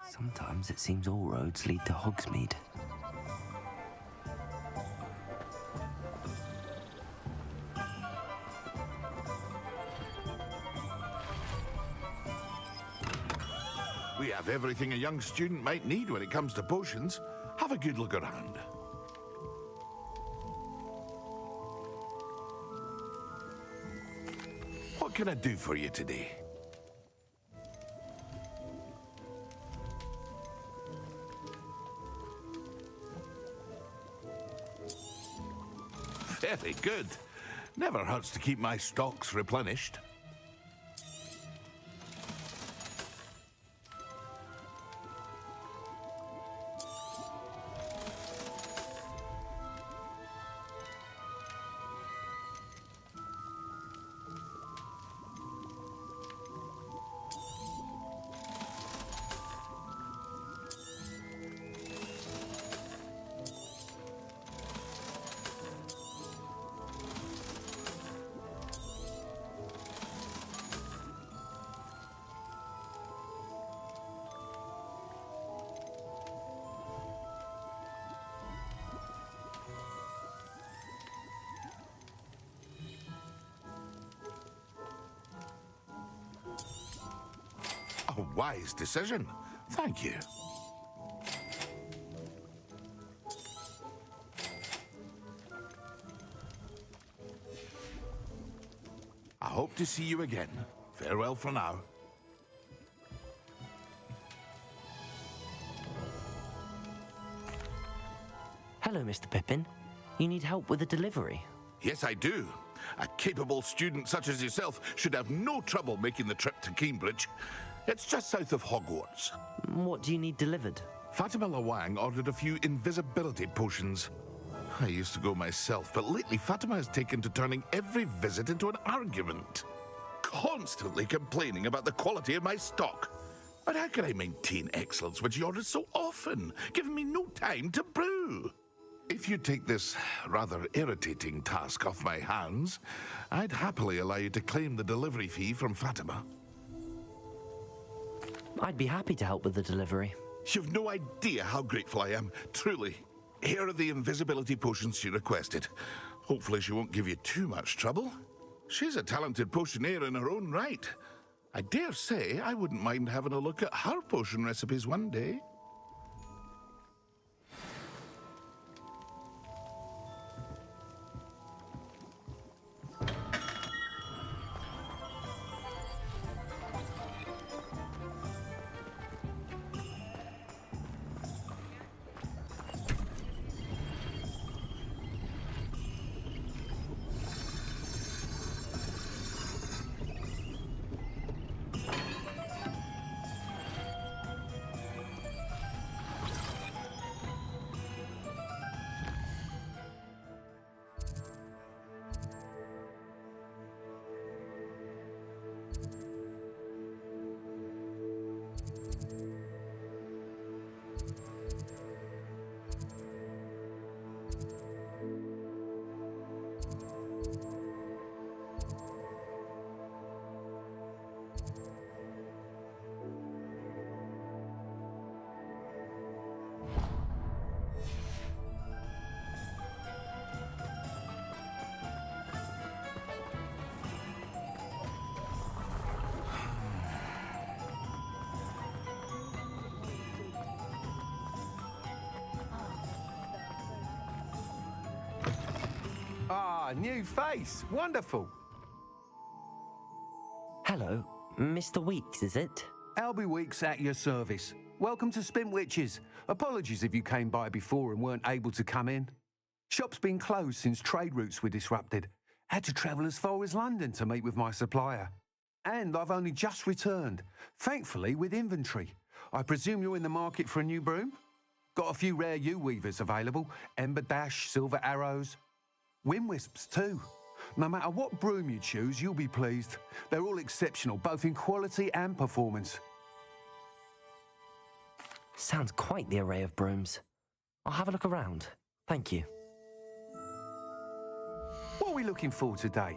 Sometimes it seems all roads lead to Hogsmeade. We have everything a young student might need when it comes to potions. Have a good look around. What can I do for you today? Very good. Never hurts to keep my stocks replenished. A wise decision. Thank you. I hope to see you again. Farewell for now. Hello, Mr. Pippin. You need help with a delivery? Yes, I do. A capable student such as yourself should have no trouble making the trip to Cambridge. It's just south of Hogwarts. What do you need delivered? Fatima Lawang ordered a few invisibility potions. I used to go myself, but lately Fatima has taken to turning every visit into an argument. Constantly complaining about the quality of my stock. But how can I maintain excellence when she orders so often, giving me no time to brew? If you take this rather irritating task off my hands, I'd happily allow you to claim the delivery fee from Fatima. I'd be happy to help with the delivery. You've no idea how grateful I am, truly. Here are the invisibility potions she requested. Hopefully she won't give you too much trouble. She's a talented potioneer in her own right. I dare say I wouldn't mind having a look at her potion recipes one day. Ah, new face. Wonderful. Hello, Mr. Weeks, is it? Albie Weeks at your service. Welcome to Spintwitches. Apologies if you came by before and weren't able to come in. Shop's been closed since trade routes were disrupted. Had to travel as far as London to meet with my supplier. And I've only just returned, thankfully with inventory. I presume you're in the market for a new broom? Got a few rare U-weavers available. Ember Dash, Silver Arrows. Wind Wisps too. No matter what broom you choose, you'll be pleased. They're all exceptional, both in quality and performance. Sounds quite the array of brooms. I'll have a look around. Thank you. What are we looking for today?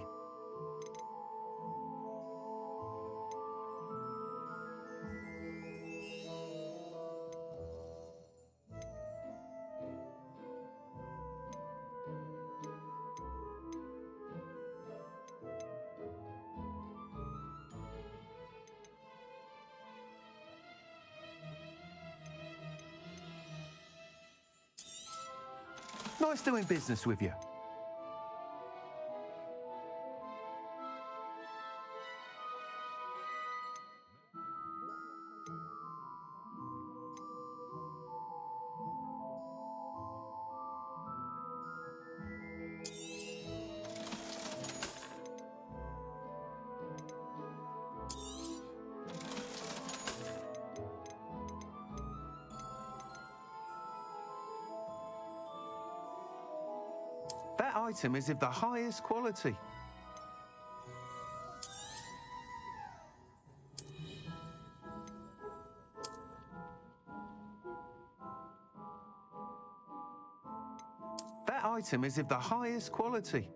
Nice doing business with you. That item is of the highest quality. That item is of the highest quality.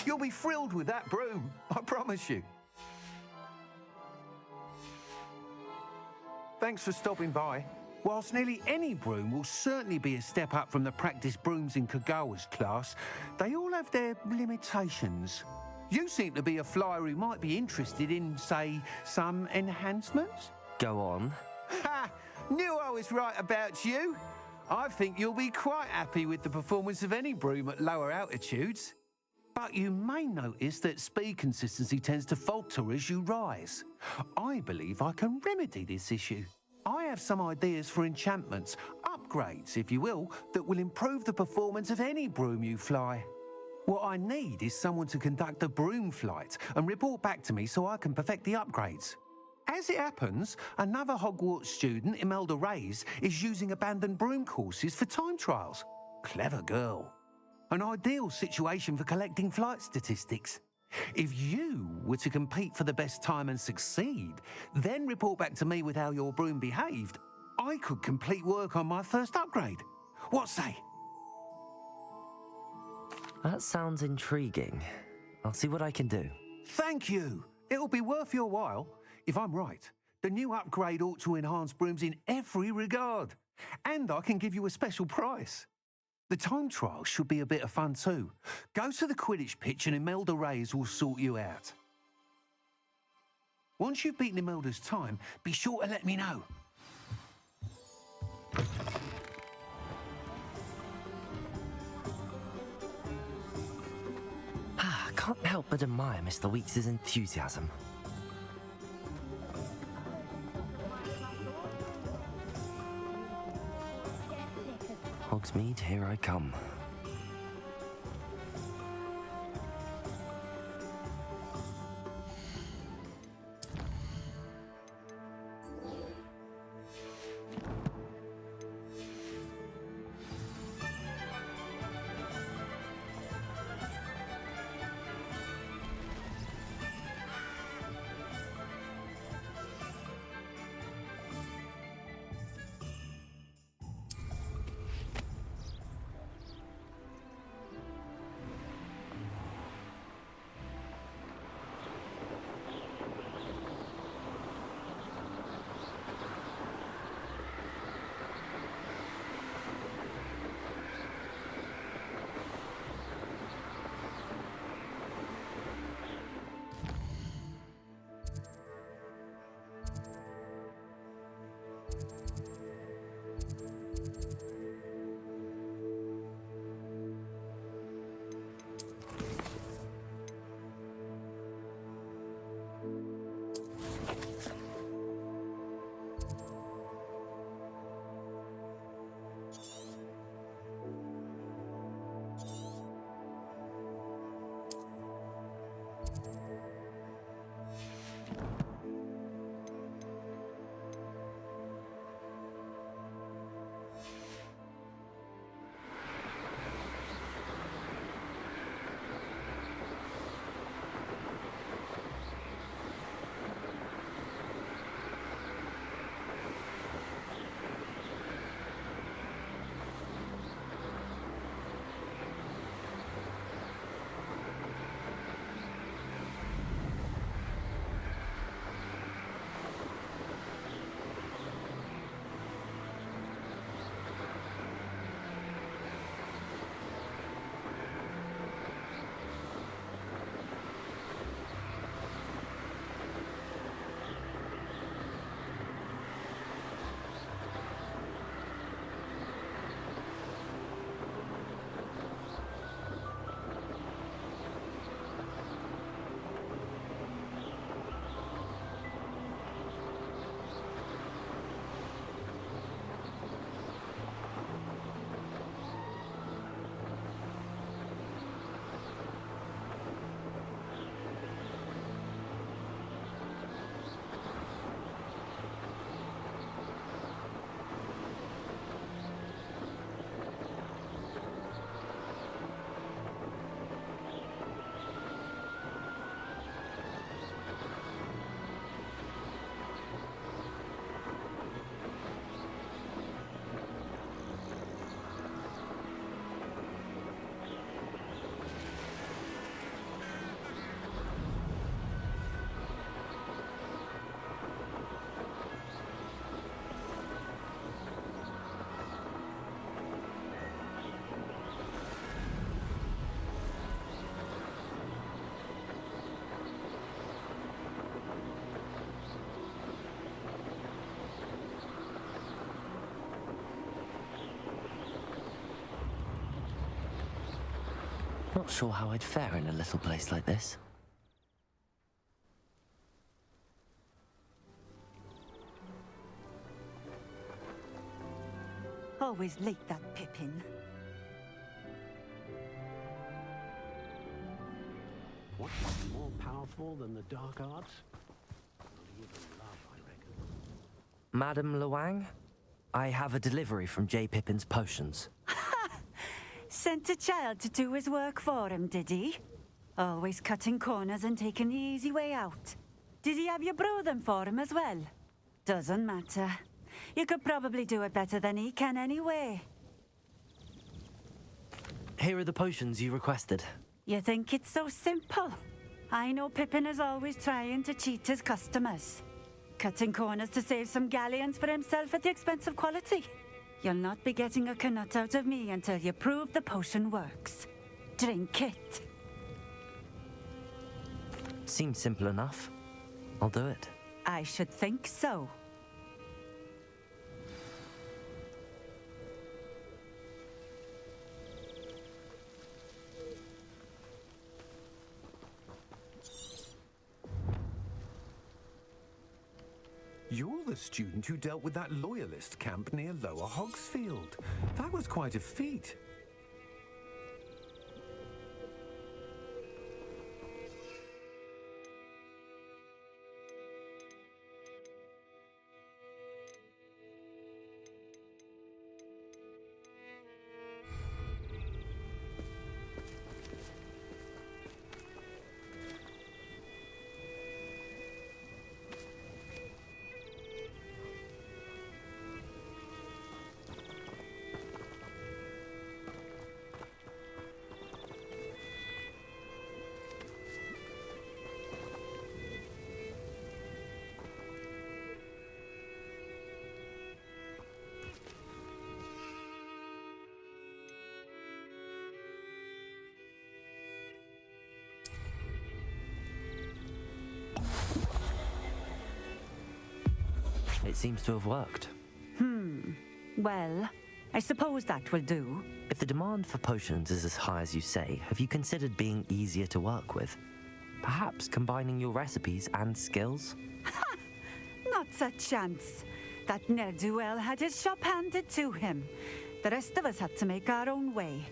You'll be thrilled with that broom, I promise you. Thanks for stopping by. Whilst nearly any broom will certainly be a step up from the practice brooms in Kagawa's class, they all have their limitations. You seem to be a flyer who might be interested in, say, some enhancements? Go on. Ha! Knew I was right about you. I think you'll be quite happy with the performance of any broom at lower altitudes. But you may notice that speed consistency tends to falter as you rise. I believe I can remedy this issue. I have some ideas for enchantments, upgrades, if you will, that will improve the performance of any broom you fly. What I need is someone to conduct a broom flight and report back to me so I can perfect the upgrades. As it happens, another Hogwarts student, Imelda Reyes, is using abandoned broom courses for time trials. Clever girl. An ideal situation for collecting flight statistics. If you were to compete for the best time and succeed, then report back to me with how your broom behaved, I could complete work on my first upgrade. What say? That sounds intriguing. I'll see what I can do. Thank you. It'll be worth your while. If I'm right, the new upgrade ought to enhance brooms in every regard. And I can give you a special price. The time trial should be a bit of fun too. Go to the Quidditch pitch and Imelda Reyes will sort you out. Once you've beaten Imelda's time, be sure to let me know. I can't help but admire Mr. Weeks' enthusiasm. Hogsmeade, here I come. Not sure how I'd fare in a little place like this. Always like that Pippin. What's more powerful than the dark arts? Not even love, I reckon. Madam Luang, I have a delivery from J. Pippin's Potions. Sent a child to do his work for him, did he? Always cutting corners and taking the easy way out. Did he have you brew them for him as well? Doesn't matter. You could probably do it better than he can anyway. Here are the potions you requested. You think it's so simple? I know Pippin is always trying to cheat his customers. Cutting corners to save some galleons for himself at the expense of quality. You'll not be getting a canut out of me until you prove the potion works. Drink it. Seems simple enough. I'll do it. I should think so. You're the student who dealt with that loyalist camp near Lower Hogsfield. That was quite a feat. It seems to have worked. Well, I suppose that will do. If the demand for potions is as high as you say, have you considered being easier to work with? Perhaps combining your recipes and skills? Not a chance. That ne'er-do-well had his shop handed to him. The rest of us had to make our own way.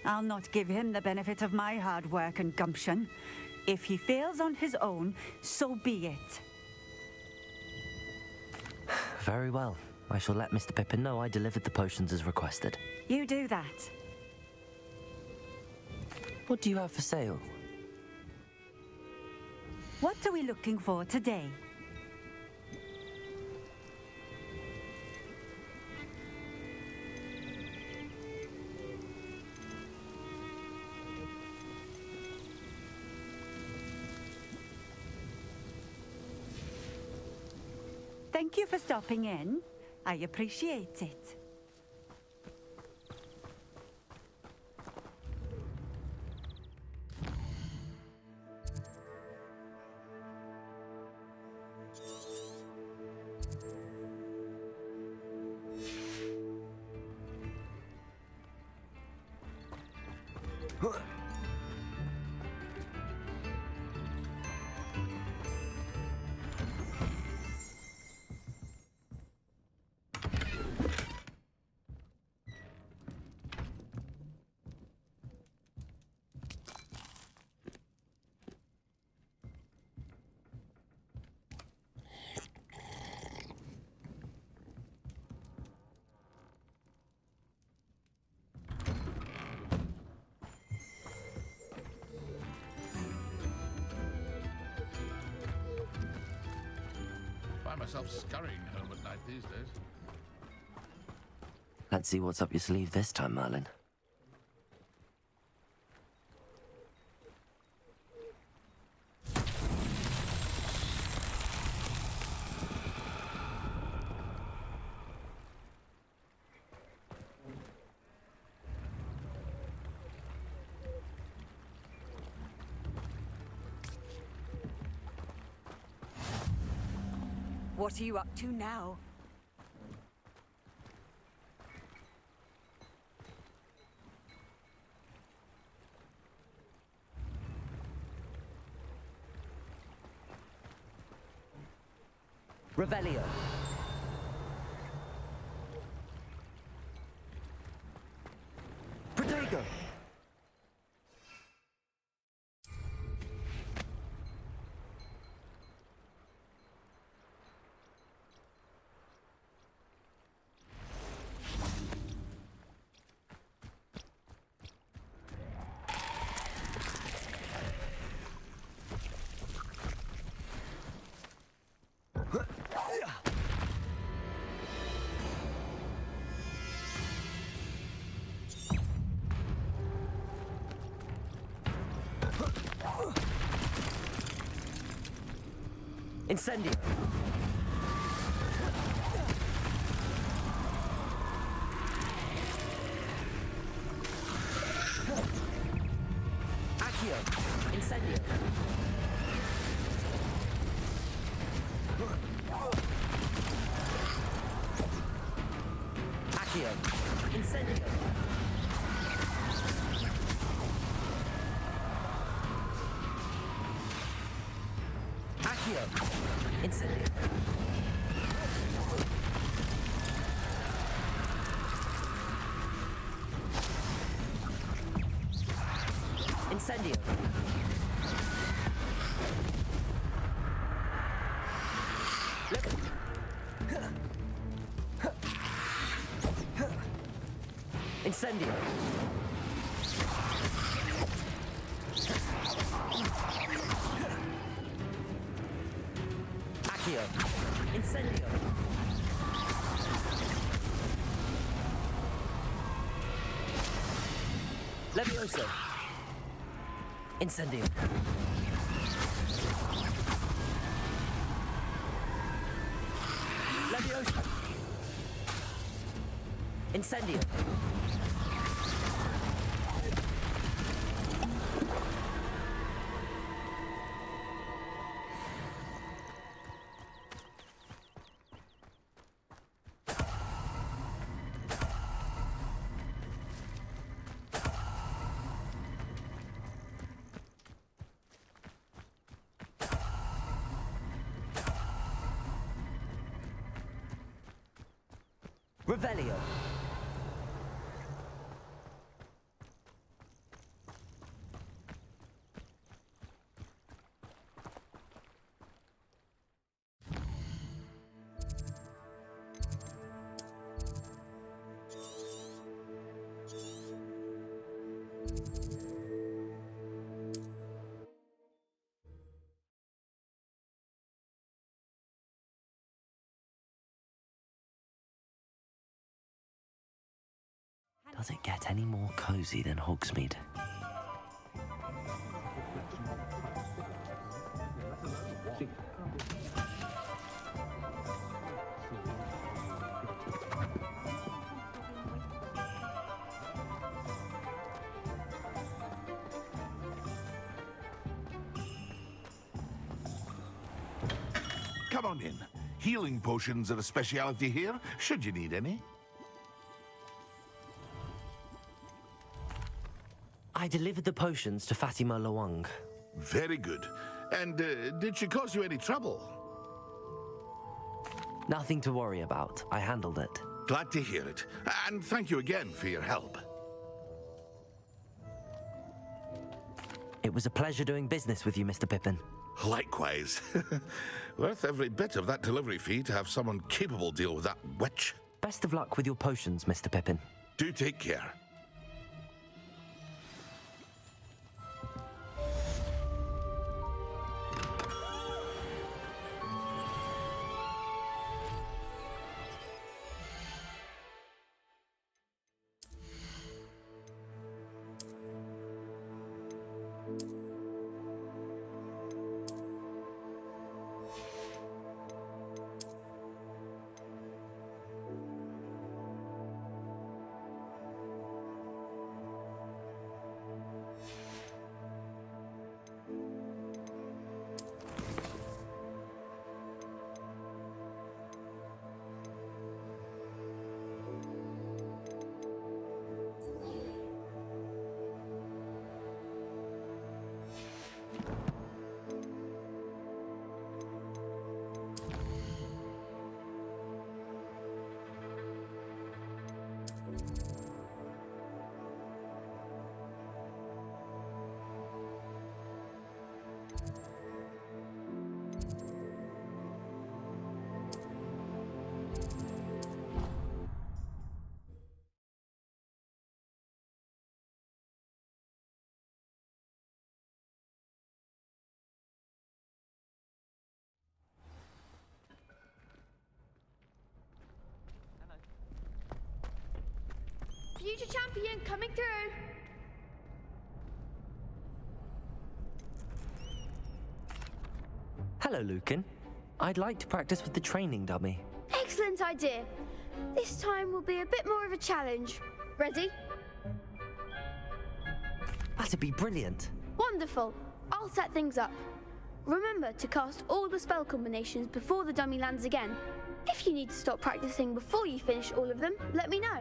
I'll not give him the benefit of my hard work and gumption. If he fails on his own, so be it. Very well. I shall let Mr. Pippin know I delivered the potions as requested. You do that. What do you have for sale? What are we looking for today? Thank you for stopping in. I appreciate it. Find myself scurrying home at night these days. Let's see what's up your sleeve this time, Merlin. What are you up to now? Revelio. Protego. Incendio. Accio. Incendio. Accio. Incendio. Accio. Incendio. Incendio. Incendio. Accio. Incendio. Levioso. Incendio. Levioso. Incendio. Revelio. Does it get any more cozy than Hogsmeade? Come on in. Healing potions are a speciality here, should you need any. I delivered the potions to Fatima Lawang. Very good. And did she cause you any trouble? Nothing to worry about. I handled it. Glad to hear it. And thank you again for your help. It was a pleasure doing business with you, Mr. Pippin. Likewise. Worth every bit of that delivery fee to have someone capable deal with that witch. Best of luck with your potions, Mr. Pippin. Do take care. future champion coming through. Hello, Lucan. I'd like to practice with the training dummy. Excellent idea. This time will be a bit more of a challenge. Ready? That'd be brilliant. Wonderful. I'll set things up. Remember to cast all the spell combinations before the dummy lands again. If you need to stop practicing before you finish all of them, let me know.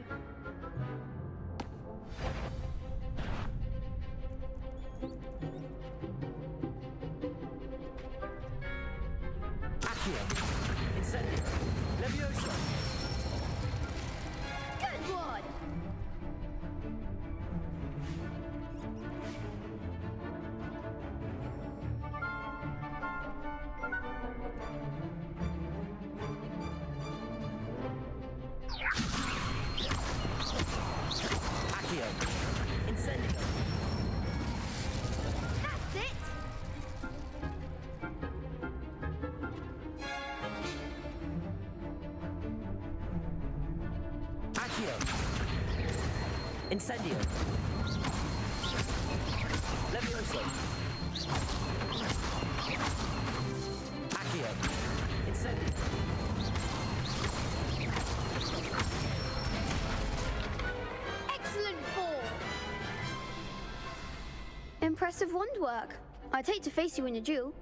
Accio. Incendio. Levioso. Good one! Accio. Incendio. That's it! Accio. Incendio. Levioso. Accio. Incendio. Excellent ball! Impressive wand work. I'd hate to face you in a duel.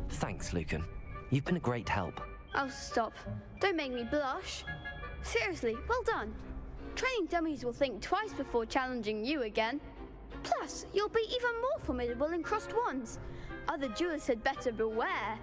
Thanks, Lucan. You've been a great help. Oh, stop. Don't make me blush. Seriously, well done. Training dummies will think twice before challenging you again. Plus, you'll be even more formidable in crossed wands. Other duelists had better beware.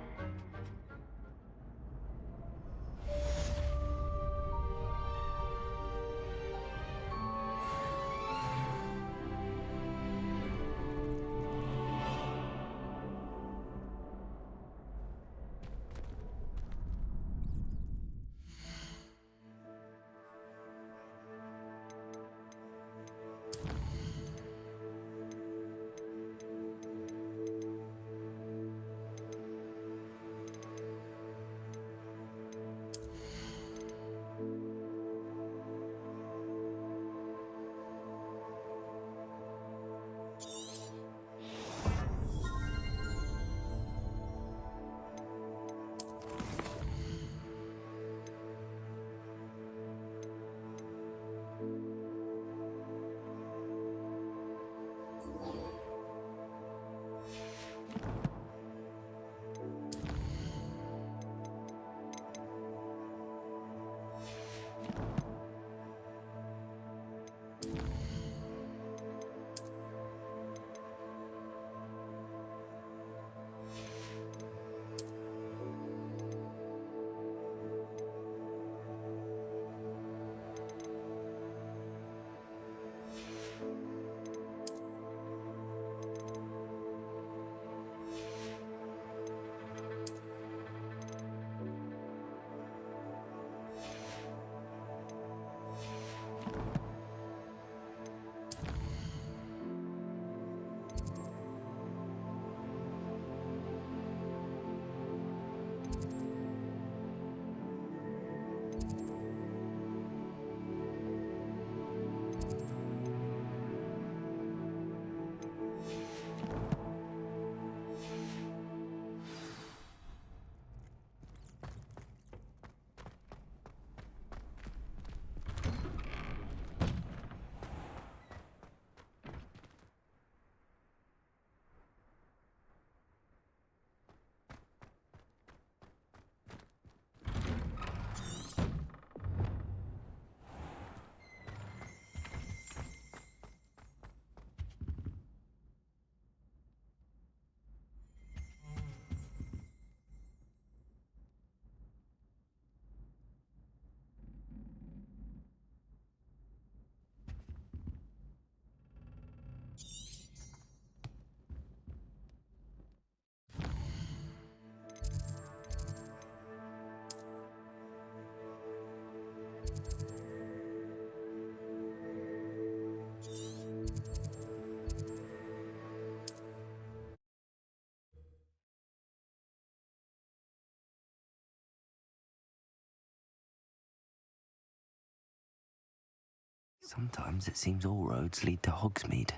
Sometimes it seems all roads lead to Hogsmeade.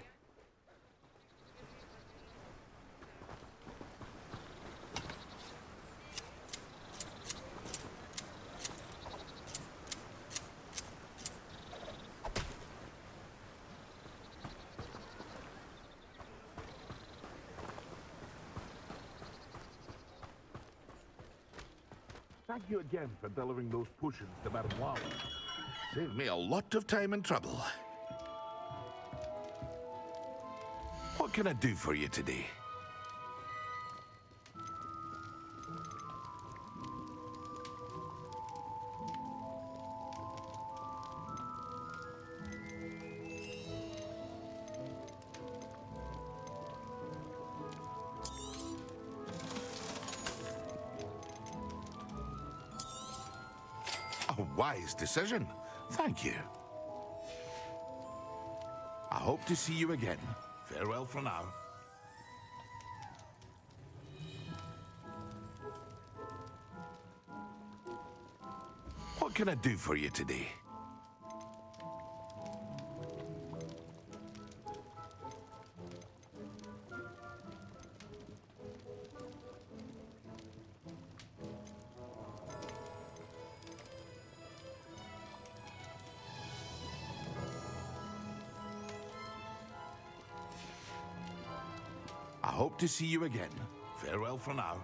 Thank you again for delivering those potions to Madame Wally. Saved me a lot of time and trouble. What can I do for you today? A wise decision. Thank you. I hope to see you again. Farewell for now. What can I do for you today? I hope to see you again. Farewell for now.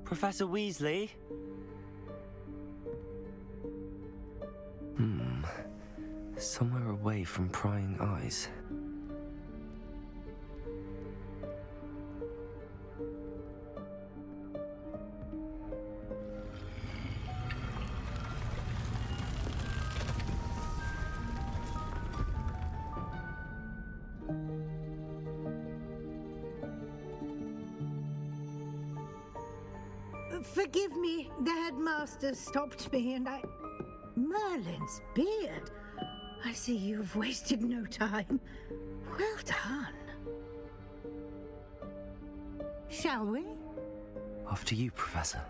Professor Weasley? Somewhere away from prying eyes. Forgive me, the headmaster stopped me and I... Merlin's beard. I see you've wasted no time. Well done. Shall we? After you, Professor.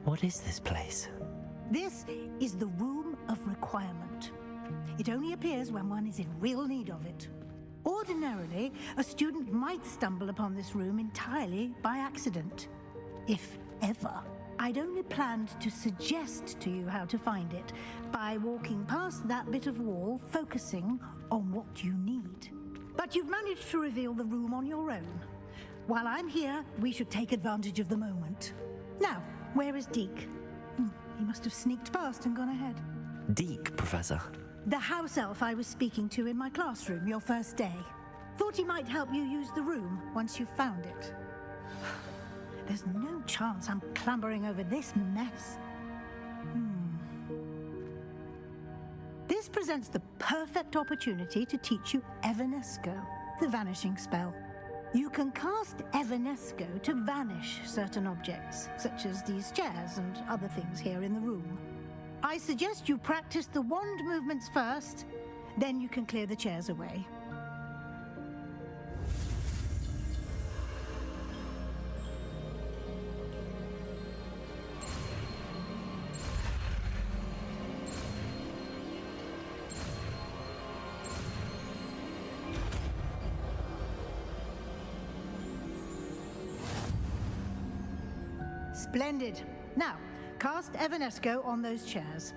What is this place? This is the Room of Requirement. It only appears when one is in real need of it. Ordinarily, a student might stumble upon this room entirely by accident, if ever. I'd only planned to suggest to you how to find it by walking past that bit of wall, focusing on what you need. But you've managed to reveal the room on your own. While I'm here, we should take advantage of the moment. Now, where is Deke? He must have sneaked past and gone ahead. Deke, Professor. The house elf I was speaking to in my classroom your first day. Thought he might help you use the room once you've found it. There's no chance I'm clambering over this mess. This presents the perfect opportunity to teach you Evanesco, the vanishing spell. You can cast Evanesco to vanish certain objects, such as these chairs and other things here in the room. I suggest you practice the wand movements first, then you can clear the chairs away. Splendid. Now, cast Evanesco on those chairs.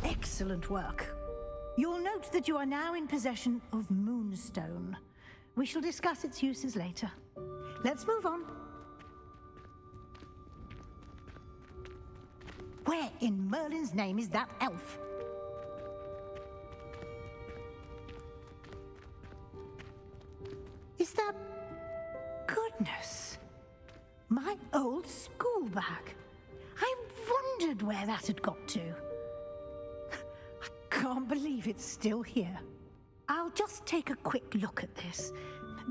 Excellent work. You'll note that you are now in possession of Moonstone. We shall discuss its uses later. Let's move on. Where in Merlin's name is that elf? Is that... Goodness. My old school bag. I wondered where that had got to. I can't believe it's still here. I'll just take a quick look at this.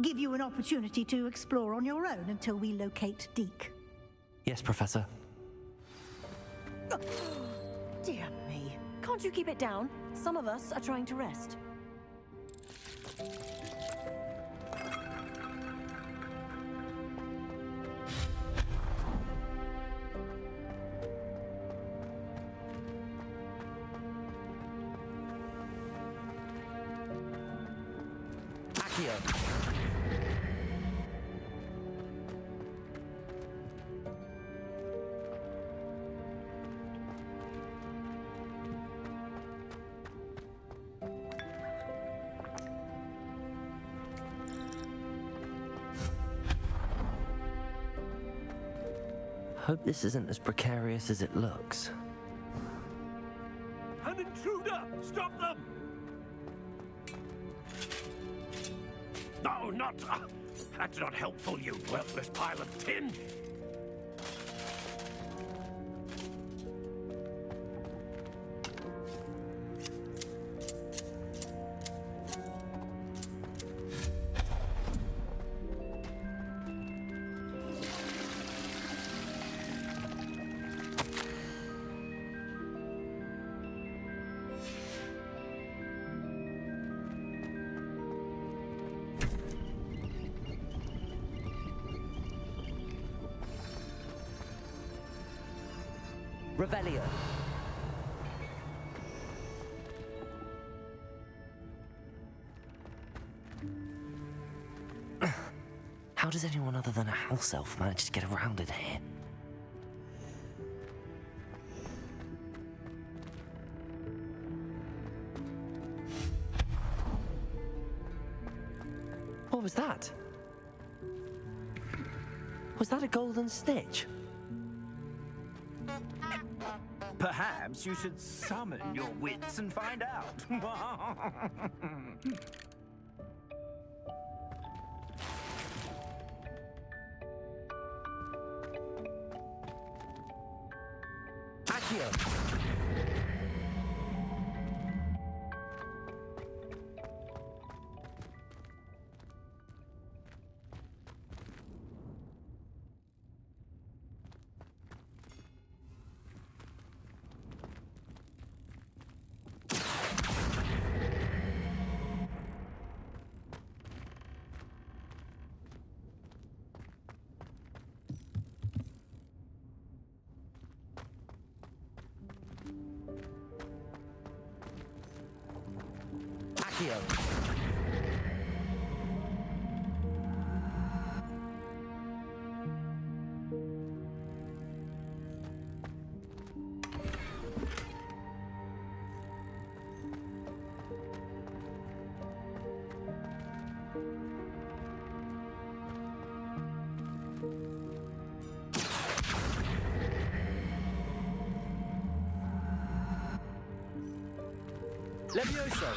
Give you an opportunity to explore on your own until we locate Deke. Yes, Professor. Dear me. Can't you keep it down? Some of us are trying to rest. Accio. Hope this isn't as precarious as it looks. An intruder! Stop them! No, not... that's not helpful, you worthless pile of tin! Revelio. How does anyone other than a house elf manage to get around in here? What was that? Was that a golden stitch? Perhaps you should summon your wits and find out. Accio. Accio. Levioso.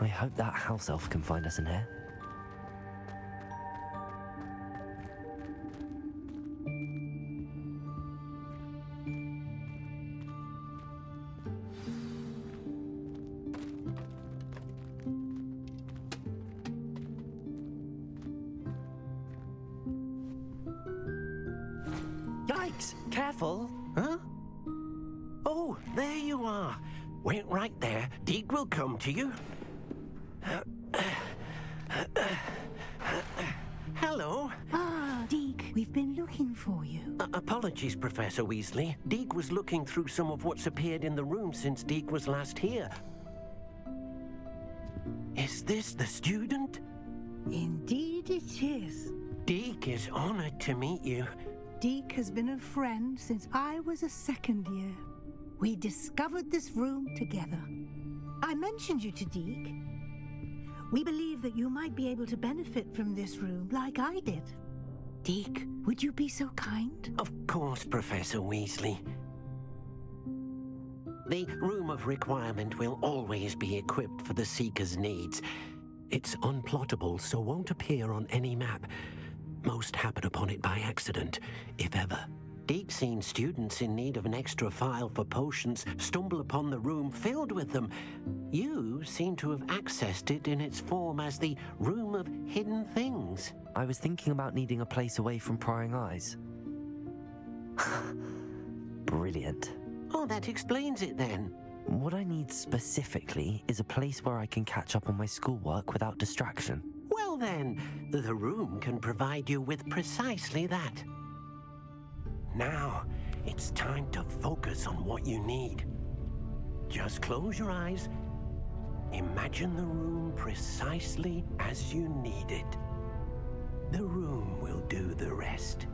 I hope that house elf can find us in here. yikes! Careful! Huh? Oh, there you are. Wait right there. Deke will come to you. Hello. Ah, Deke, we've been looking for you. Apologies, Professor Weasley. Deke was looking through some of what's appeared in the room since Deke was last here. Is this the student? Indeed it is. Deke is honored to meet you. Deke has been a friend since I was a second year. We discovered this room together. I mentioned you to Deke. We believe that you might be able to benefit from this room like I did. Deke, would you be so kind? Of course, Professor Weasley. The Room of Requirement will always be equipped for the Seeker's needs. It's unplottable, so won't appear on any map. Most happen upon it by accident, if ever. Deke's seen students in need of an extra file for potions stumble upon the room filled with them. You seem to have accessed it in its form as the Room of Hidden Things. I was thinking about needing a place away from prying eyes. Brilliant. Oh, that explains it then. What I need specifically is a place where I can catch up on my schoolwork without distraction. Well then, the room can provide you with precisely that. Now, it's time to focus on what you need. Just close your eyes. Imagine the room precisely as you need it. The room will do the rest.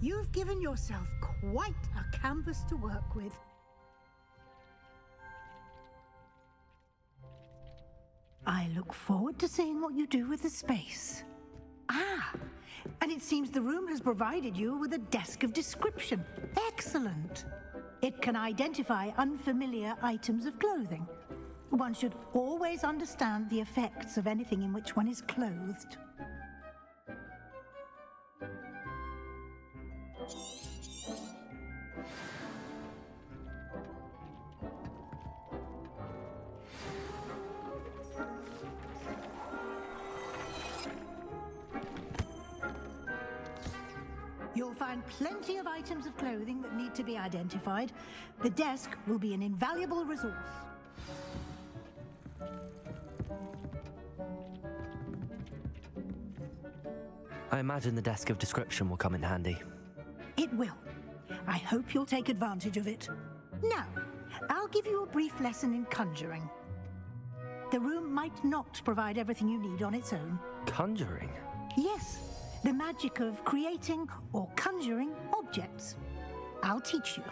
You've given yourself quite a canvas to work with. I look forward to seeing what you do with the space. Ah, and it seems the room has provided you with a desk of description. Excellent. It can identify unfamiliar items of clothing. One should always understand the effects of anything in which one is clothed. You'll find plenty of items of clothing that need to be identified. The desk will be an invaluable resource. I imagine the desk of description will come in handy. It will. I hope you'll take advantage of it. Now, I'll give you a brief lesson in conjuring. The room might not provide everything you need on its own. Conjuring? Yes, the magic of creating or conjuring objects. I'll teach you.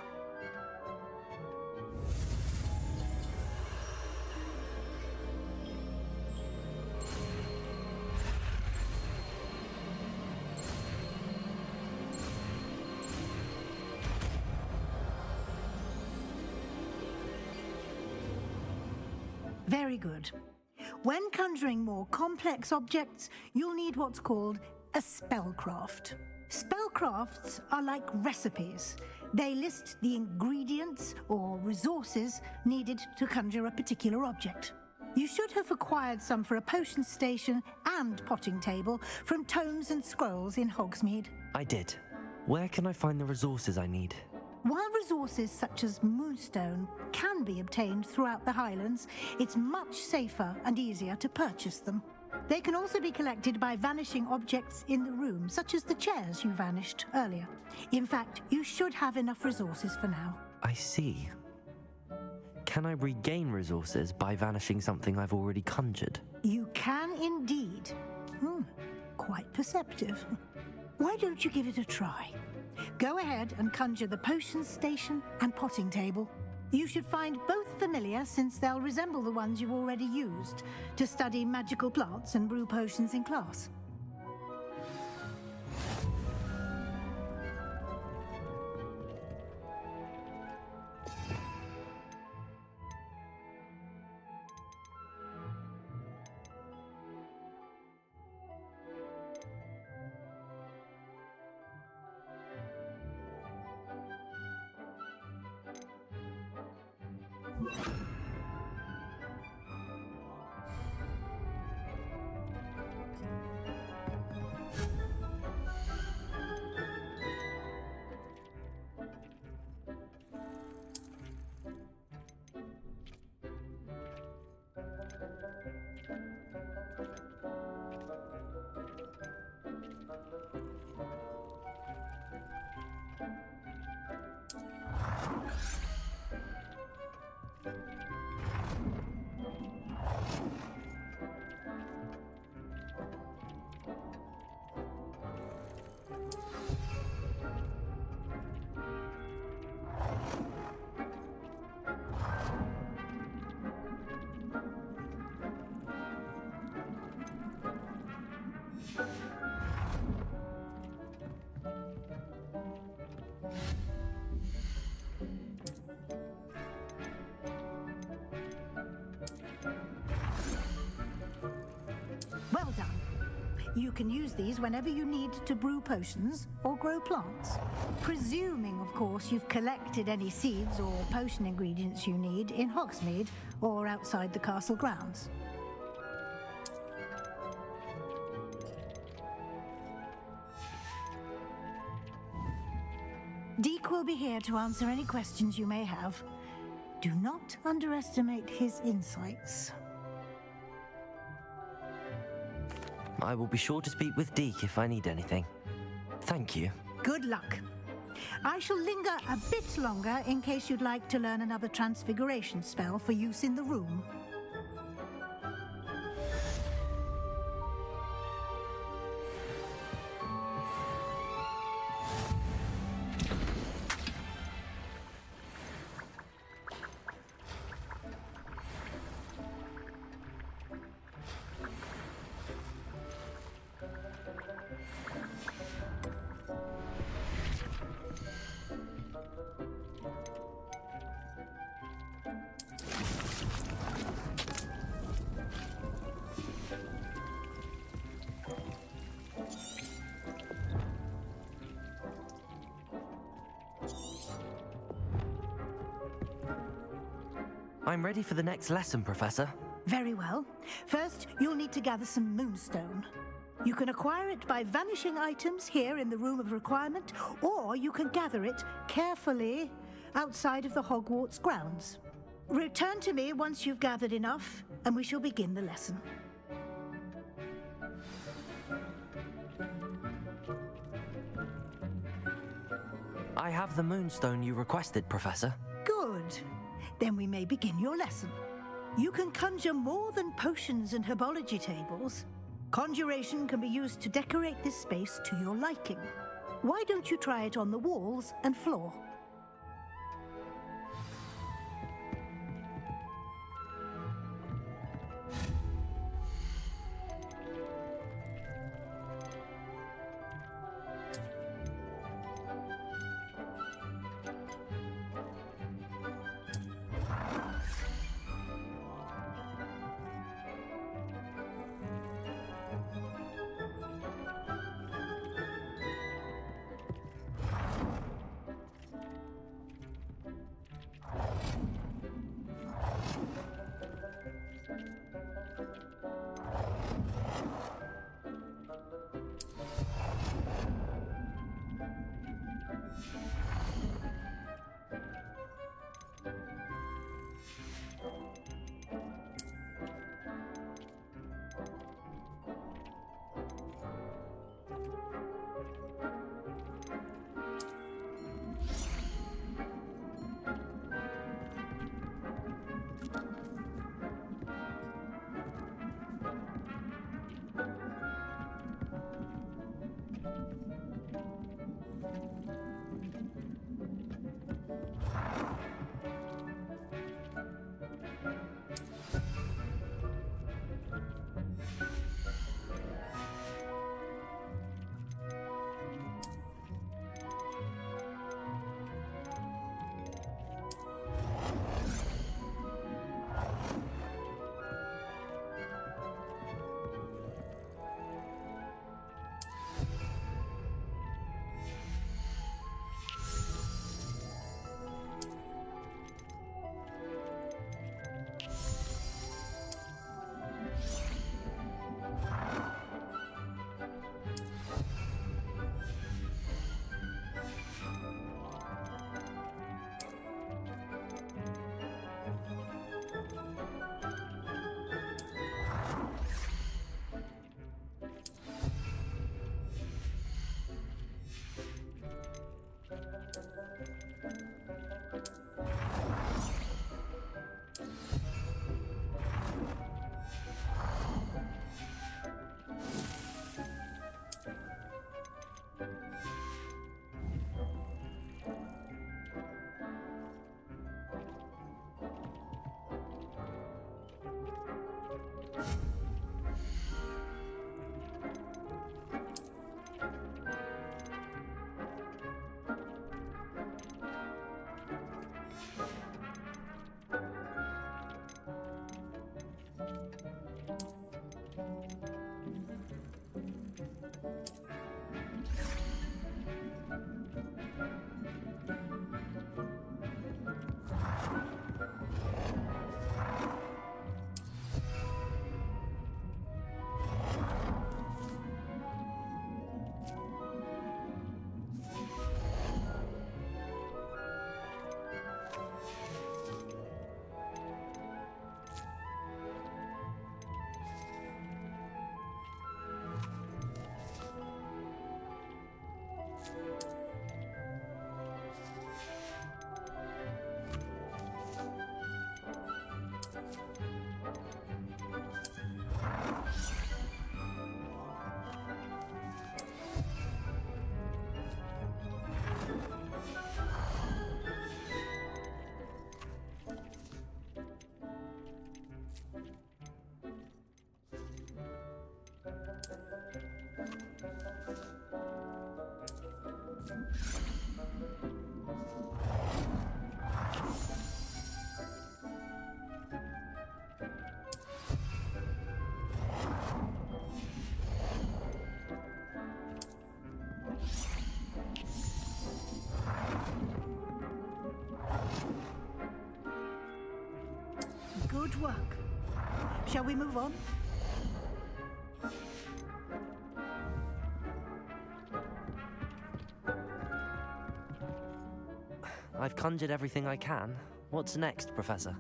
Very good. When conjuring more complex objects, you'll need what's called a spellcraft. Spellcrafts are like recipes. They list the ingredients or resources needed to conjure a particular object. You should have acquired some for a potion station and potting table from tomes and scrolls in Hogsmeade. I did. Where can I find the resources I need? While resources such as moonstone can be obtained throughout the Highlands, it's much safer and easier to purchase them. They can also be collected by vanishing objects in the room, such as the chairs you vanished earlier. In fact, you should have enough resources for now. I see. Can I regain resources by vanishing something I've already conjured? You can indeed. Quite perceptive. Why don't you give it a try? Go ahead and conjure the potion station and potting table. You should find both familiar since they'll resemble the ones you've already used to study magical plants and brew potions in class. Well done. You can use these whenever you need to brew potions or grow plants. Presuming, of course, you've collected any seeds or potion ingredients you need in Hogsmeade or outside the castle grounds. Deke will be here to answer any questions you may have. Do not underestimate his insights. I will be sure to speak with Deke if I need anything. Thank you. Good luck. I shall linger a bit longer in case you'd like to learn another transfiguration spell for use in the room. I'm ready for the next lesson, Professor. Very well. First, you'll need to gather some moonstone. You can acquire it by vanishing items here in the Room of Requirement, or you can gather it carefully outside of the Hogwarts grounds. Return to me once you've gathered enough, and we shall begin the lesson. I have the moonstone you requested, Professor. Good. Then we may begin your lesson. You can conjure more than potions and herbology tables. Conjuration can be used to decorate this space to your liking. Why don't you try it on the walls and floor? Good work. Shall we move on? I've conjured everything I can. What's next, Professor?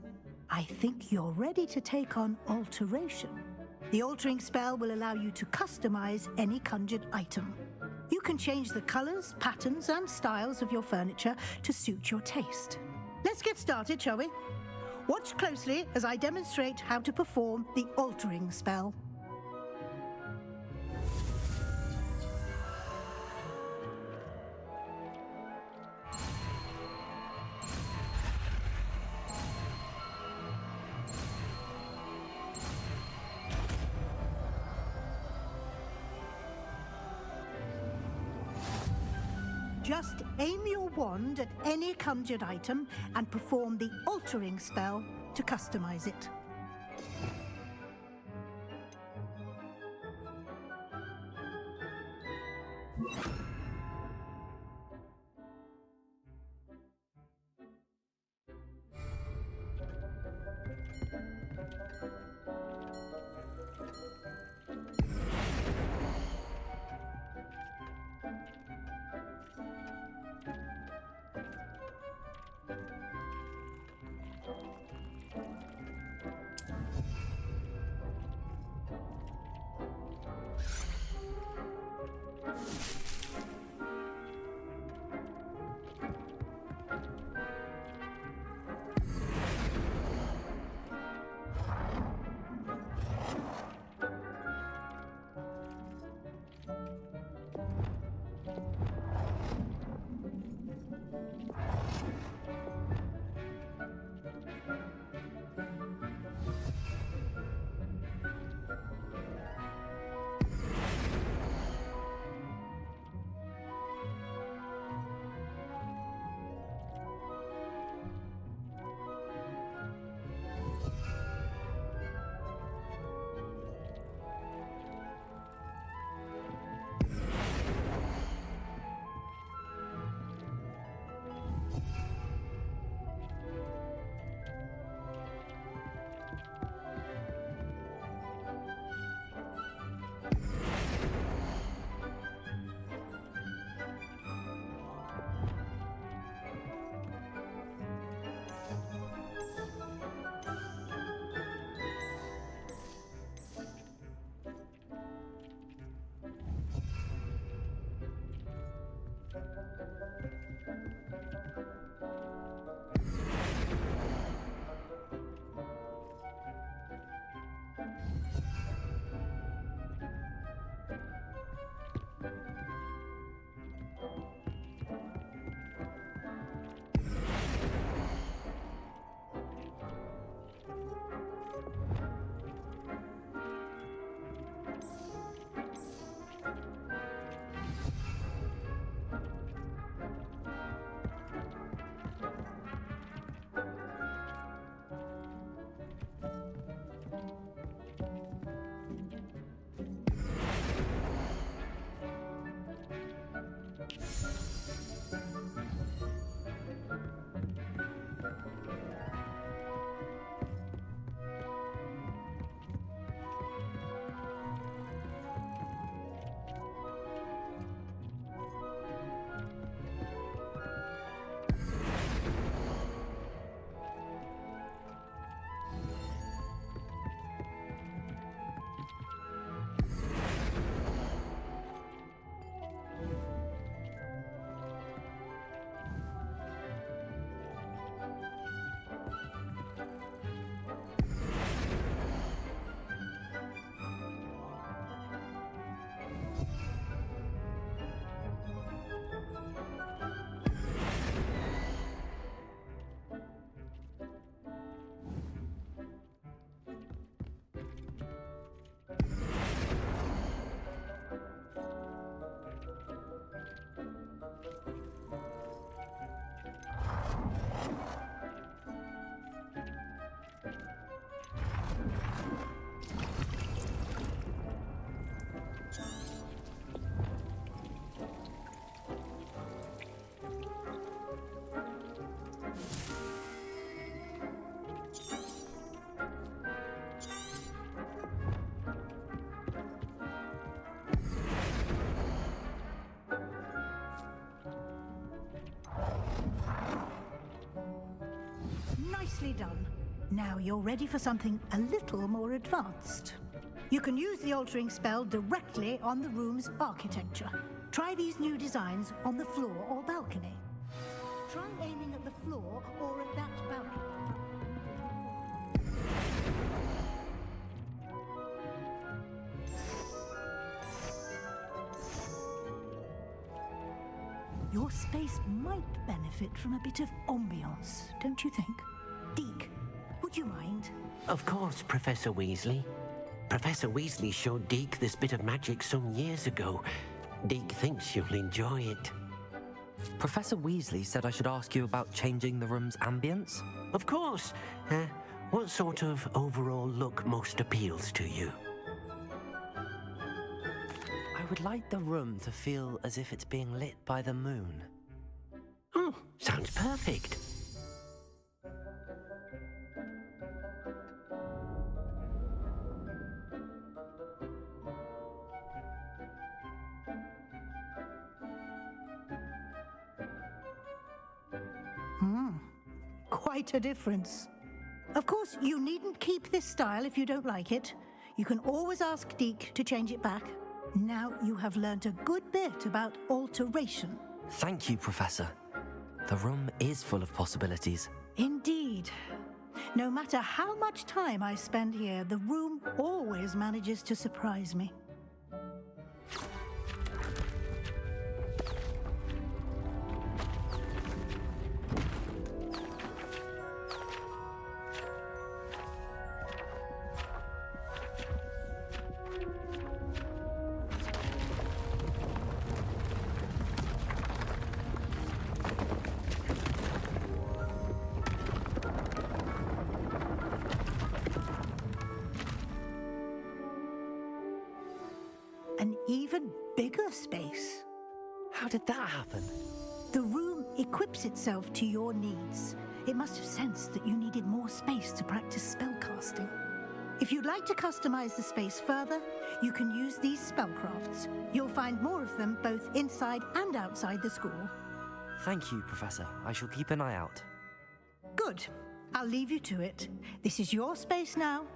I think you're ready to take on alteration. The altering spell will allow you to customize any conjured item. You can change the colors, patterns, and styles of your furniture to suit your taste. Let's get started, shall we? Watch closely as I demonstrate how to perform the altering spell. Just aim your wand at any conjured item and perform the altering spell to customize it. Nicely done. Now you're ready for something a little more advanced. You can use the altering spell directly on the room's architecture. Try these new designs on the floor or balcony. Try aiming at the floor or at that balcony. Your space might benefit from a bit of ambiance, don't you think? Deke, would you mind? Of course, Professor Weasley. Professor Weasley showed Deke this bit of magic some years ago. Deke thinks you'll enjoy it. Professor Weasley said I should ask you about changing the room's ambience. Of course. What sort of overall look most appeals to you? I would like the room to feel as if it's being lit by the moon. Oh, sounds perfect. Quite a difference. Of course, you needn't keep this style if you don't like it. You can always ask Deke to change it back. Now you have learnt a good bit about alteration. Thank you, Professor. The room is full of possibilities. Indeed. No matter how much time I spend here, the room always manages to surprise me. An even bigger space. How did that happen? The room equips itself to your needs. It must have sensed that you needed more space to practice spellcasting. If you'd like to customize the space further, you can use these spellcrafts. You'll find more of them both inside and outside the school. Thank you, Professor. I shall keep an eye out. Good. I'll leave you to it. This is your space now.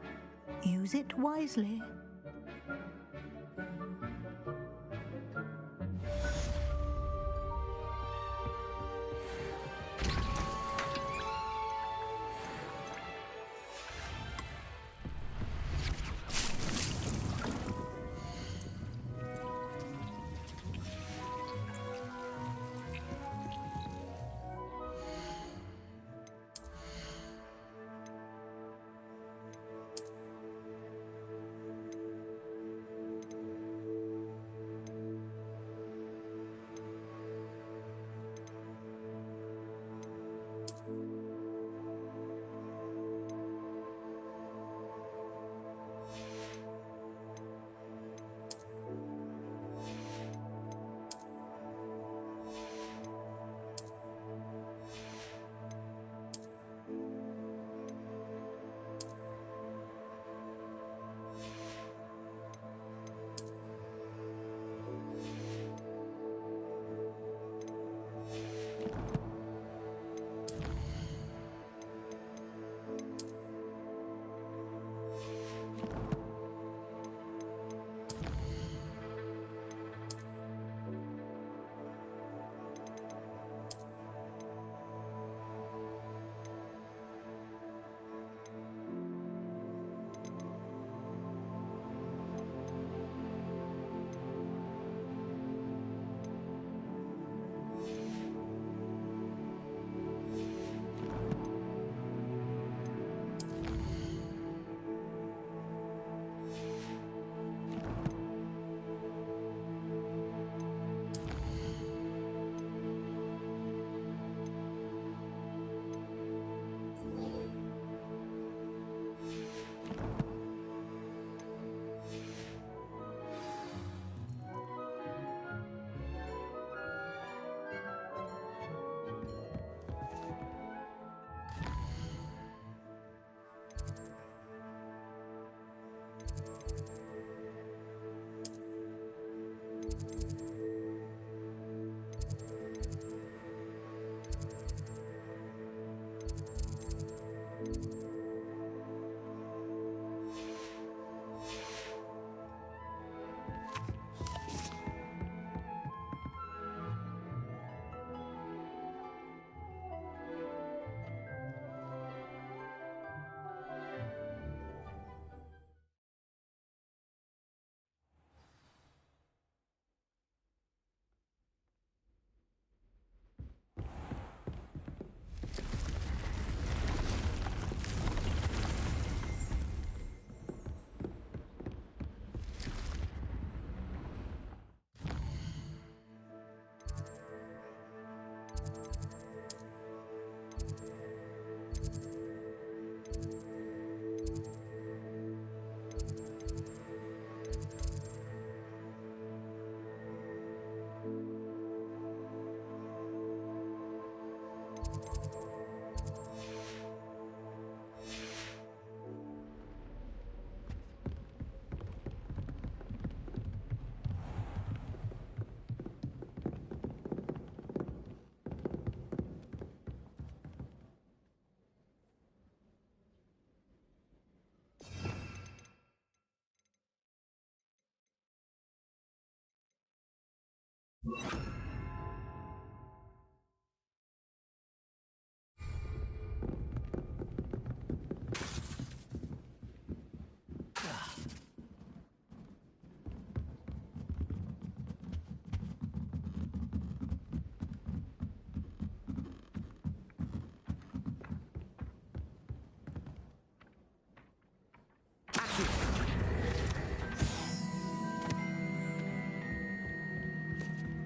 Use it wisely.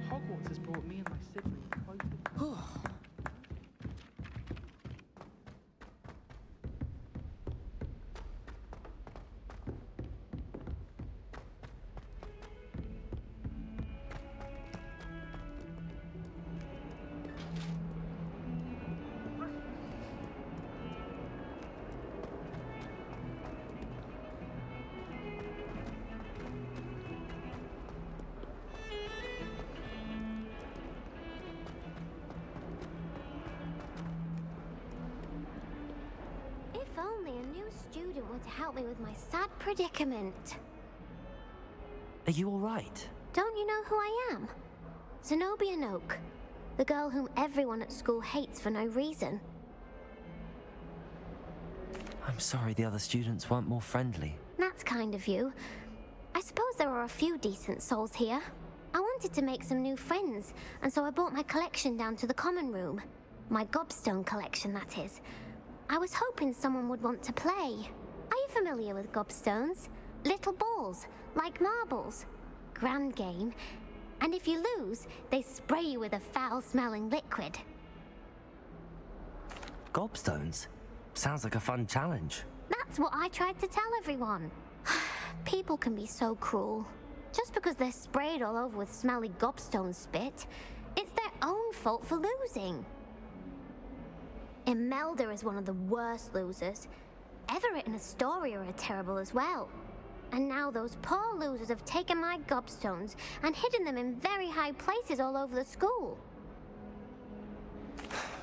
Hogwarts has brought me and my siblings closer. If only a new student were to help me with my sad predicament. Are you all right? Don't you know who I am? Zenobia Noak, the girl whom everyone at school hates for no reason. I'm sorry the other students weren't more friendly. That's kind of you. I suppose there are a few decent souls here. I wanted to make some new friends, and so I brought my collection down to the common room. My gobstone collection, that is. I was hoping someone would want to play. Are you familiar with gobstones? Little balls, like marbles. Grand game. And if you lose, they spray you with a foul-smelling liquid. Gobstones? Sounds like a fun challenge. That's what I tried to tell everyone. People can be so cruel. Just because they're sprayed all over with smelly gobstone spit, it's their own fault for losing. Imelda is one of the worst losers. Everett and Astoria are terrible as well. And now those poor losers have taken my gobstones and hidden them in very high places all over the school.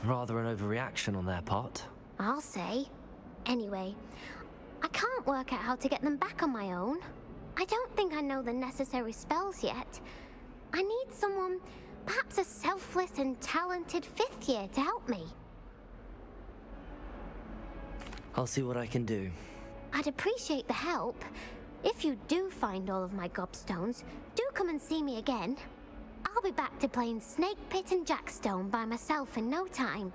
Rather an overreaction on their part. I'll say. Anyway, I can't work out how to get them back on my own. I don't think I know the necessary spells yet. I need someone, perhaps a selfless and talented fifth year to help me. I'll see what I can do. I'd appreciate the help. If you do find all of my gobstones, do come and see me again. I'll be back to playing Snake Pit and Jackstone by myself in no time.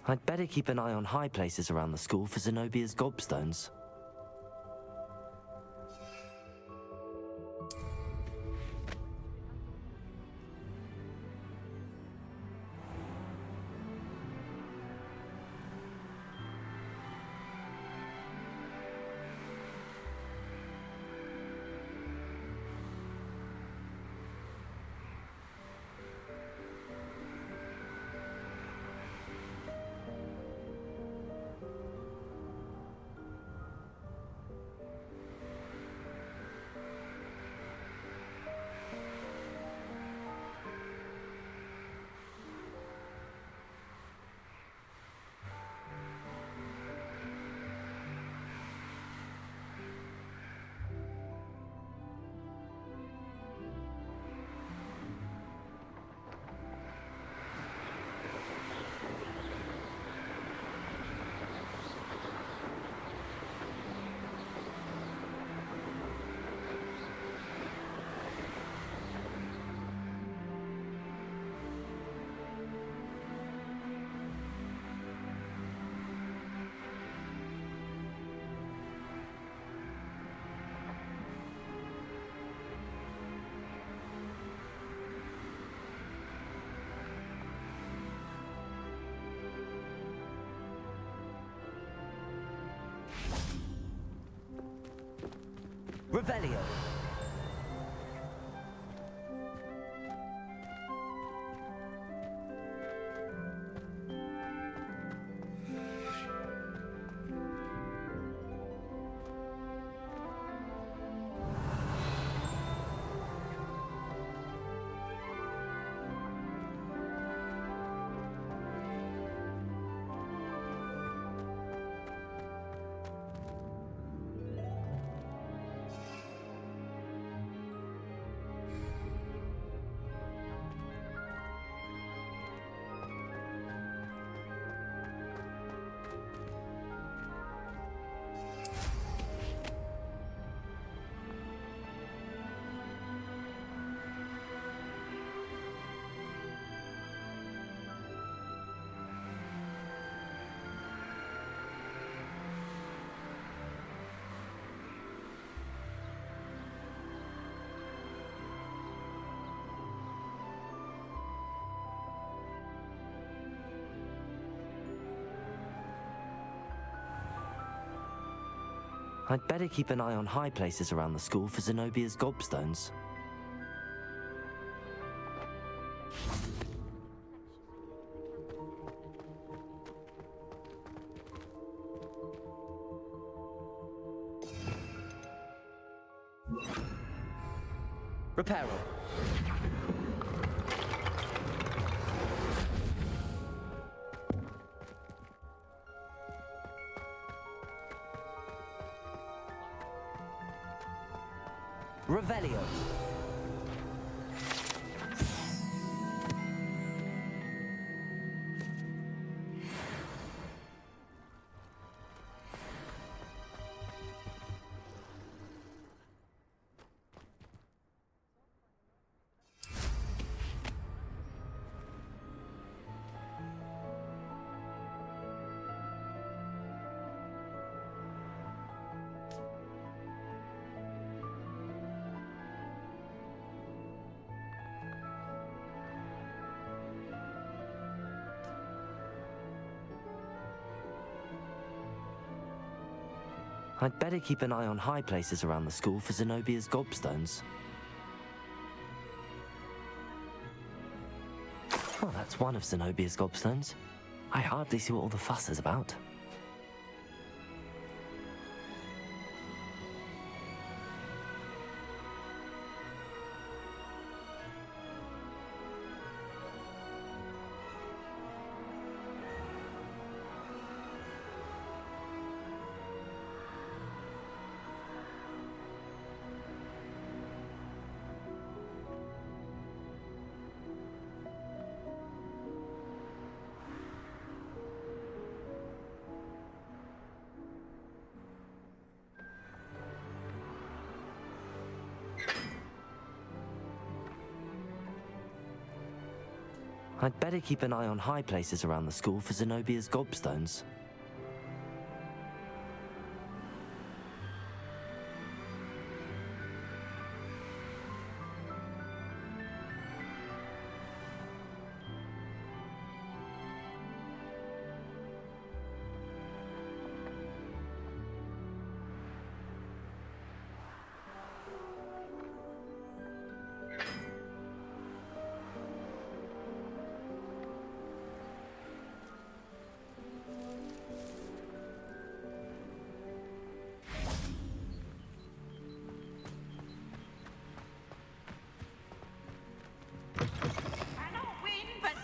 I'd better keep an eye on high places around the school for Zenobia's gobstones. Revelio. I'd better keep an eye on high places around the school for Zenobia's gobstones. Reparo. Revelio. I'd better keep an eye on high places around the school for Zenobia's gobstones. Oh, that's one of Zenobia's gobstones. I hardly see what all the fuss is about. I'd better keep an eye on high places around the school for Zenobia's gobstones.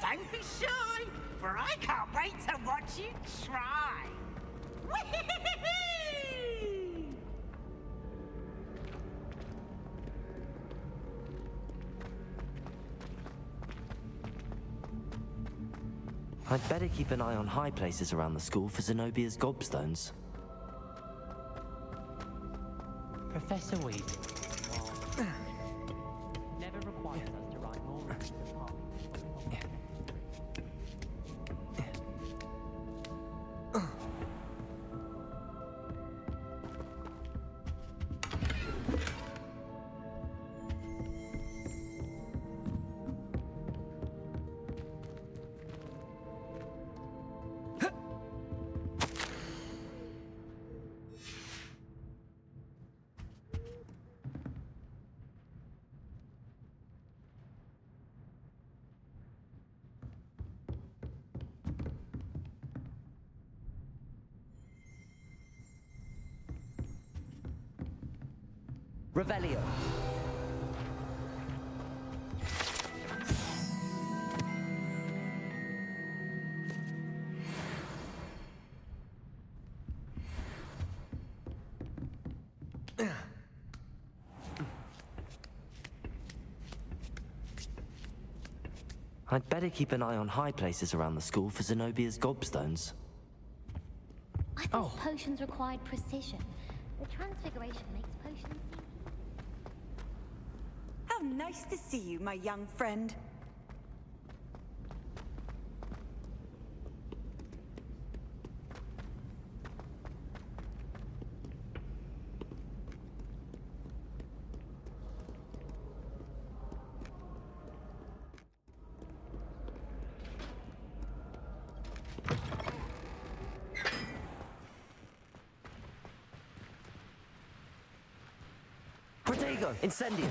Don't be shy, for I can't wait to watch you try. Whee! I'd better keep an eye on high places around the school for Zenobia's gobstones. Professor Weed never requires us to write more reviews apart. Revelio. I'd better keep an eye on high places around the school for Zenobia's gobstones. I thought potions required precision. The transfiguration makes potions seem... How nice to see you, my young friend. Fuego! Incendio!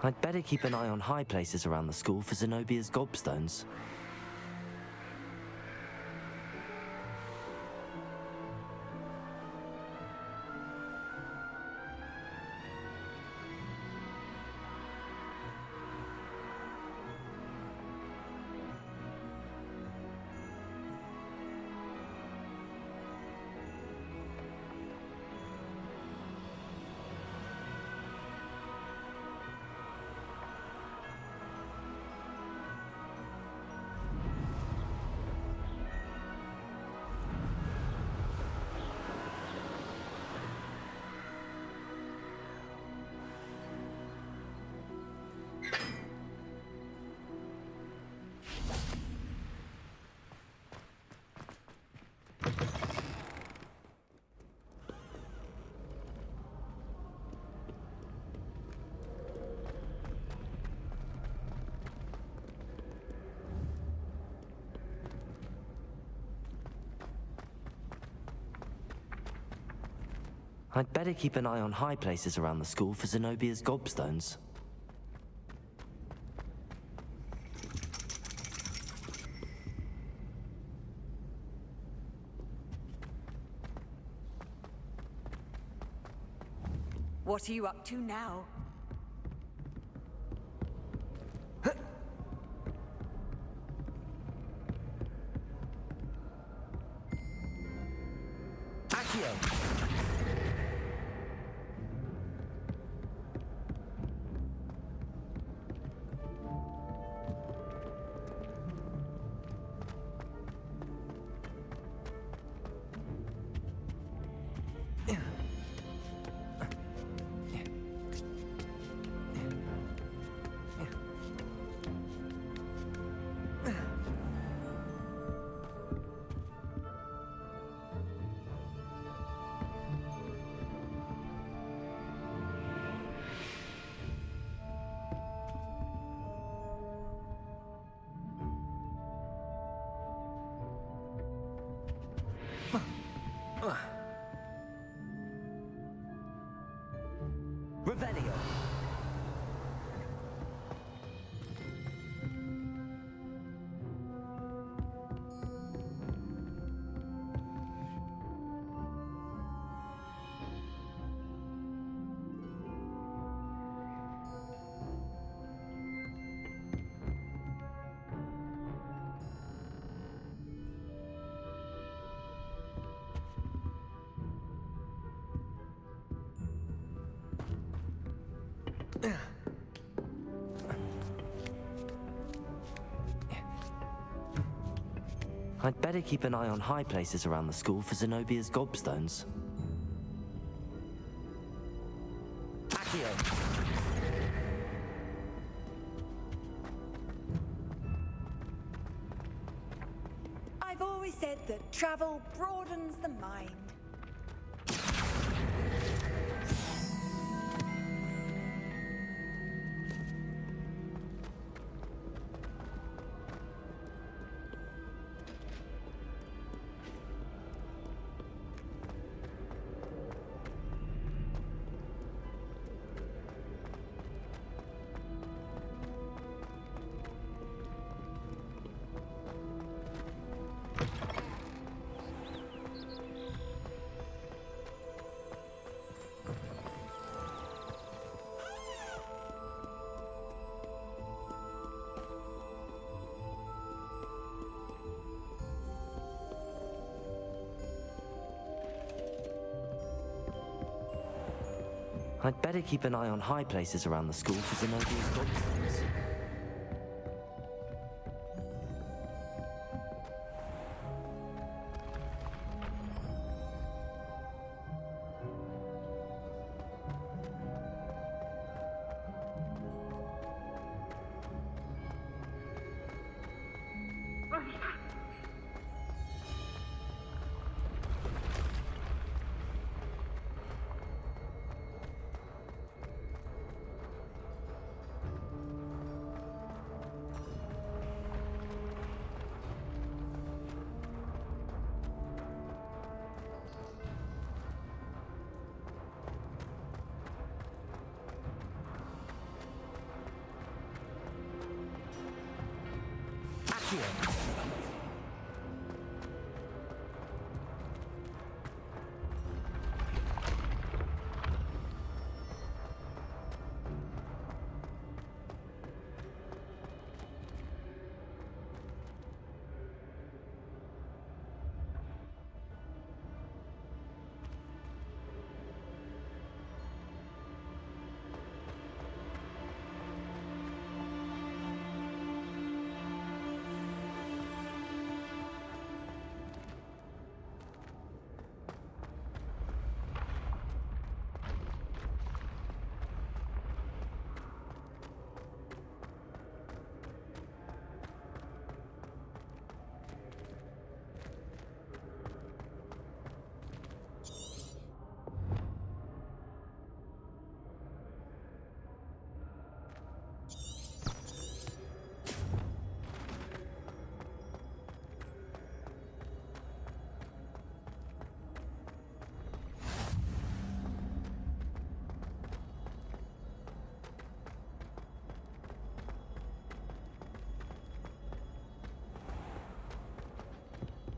I'd better keep an eye on high places around the school for Zenobia's gobstones. I'd better keep an eye on high places around the school for Zenobia's gobstones. What are you up to now? Revelio! I'd better keep an eye on high places around the school for Zenobia's gobstones. always said that travel broadens the mind. I'd better keep an eye on high places around the school for Zenobia's godstones.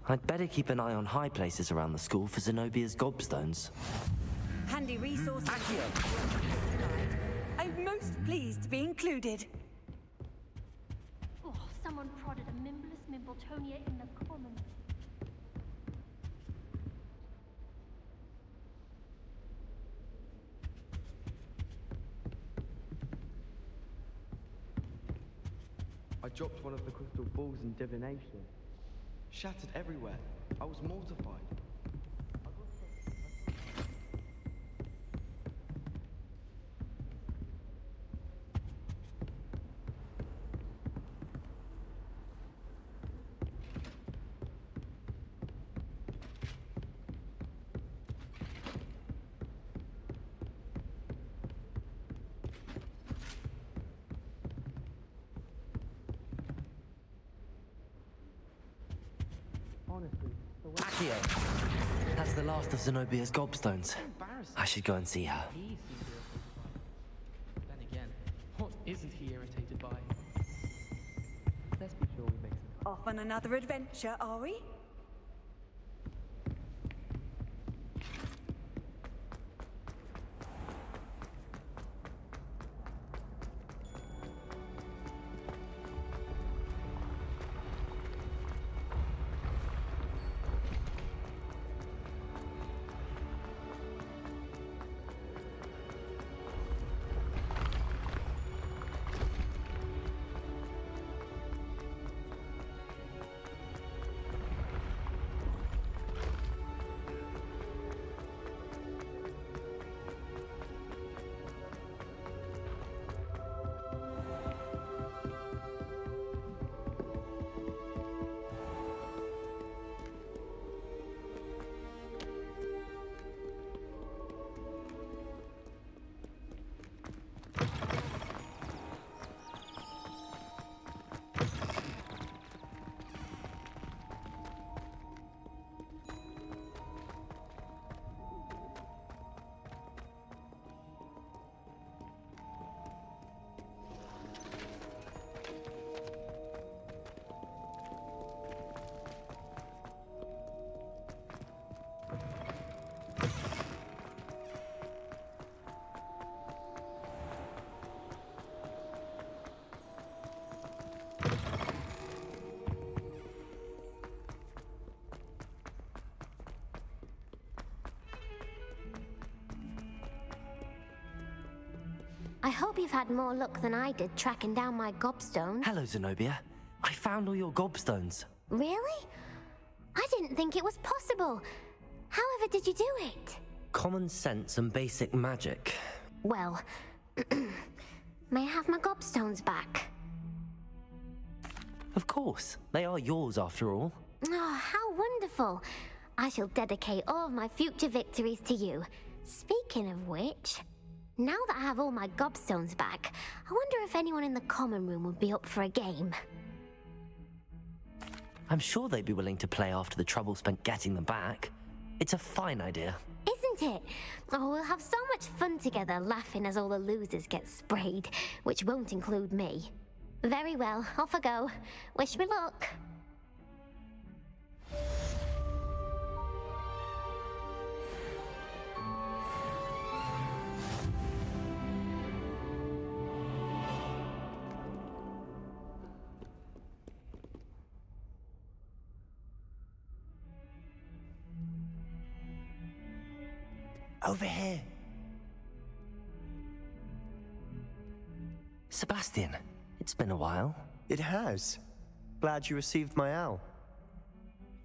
I'd better keep an eye on high places around the school for Zenobia's gobstones. Handy resources. I'm most pleased to be included. Oh, someone prodded a Mimbless Mimbletonia in the common. I dropped one of the crystal balls in divination. Shattered everywhere. I was mortified. That's the last of Zenobia's gobstones. I should go and see her. Then again, what isn't he irritated by? Let's be sure we make some. Off on another adventure, are we? I hope you've had more luck than I did tracking down my gobstones. Hello, Zenobia. I found all your gobstones. Really? I didn't think it was possible. However did you do it? Common sense and basic magic. Well, may I have my gobstones back? Of course. They are yours after all. Oh, how wonderful. I shall dedicate all of my future victories to you. Speaking of which, now that I have all my gobstones back, I wonder if anyone in the common room would be up for a game. I'm sure they'd be willing to play after the trouble spent getting them back. It's a fine idea. Isn't it? Oh, we'll have so much fun together laughing as all the losers get sprayed, which won't include me. Very well, off I go. Wish me luck. Over here. Sebastian, it's been a while. It has. Glad you received my owl.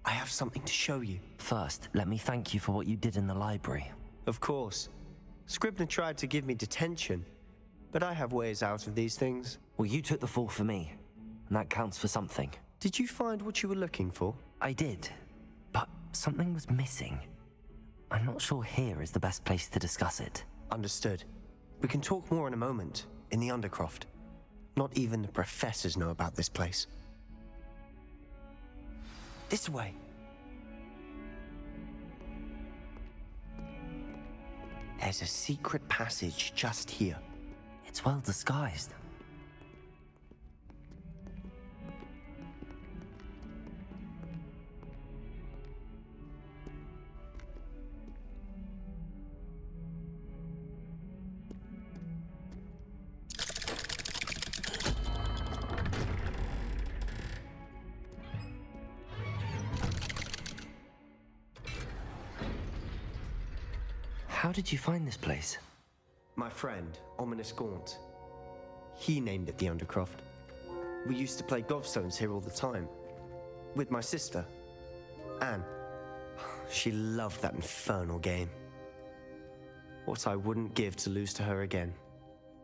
I have something to show you. First, let me thank you for what you did in the library. Of course. Scribner tried to give me detention, but I have ways out of these things. Well, you took the fall for me, and that counts for something. Did you find what you were looking for? I did, but something was missing. I'm not sure here is the best place to discuss it. Understood. We can talk more in a moment, in the Undercroft. Not even the professors know about this place. This way. There's a secret passage just here. It's well disguised. How did you find this place? My friend, Ominous Gaunt. He named it the Undercroft. We used to play gobstones here all the time. With my sister, Anne. She loved that infernal game. What I wouldn't give to lose to her again.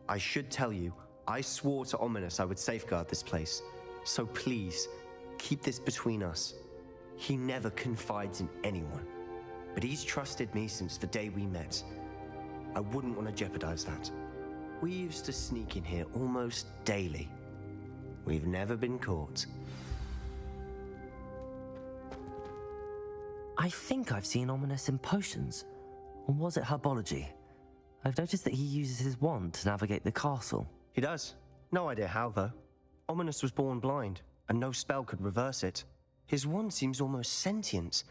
I should tell you, I swore to Ominous I would safeguard this place. So please, keep this between us. He never confides in anyone. But he's trusted me since the day we met. I wouldn't want to jeopardize that. We used to sneak in here almost daily. We've never been caught. I think I've seen Ominous in potions. Or was it herbology? I've noticed that he uses his wand to navigate the castle. He does. No idea how, though. Ominous was born blind, and no spell could reverse it. His wand seems almost sentient.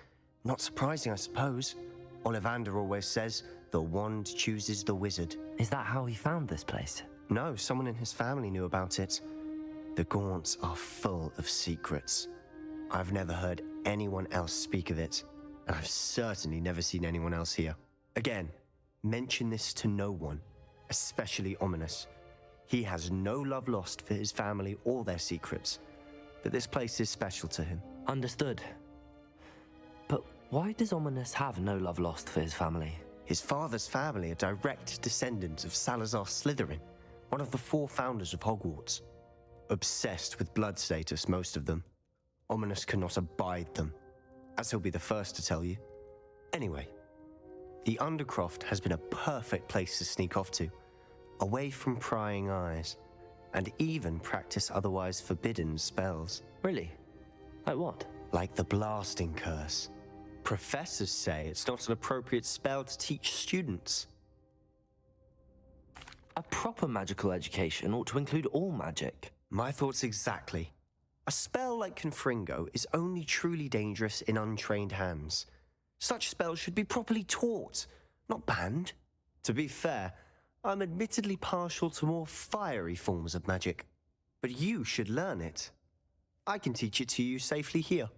Not surprising, I suppose. Ollivander always says, the wand chooses the wizard. Is that how he found this place? No, someone in his family knew about it. The Gaunts are full of secrets. I've never heard anyone else speak of it, and I've certainly never seen anyone else here. Again, mention this to no one, especially Ominous. He has no love lost for his family or their secrets, but this place is special to him. Understood. But why does Ominous have no love lost for his family? His father's family are direct descendants of Salazar Slytherin, one of the 4 founders of Hogwarts. Obsessed with blood status, most of them. Ominous cannot abide them, as he'll be the first to tell you. Anyway, the Undercroft has been a perfect place to sneak off to, away from prying eyes, and even practice otherwise forbidden spells. Really? Like what? Like the blasting curse. Professors say it's not an appropriate spell to teach students. A proper magical education ought to include all magic. My thoughts exactly. A spell like Confringo is only truly dangerous in untrained hands. Such spells should be properly taught, not banned. To be fair, I'm admittedly partial to more fiery forms of magic. But you should learn it. I can teach it to you safely here.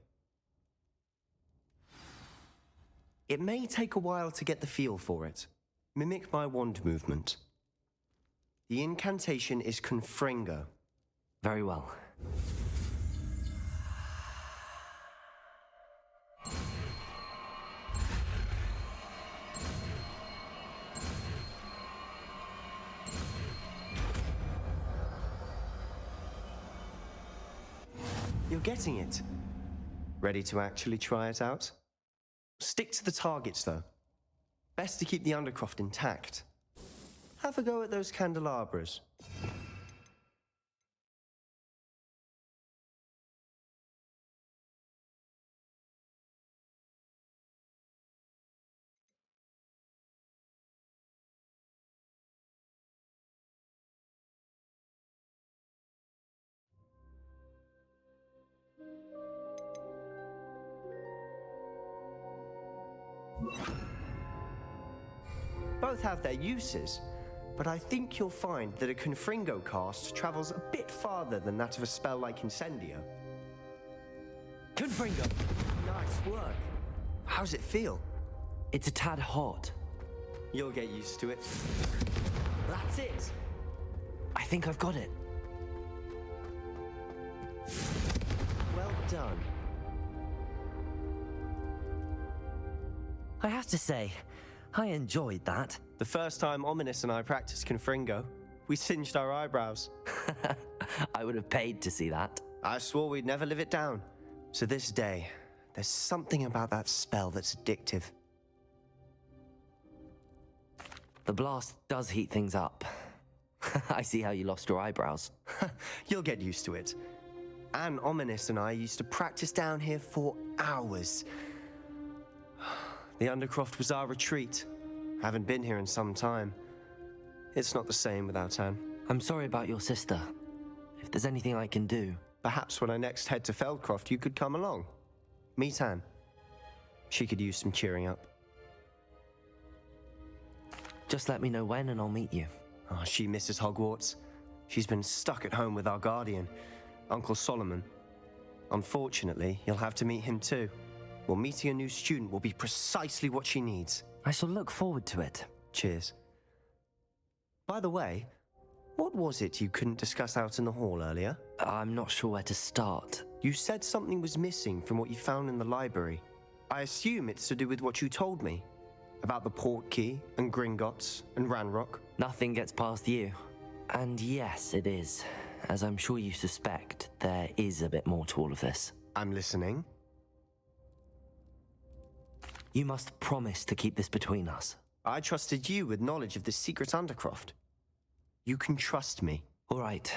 It may take a while to get the feel for it. Mimic my wand movement. The incantation is Confringo. Very well. You're getting it. Ready to actually try it out? Stick to the targets, though. Best to keep the Undercroft intact. Have a go at those candelabras. Both have their uses, but I think you'll find that a Confringo cast travels a bit farther than that of a spell like Incendio. Confringo! Nice work. How's it feel? It's a tad hot. You'll get used to it. That's it. I think I've got it. Well done. I have to say, I enjoyed that. The first time Ominous and I practiced Confringo, we singed our eyebrows. I would have paid to see that. I swore we'd never live it down. So this day, there's something about that spell that's addictive. The blast does heat things up. I see how you lost your eyebrows. You'll get used to it. Anne, Ominous and I used to practice down here for hours. The Undercroft was our retreat. Haven't been here in some time. It's not the same without Anne. I'm sorry about your sister. If there's anything I can do... Perhaps when I next head to Feldcroft, you could come along. Meet Anne. She could use some cheering up. Just let me know when and I'll meet you. Oh, she misses Hogwarts. She's been stuck at home with our guardian, Uncle Solomon. Unfortunately, you'll have to meet him too. Well, meeting a new student will be precisely what she needs. I shall look forward to it. Cheers. By the way, what was it you couldn't discuss out in the hall earlier? I'm not sure where to start. You said something was missing from what you found in the library. I assume it's to do with what you told me. About the Portkey, and Gringotts, and Ranrock. Nothing gets past you. And yes, it is. As I'm sure you suspect, there is a bit more to all of this. I'm listening. You must promise to keep this between us. I trusted you with knowledge of the secret Undercroft. You can trust me. All right.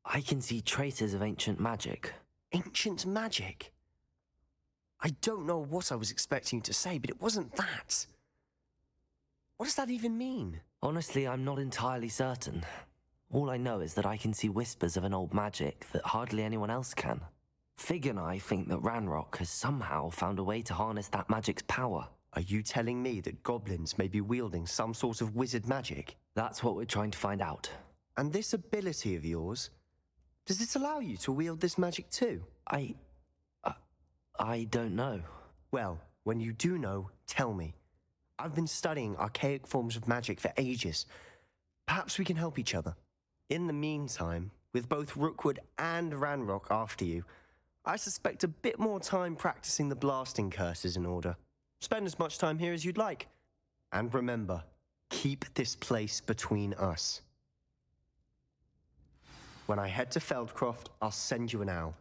I can see traces of ancient magic. Ancient magic? I don't know what I was expecting you to say, but it wasn't that. What does that even mean? Honestly, I'm not entirely certain. All I know is that I can see whispers of an old magic that hardly anyone else can. Fig and I think that Ranrock has somehow found a way to harness that magic's power. Are you telling me that goblins may be wielding some sort of wizard magic? That's what we're trying to find out. And this ability of yours, does it allow you to wield this magic too? I don't know. Well, when you do know, tell me. I've been studying archaic forms of magic for ages. Perhaps we can help each other. In the meantime, with both Rookwood and Ranrock after you, I suspect a bit more time practicing the blasting curse is in order. Spend as much time here as you'd like. And remember, keep this place between us. When I head to Feldcroft, I'll send you an owl.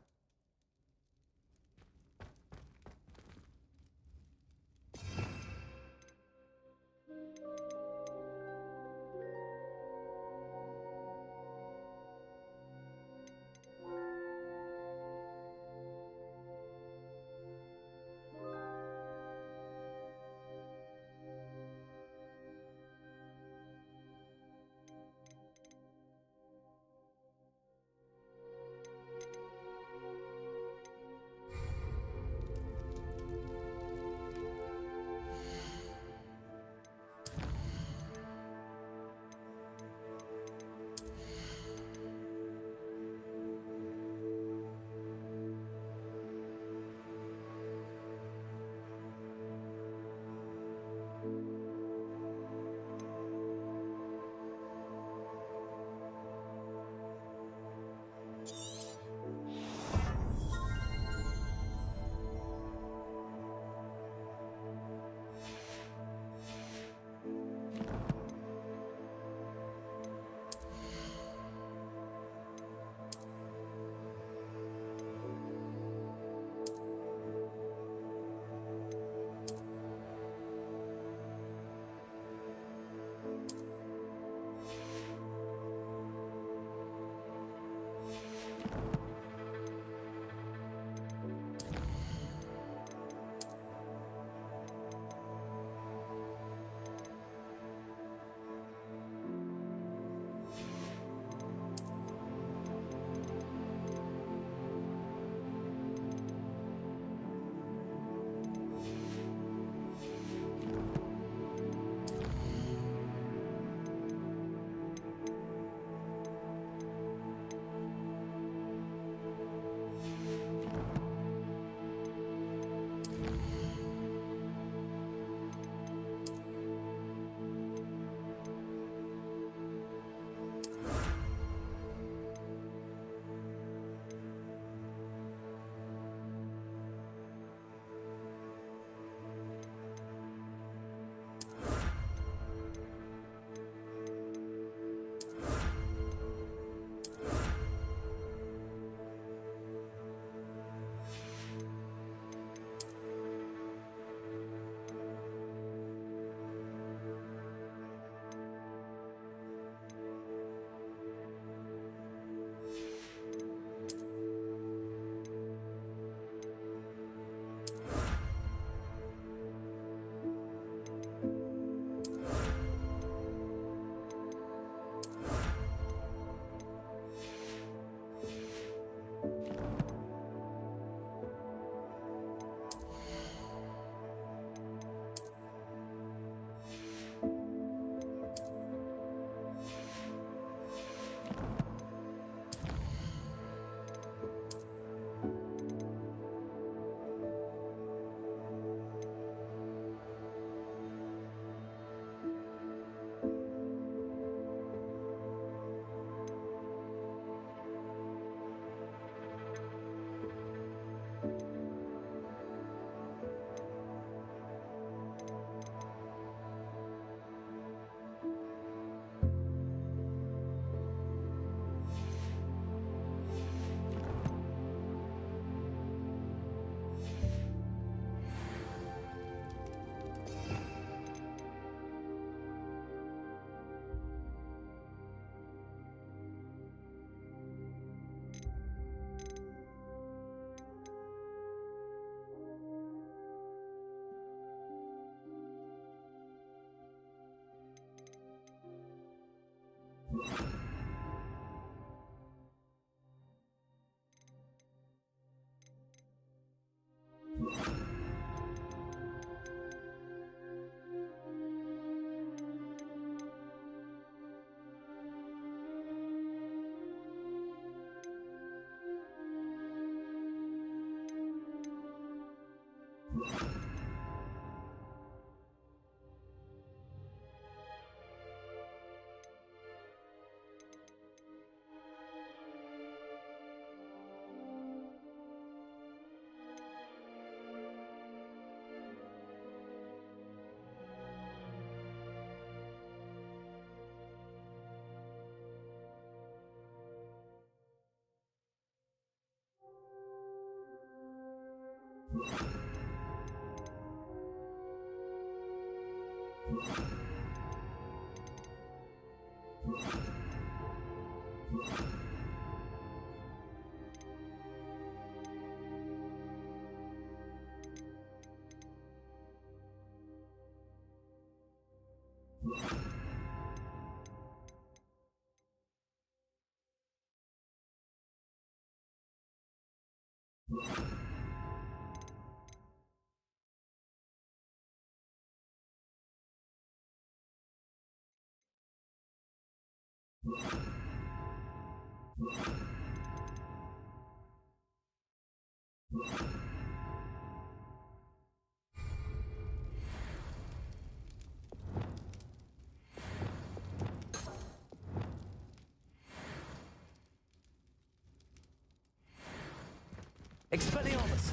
Expelliarmus!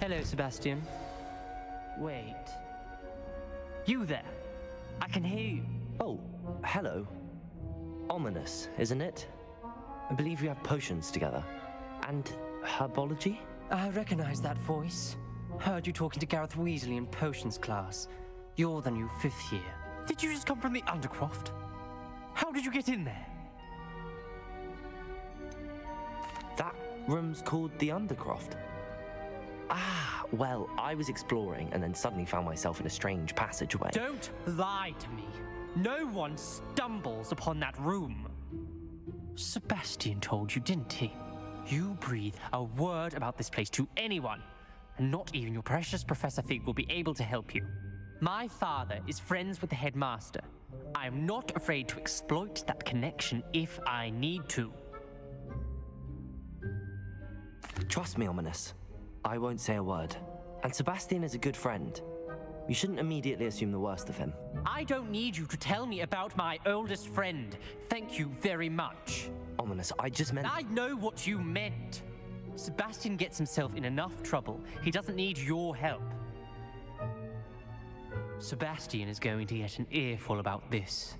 Hello, Sebastian. Wait. You there? I can hear you. Oh, hello. Ominous, isn't it? I believe you have potions together. And herbology? I recognize that voice. Heard you talking to Gareth Weasley in potions class. You're the new 5th year. Did you just come from the Undercroft? How did you get in there? That room's called the Undercroft. Ah, well, I was exploring and then suddenly found myself in a strange passageway. Don't lie to me. No one stumbles upon that room. Sebastian told you, didn't he? You breathe a word about this place to anyone, and not even your precious Professor Fig will be able to help you. My father is friends with the headmaster. I am not afraid to exploit that connection if I need to. Trust me, Ominous. I won't say a word. And Sebastian is a good friend. You shouldn't immediately assume the worst of him. I don't need you to tell me about my oldest friend. Thank you very much. Ominous, I just meant... I know what you meant. Sebastian gets himself in enough trouble. He doesn't need your help. Sebastian is going to get an earful about this.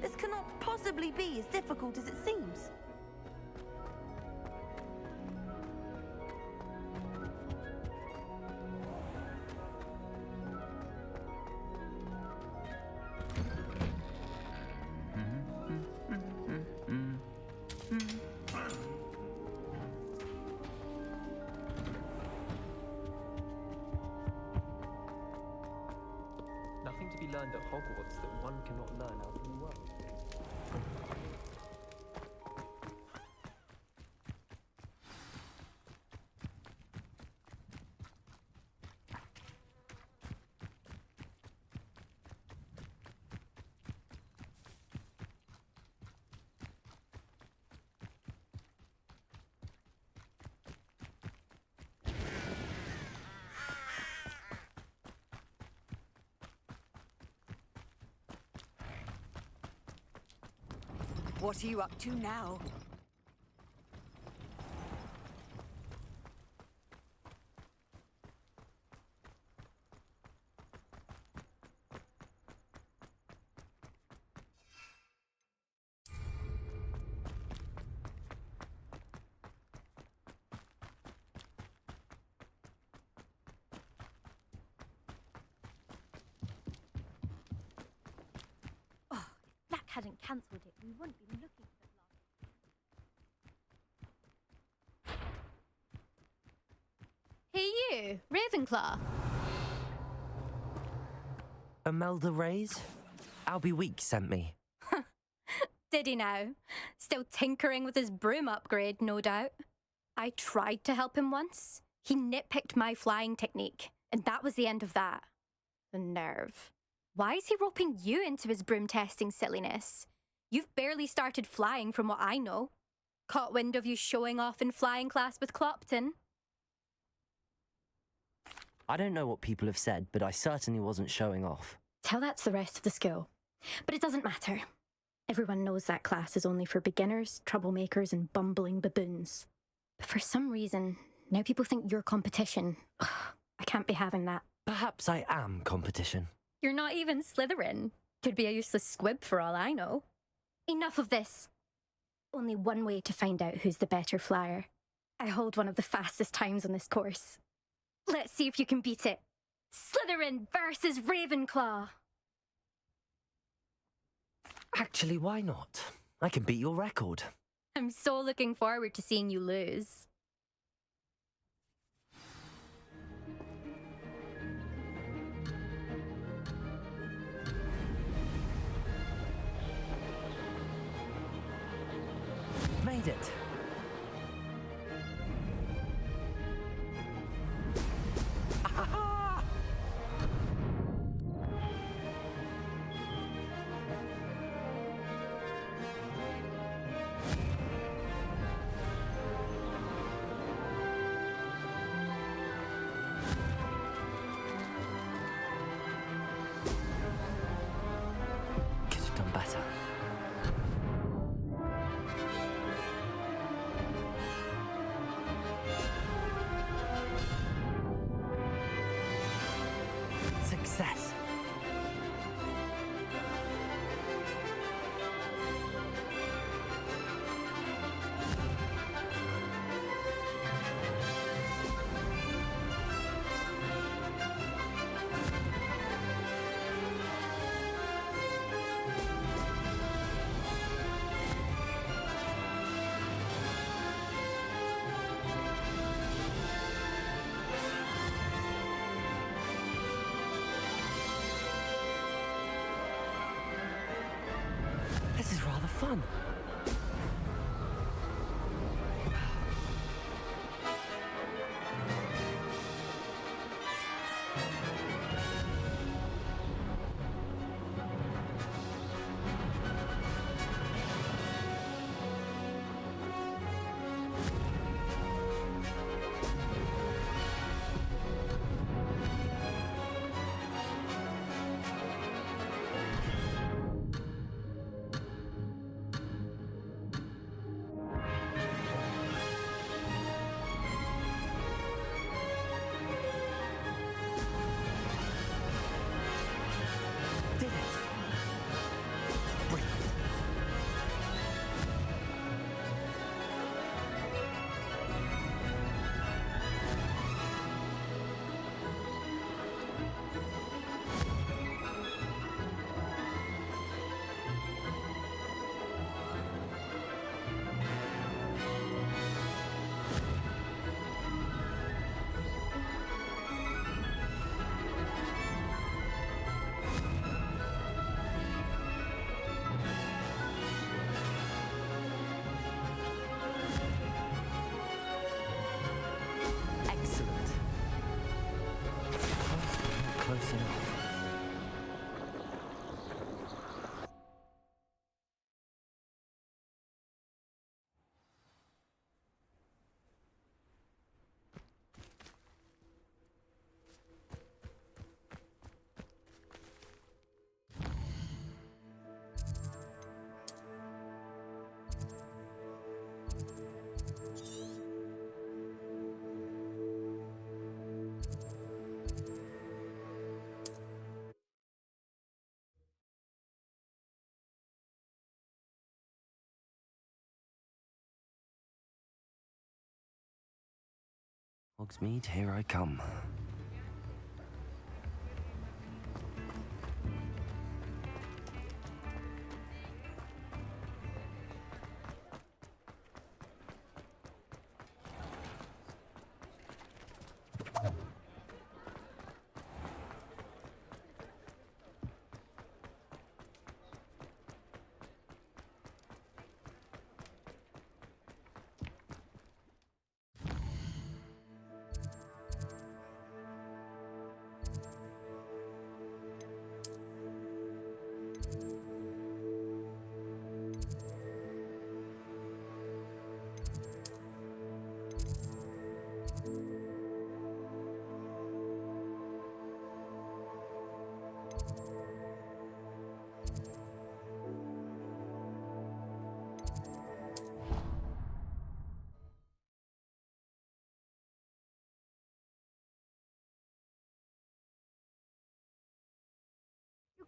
This cannot possibly be as difficult as it seems. Nothing to be learned at Hogwarts that one cannot learn out in the world. What are you up to now? hadn't cancelled it, we wouldn't be looking for the Hey you, Ravenclaw. Imelda Reyes? Albie Weeks sent me. Did he now? Still tinkering with his broom upgrade, no doubt. I tried to help him once. He nitpicked my flying technique, and that was the end of that. The nerve. Why is he roping you into his broom testing silliness? You've barely started flying from what I know. Caught wind of you showing off in flying class with Clopton. I don't know what people have said, but I certainly wasn't showing off. Tell that to the rest of the school. But it doesn't matter. Everyone knows that class is only for beginners, troublemakers, and bumbling baboons. But for some reason, now people think you're competition. Ugh, I can't be having that. Perhaps I am competition. You're not even Slytherin. Could be a useless squib for all I know. Enough of this. Only one way to find out who's the better flyer. I hold one of the fastest times on this course. Let's see if you can beat it. Slytherin versus Ravenclaw. Actually, why not? I can beat your record. I'm so looking forward to seeing you lose. Made it. Could have done better. Success. This is rather fun. Did it. Brilliant. Excellent. Close enough. Hogsmeade, here I come.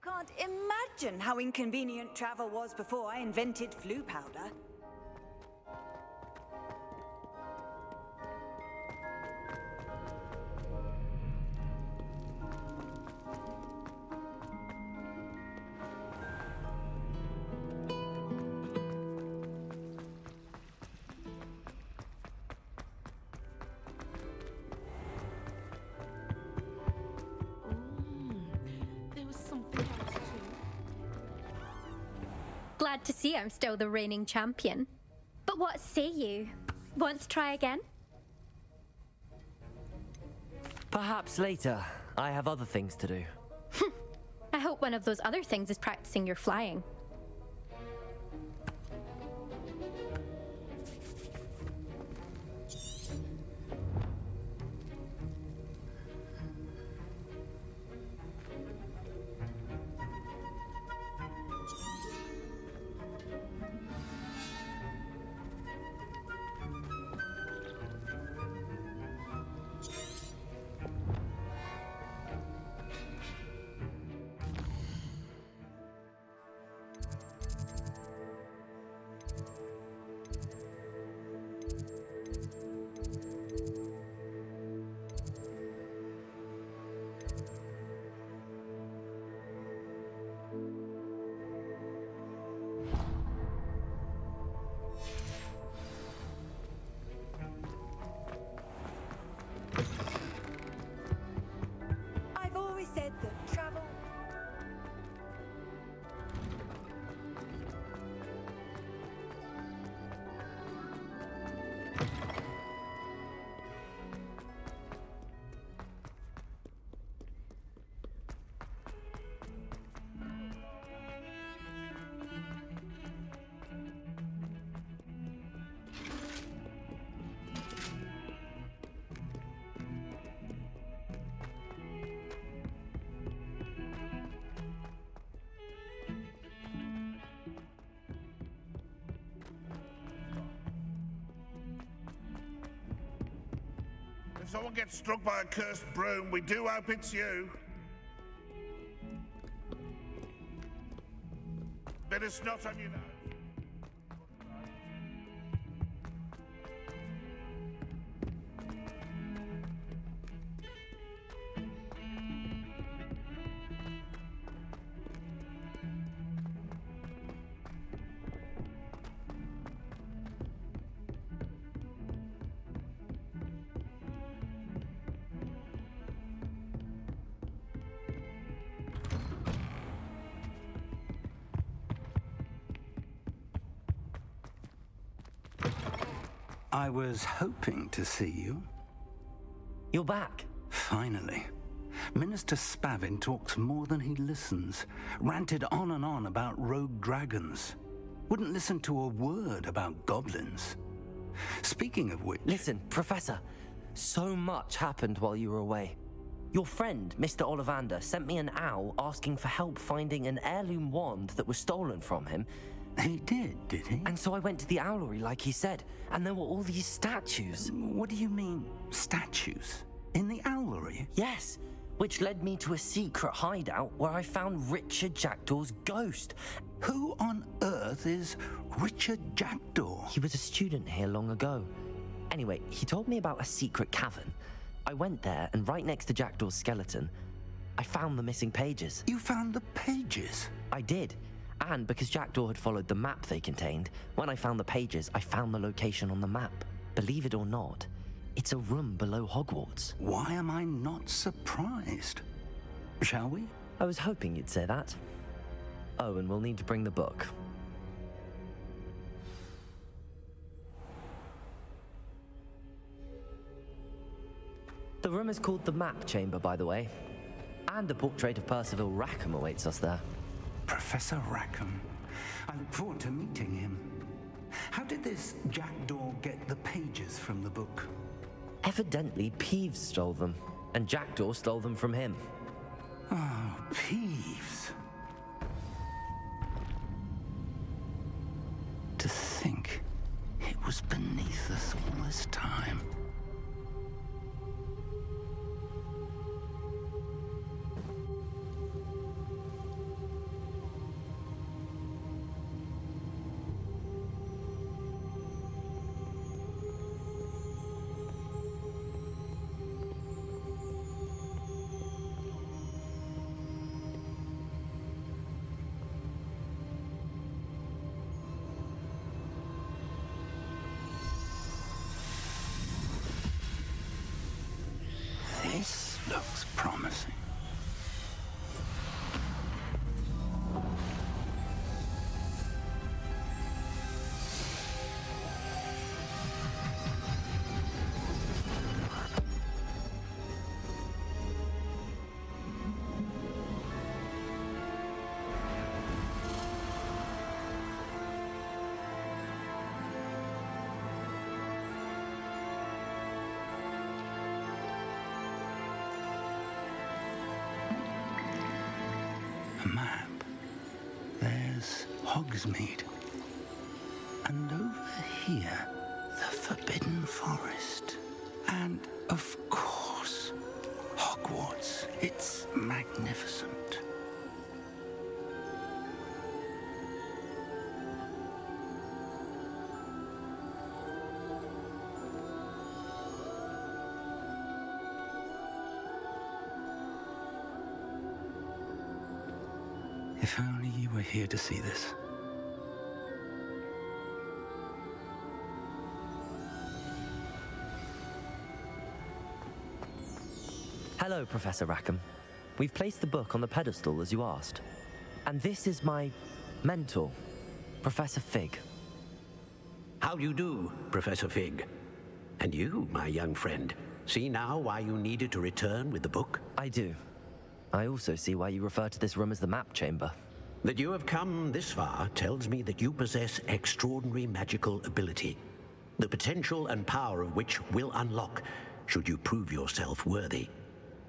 Can't imagine how inconvenient travel was before I invented flu powder. Glad to see I'm still the reigning champion. But what say you? Want to try again? Perhaps later. I have other things to do. I hope one of those other things is practicing your flying. Said that travel. If someone gets struck by a cursed broom, we do hope it's you. Bit of snot on your nose. I was hoping to see you. You're back. Finally. Minister Spavin talks more than he listens. Ranted on and on about rogue dragons. Wouldn't listen to a word about goblins. Speaking of which... Listen, Professor. So much happened while you were away. Your friend, Mr. Ollivander, sent me an owl asking for help finding an heirloom wand that was stolen from him. He did he? And so I went to the owlery like he said, and there were all these statues. What do you mean, statues? In the owlery? Yes, which led me to a secret hideout where I found Richard Jackdaw's ghost. Who on earth is Richard Jackdaw? He was a student here long ago. Anyway, he told me about a secret cavern. I went there, and right next to Jackdaw's skeleton, I found the missing pages. You found the pages? I did. And because Jackdaw had followed the map they contained, when I found the pages, I found the location on the map. Believe it or not, it's a room below Hogwarts. Why am I not surprised? Shall we? I was hoping you'd say that. Oh, and we'll need to bring the book. The room is called the Map Chamber, by the way. And a portrait of Percival Rackham awaits us there. Professor Rackham. I look forward to meeting him. How did this Jackdaw get the pages from the book? Evidently, Peeves stole them, and Jackdaw stole them from him. Oh, Peeves. To think it was beneath us all this time. map. There's Hogsmeade. And over here, the Forbidden Forest. And, of course, Hogwarts. It's magnificent. If only you were here to see this. Hello, Professor Rackham. We've placed the book on the pedestal as you asked. And this is my mentor, Professor Fig. How do you do, Professor Fig? And you, my young friend, see now why you needed to return with the book? I do. I also see why you refer to this room as the map chamber. That you have come this far tells me that you possess extraordinary magical ability, the potential and power of which will unlock should you prove yourself worthy.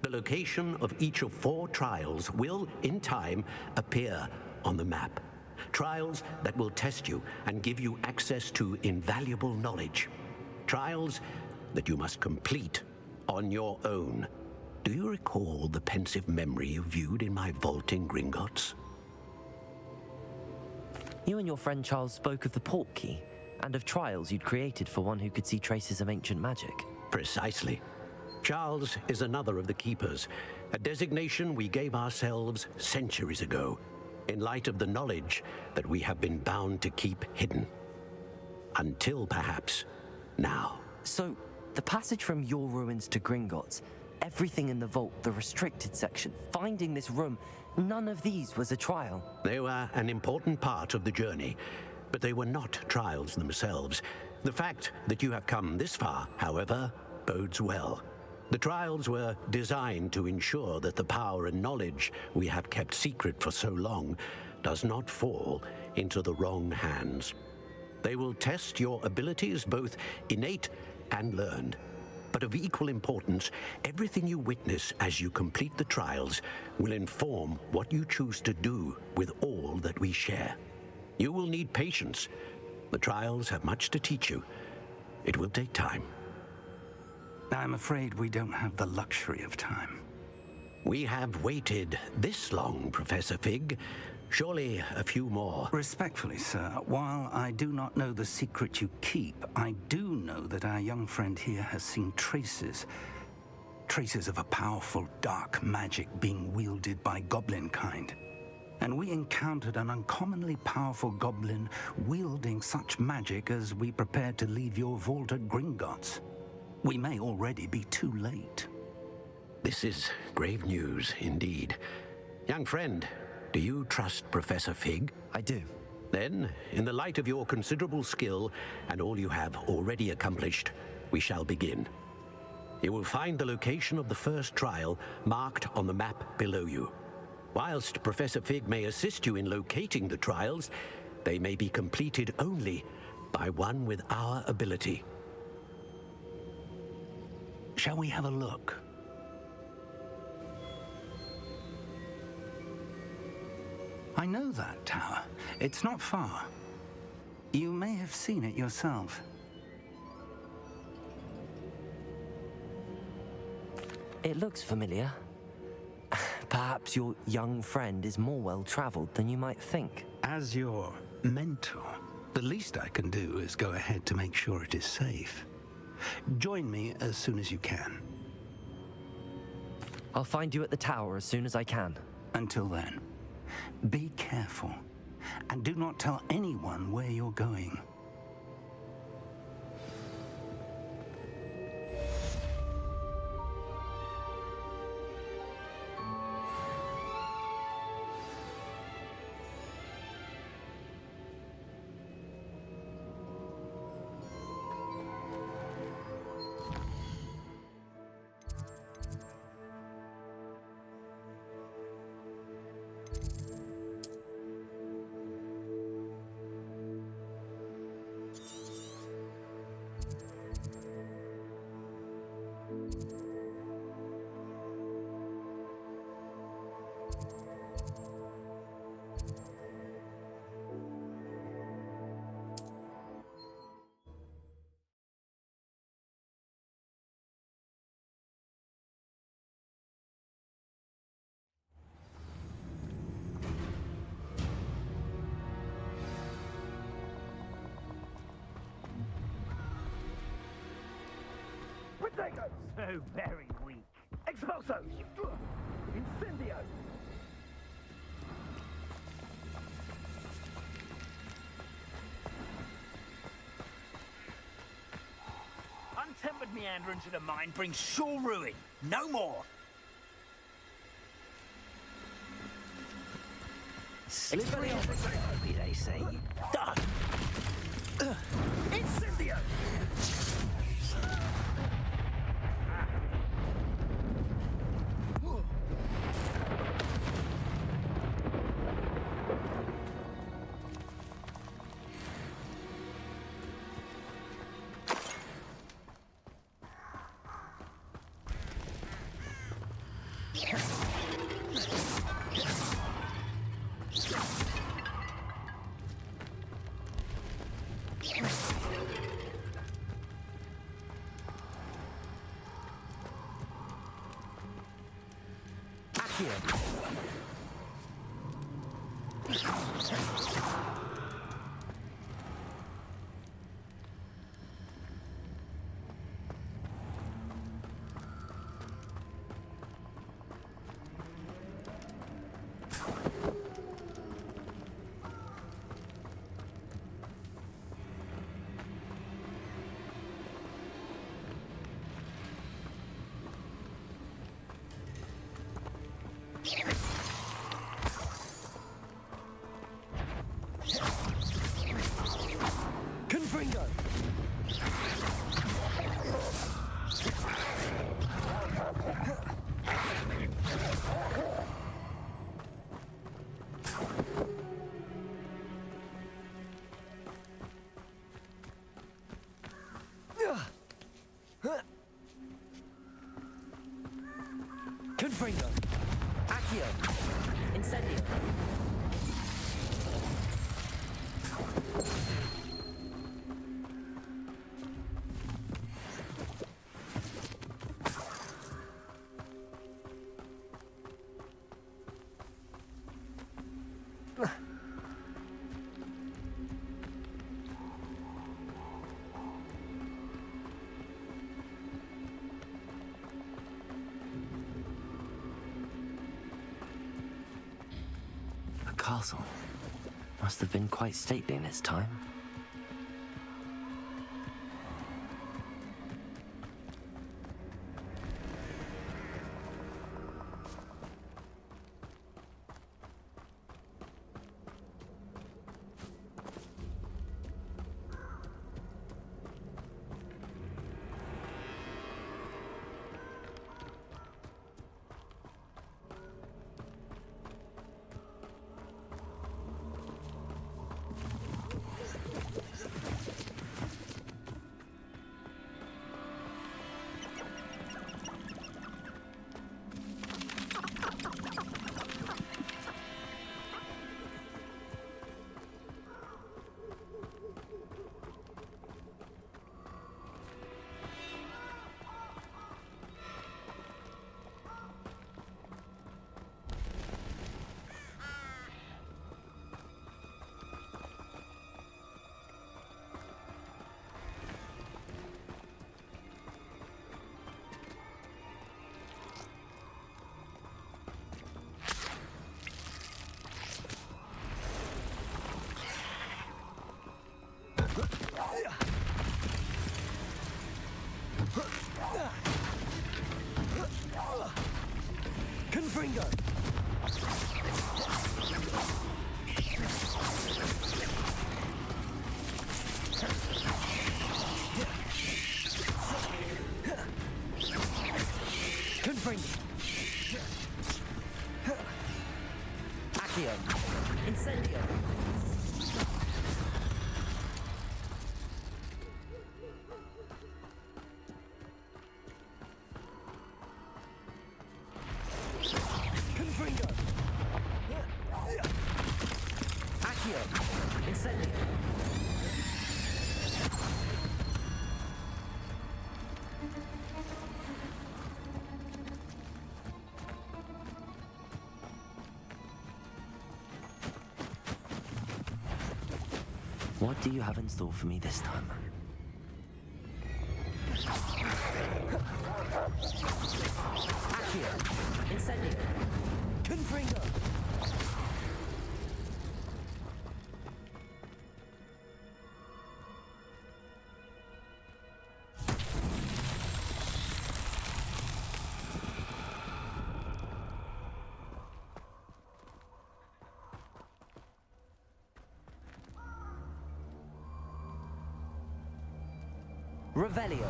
The location of each of 4 trials will, in time, appear on the map. Trials that will test you and give you access to invaluable knowledge. Trials that you must complete on your own. Do you recall the pensive memory you viewed in my vault in Gringotts? You and your friend Charles spoke of the port key, and of trials you'd created for one who could see traces of ancient magic. Precisely. Charles is another of the Keepers, a designation we gave ourselves centuries ago, in light of the knowledge that we have been bound to keep hidden. Until, perhaps, now. So, the passage from your ruins to Gringotts, everything in the vault, the restricted section, finding this room, none of these was a trial. They were an important part of the journey, but they were not trials themselves. The fact that you have come this far, however, bodes well. The trials were designed to ensure that the power and knowledge we have kept secret for so long does not fall into the wrong hands. They will test your abilities, both innate and learned. But of equal importance, everything you witness as you complete the trials will inform what you choose to do with all that we share. You will need patience. The trials have much to teach you. It will take time. I'm afraid we don't have the luxury of time. We have waited this long, Professor Fig. Surely a few more. Respectfully, sir, while I do not know the secret you keep, I do know that our young friend here has seen traces of a powerful dark magic being wielded by goblin kind. And we encountered an uncommonly powerful goblin wielding such magic as we prepared to leave your vault at Gringotts. We may already be too late. This is grave news indeed. Young friend, do you trust Professor Fig? I do. Then, in the light of your considerable skill and all you have already accomplished, we shall begin. You will find the location of the first trial marked on the map below you. Whilst Professor Fig may assist you in locating the trials, they may be completed only by one with our ability. Shall we have a look? I know that tower. It's not far. You may have seen it yourself. It looks familiar. Perhaps your young friend is more well-traveled than you might think. As your mentor, the least I can do is go ahead to make sure it is safe. Join me as soon as you can. I'll find you at the tower as soon as I can. Until then, be careful, and do not tell anyone where you're going. So very weak. Expulso! Incendio! Untempered meanderance of the mind brings sure ruin. No more. Slippery on the slippery, they say. Done. Incendio! Confringo! Confringo! Accio! Incendio! The castle must have been quite stately in its time. Confringo! Confringo! Accio! Incendio! Confringo! Accio! Incendio! What do you have in store for me this time? Accio. Incendio. Confringo. Revelio.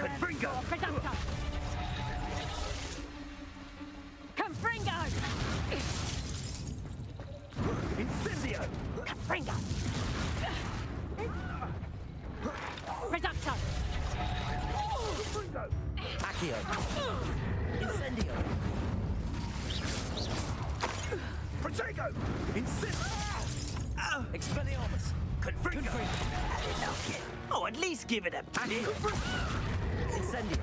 Confringo! Confringo! Incendio! Confringo! Reducto! Accio. Incendio. Protego! Incendio! Expelliarmus. Confringo! Had enough yet. Oh, at least give it a kick. Incendio.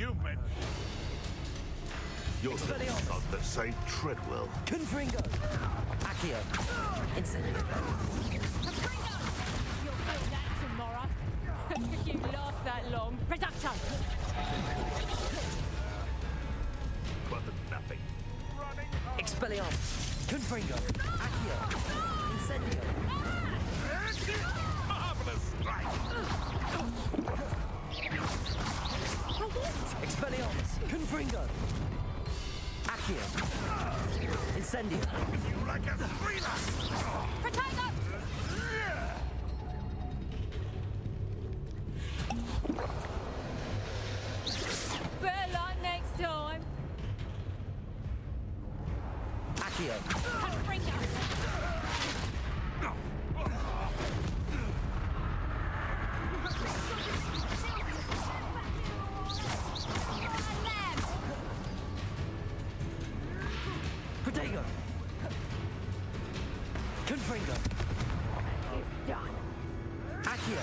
You men. You're the son that saved Treadwell. Confringo. Accio. Incendio. Confringo! You'll feel that tomorrow. If you last that long. Reducto! But nothing. Expelliarmus. Confringo. Accio. Incendio. Marvelous strike! Expelliarmus. Confringo. Accio. Incendio. You like a thriller! Protego! Better luck next time. Accio. Confringo! Protego. Confringo. Accio.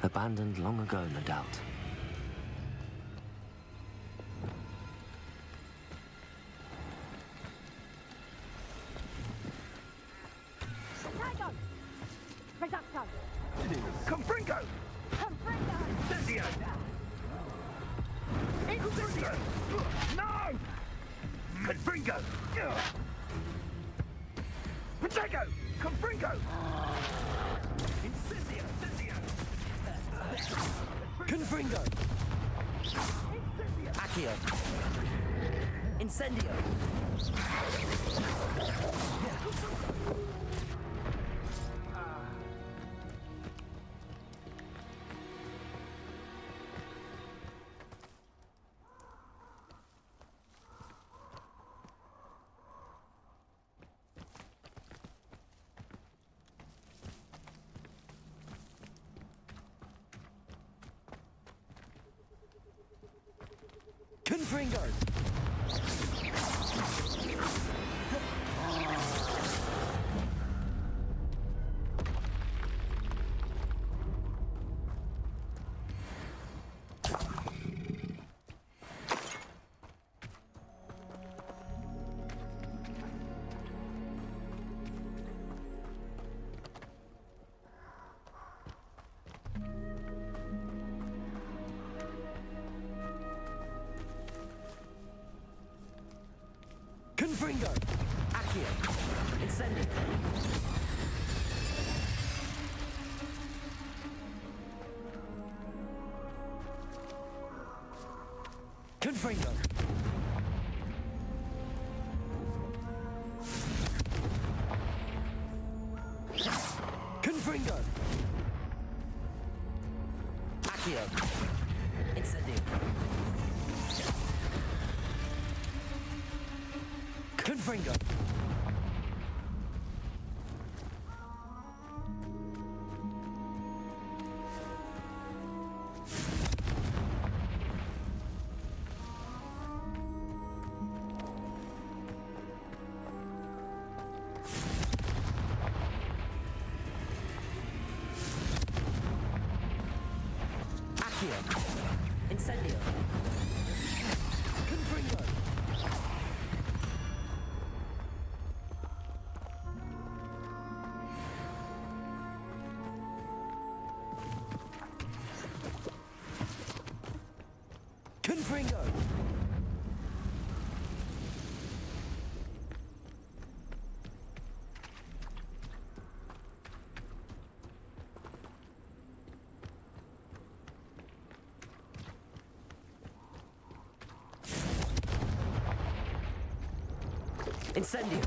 Abandoned long ago, no doubt. Confringo! Protego! Confringo! Incendio! Confringo! Accio! Incendio! Confringo! Confringo! Accio! Incendio! Confringo! Confringo! Accio! Incendio! Confringo! Accio! Incendio! Confringo! Confringo! Incendio!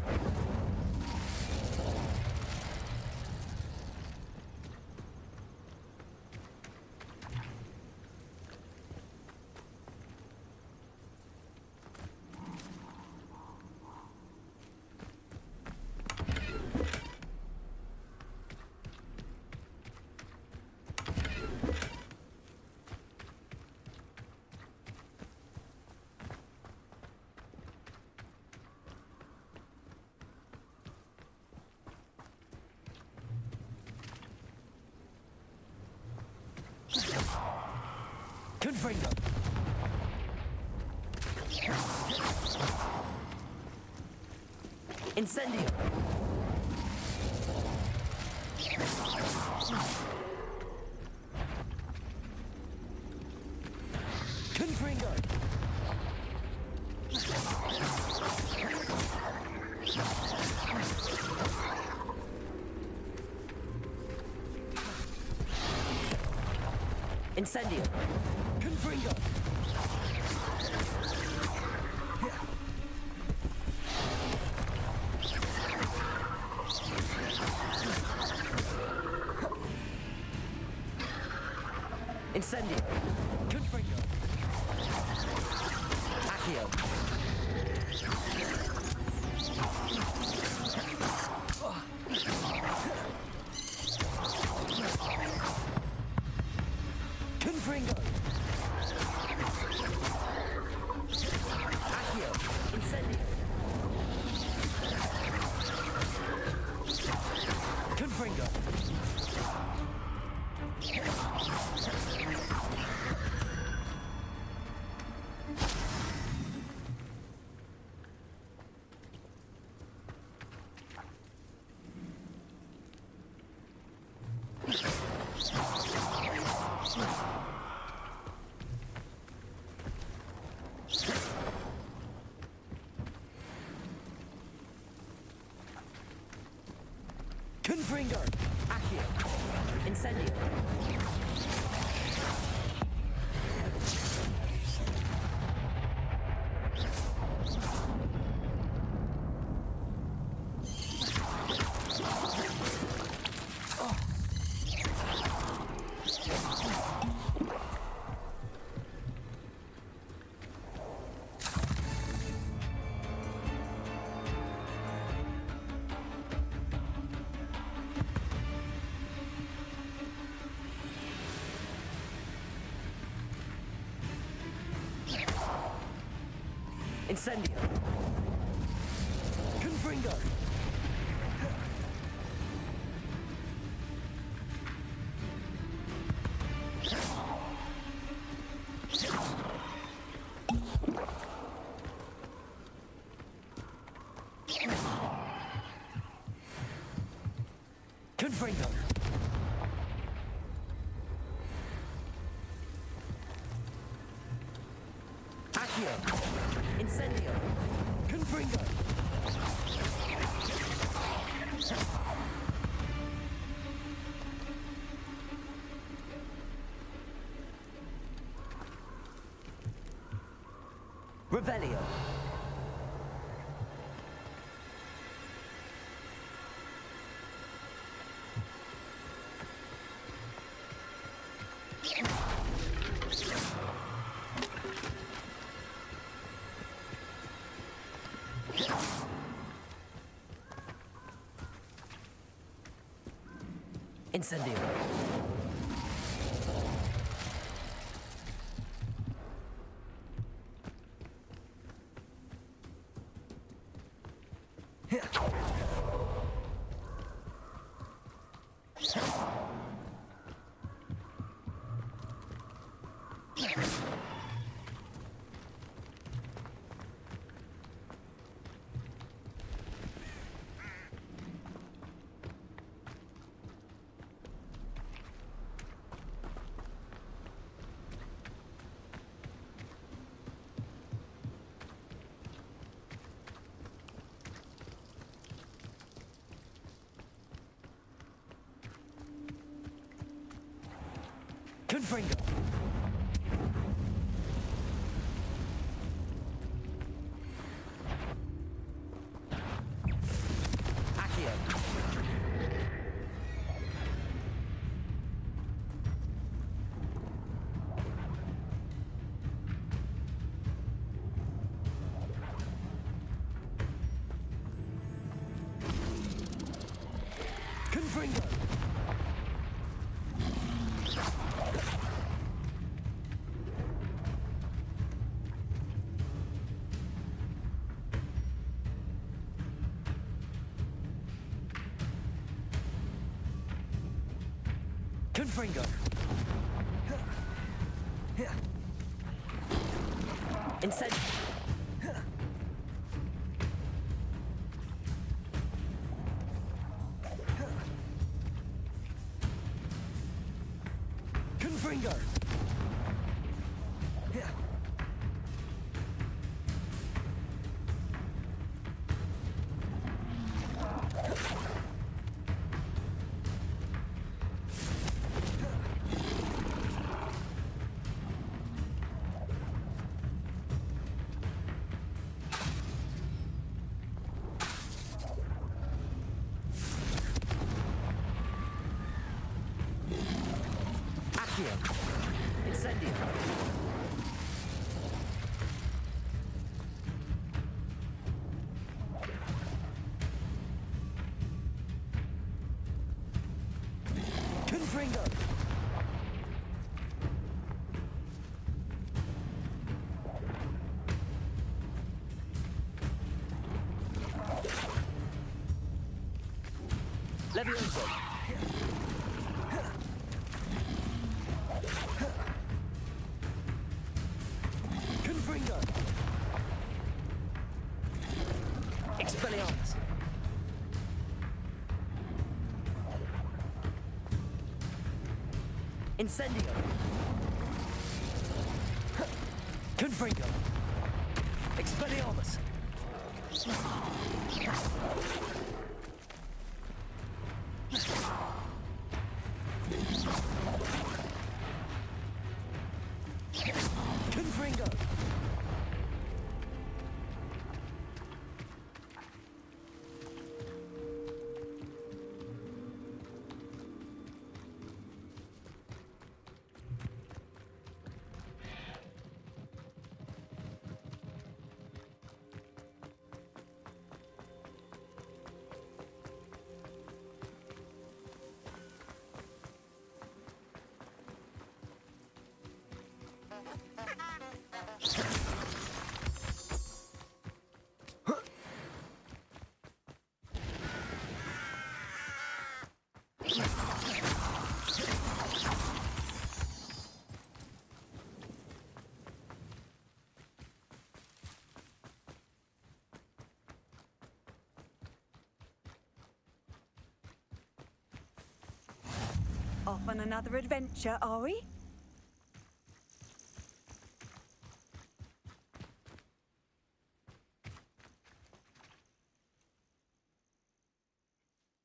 Confringo! Incendio! Confringo! Incendio! Confringo! Incendio! Confringo! Accio! Confringo! Accio! Incendio! Confringo! Confringo! Accio! Incendio! Incendio! Confringo! Confringo! Accio! Incendio! Confringo! Revelio! Incendio! Confringo! Accio! Confringo! Confringo! Incendio! Confringo! Incendio! Confringo! Levioso! Confringo! Expelliarmus! Incendio! Confringo! Expelliarmus! Off on another adventure, are we?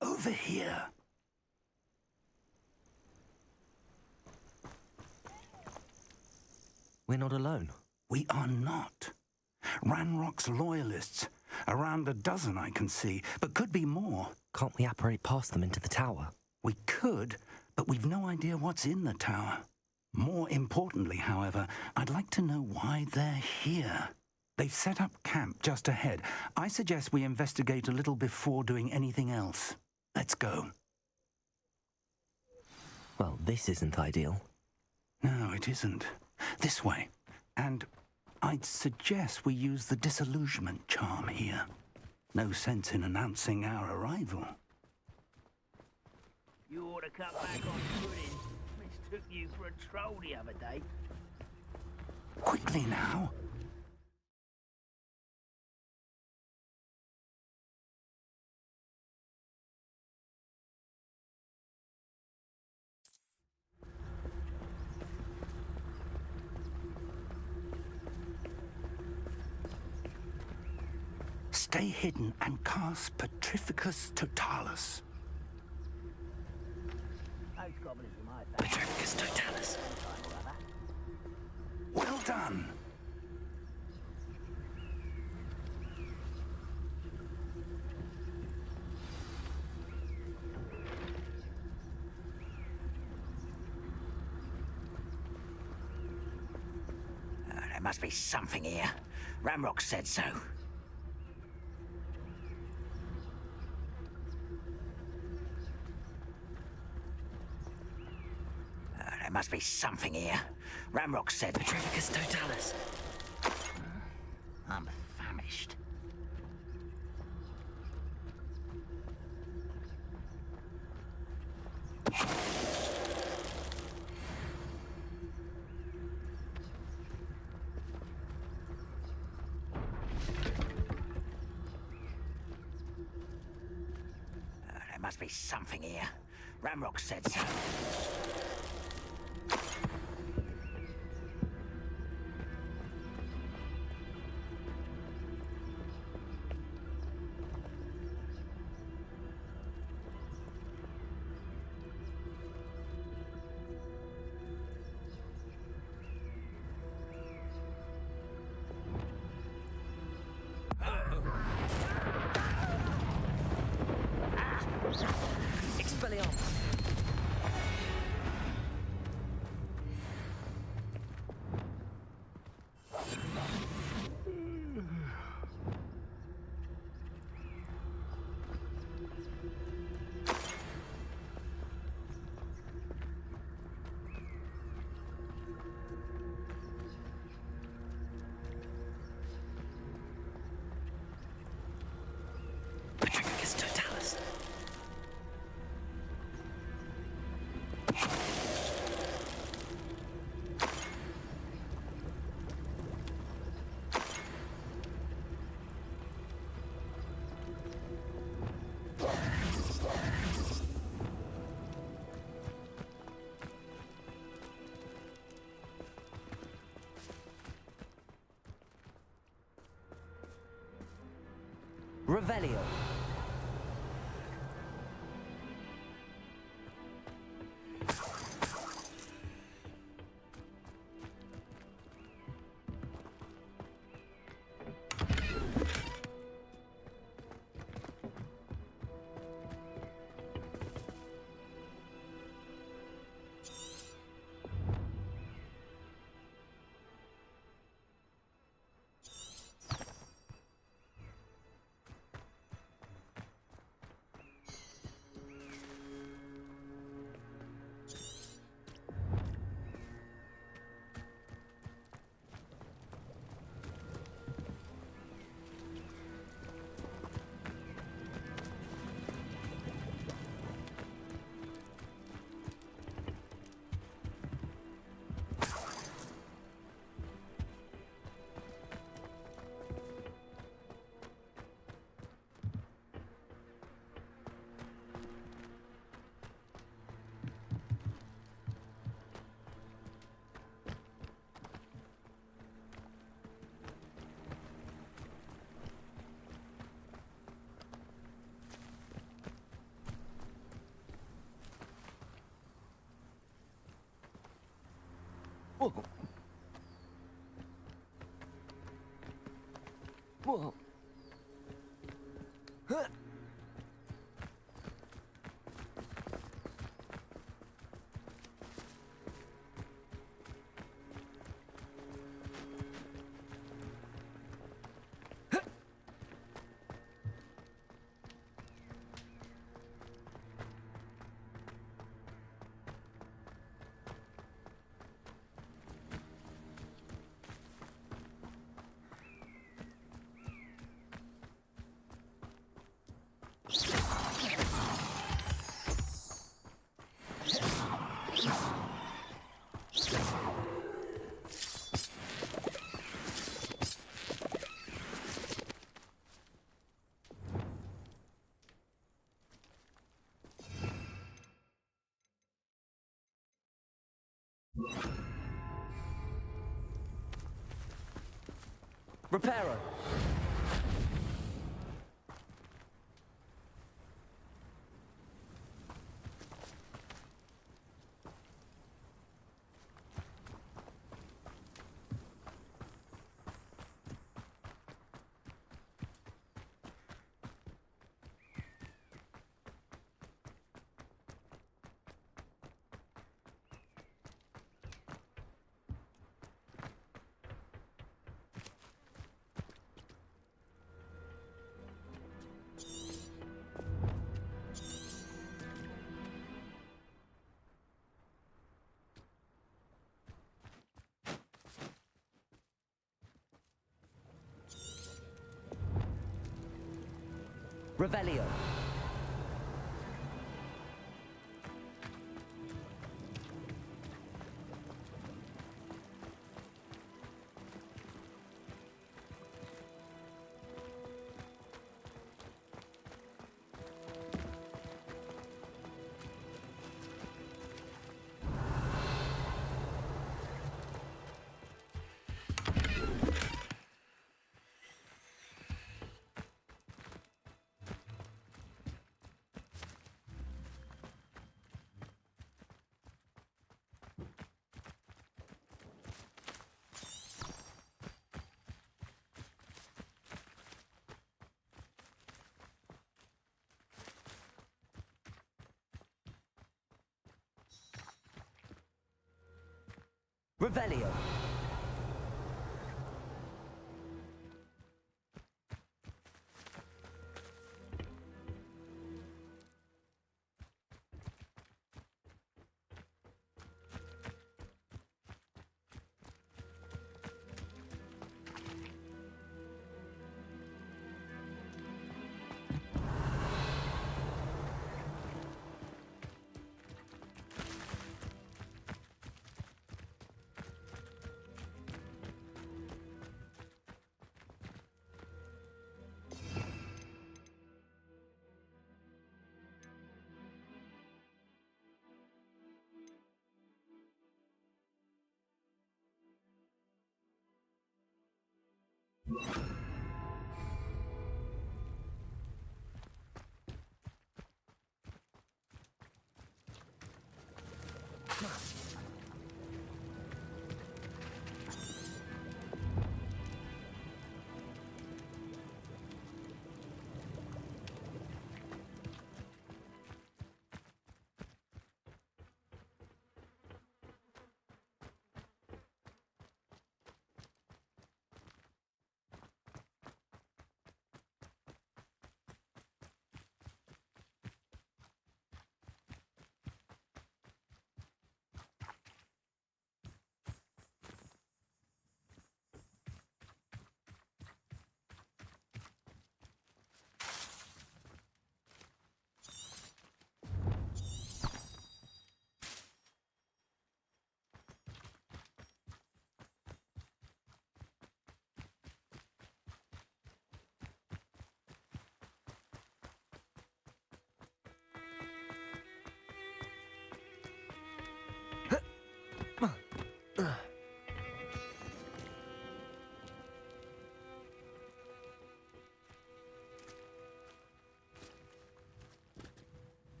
Over here. We're not alone. We are not. Ranrock's loyalists. Around a dozen I can see, but could be more. Can't we apparate past them into the tower? We could, but we've no idea what's in the tower. More importantly, however, I'd like to know why they're here. They've set up camp just ahead. I suggest we investigate a little before doing anything else. Let's go. Well, this isn't ideal. No, it isn't. This way. And I'd suggest we use the disillusionment charm here. No sense in announcing our arrival. You ought to cut back on pudding. Mistook you for a troll the other day. Quickly now. Stay hidden and cast Petrificus Totalis. Petrificus Totalis. Well done. There must be something here. Ranrock said so. There must be something here. Ranrock said... Petrificus Totalis. I'm famished. There must be something here. Ranrock said so. Expelliarmus. Petrificus Totalis. Revelio. Whoa. Whoa. Huh. Reparo. Revelio. Revelio.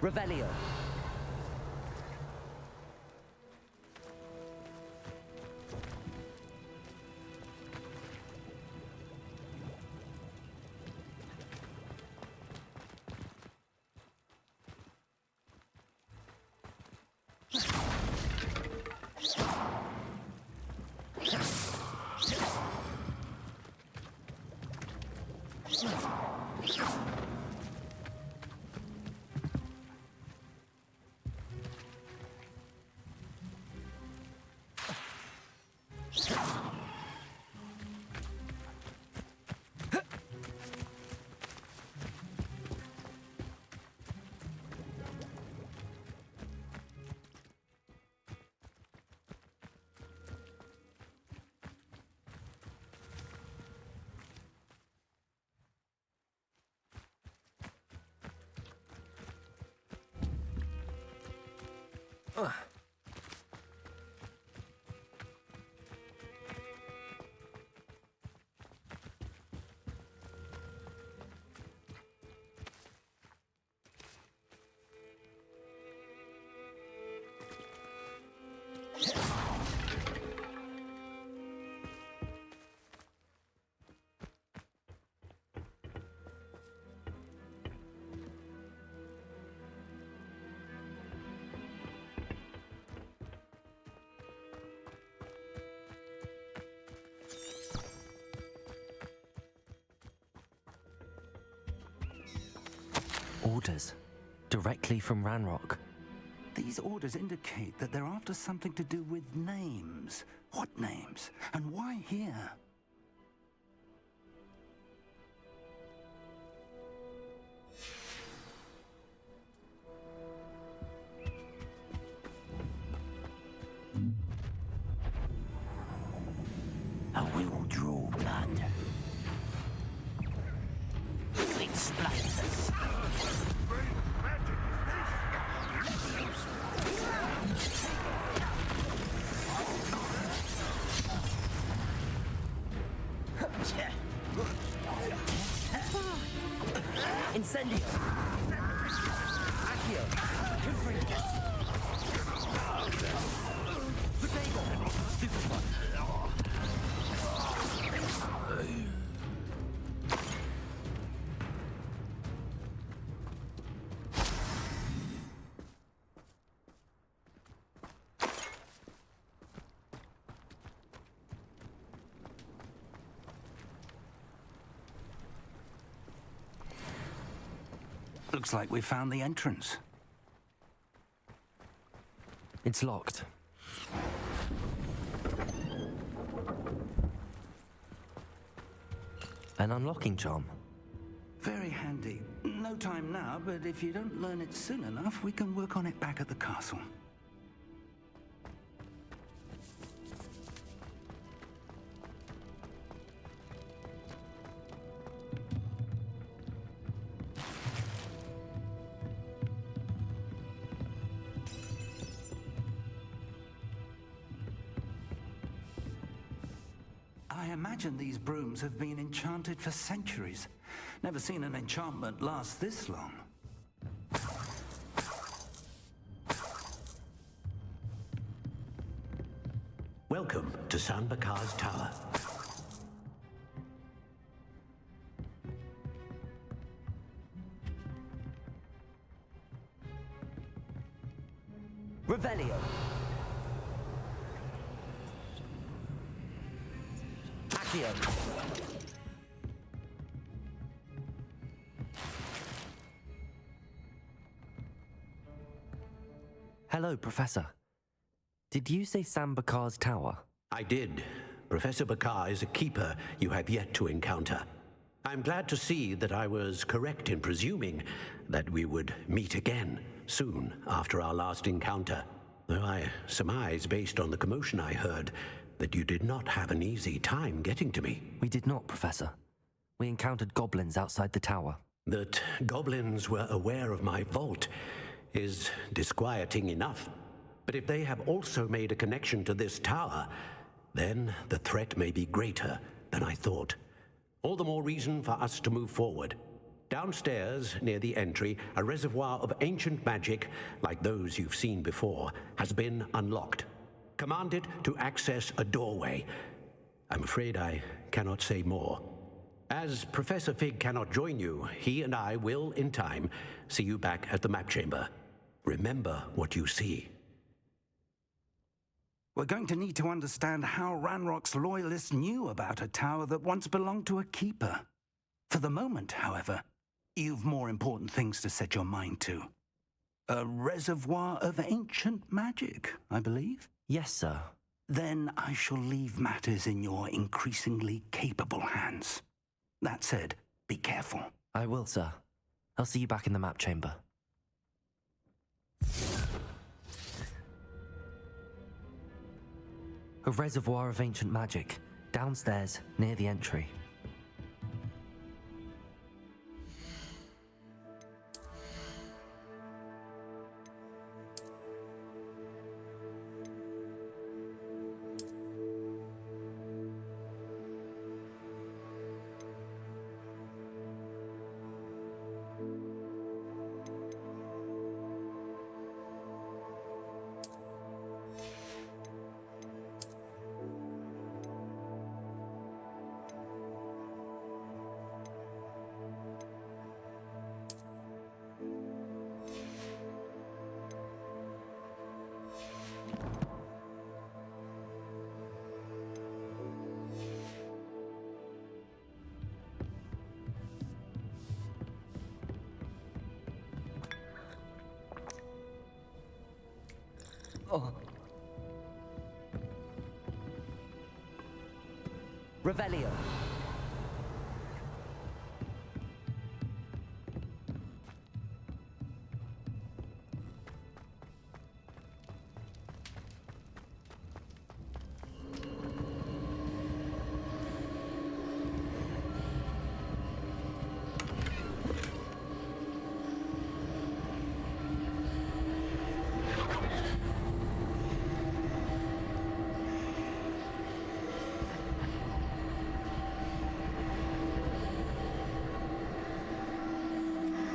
Revelio. Orders. Directly from Ranrock. These orders indicate that they're after something to do with names. What names? And why here? I will draw blood. It splinters. Incendio. Accio. Confringo. Potato. Stupid one. Looks like we found the entrance. It's locked. An unlocking charm. Very handy. No time now, but if you don't learn it soon enough, we can work on it back at the castle. I imagine these brooms have been enchanted for centuries. Never seen an enchantment last this long. Welcome to Sanbakar's Tower. Revelio. Accio. Hello, Professor. Did you say Sambakar's tower? I did. Professor Bakar is a keeper you have yet to encounter. I'm glad to see that I was correct in presuming that we would meet again soon after our last encounter, though I surmise, based on the commotion I heard, that you did not have an easy time getting to me. We did not, Professor. We encountered goblins outside the tower. That goblins were aware of my vault is disquieting enough. But if they have also made a connection to this tower, then the threat may be greater than I thought. All the more reason for us to move forward. Downstairs, near the entry, a reservoir of ancient magic, like those you've seen before, has been unlocked. Commanded to access a doorway. I'm afraid I cannot say more. As Professor Fig cannot join you, he and I will, in time, see you back at the map chamber. Remember what you see. We're going to need to understand how Ranrock's loyalists knew about a tower that once belonged to a keeper. For the moment, however, you've more important things to set your mind to. A reservoir of ancient magic, I believe? Yes, sir. Then I shall leave matters in your increasingly capable hands. That said, be careful. I will, sir. I'll see you back in the map chamber. A reservoir of ancient magic, downstairs, near the entry. Oh. Revelio.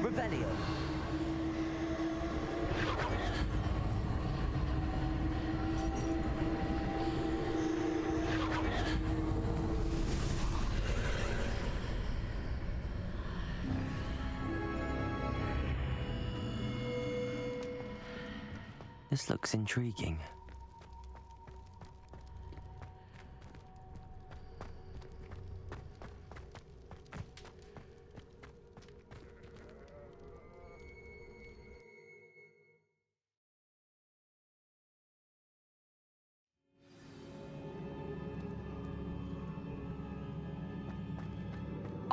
Revelio. This looks intriguing.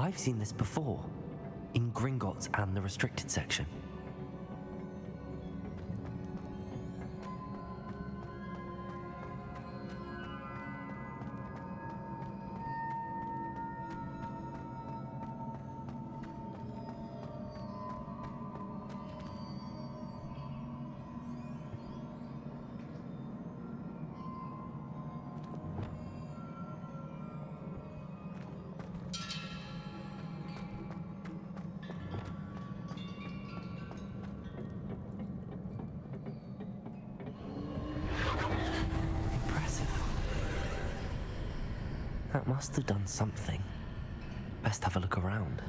I've seen this before, in Gringotts and the restricted section. That must have done something. Best have a look around.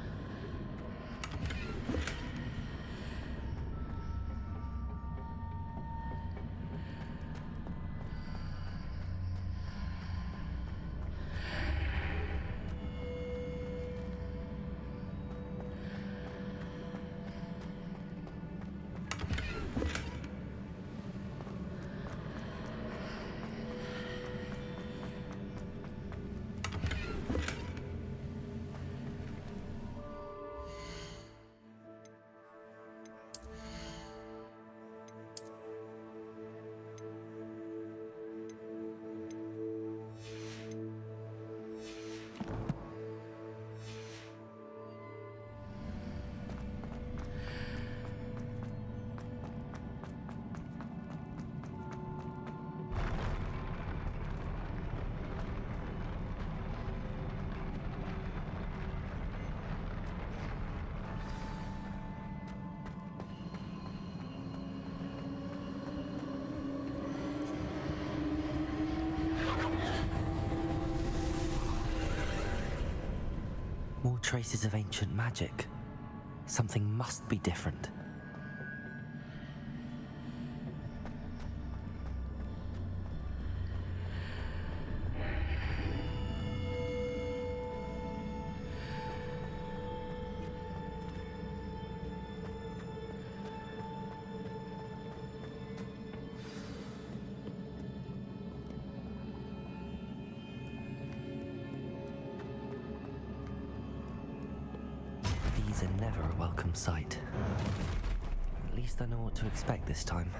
More traces of ancient magic. Something must be different. These are never a welcome sight. At least I know what to expect this time.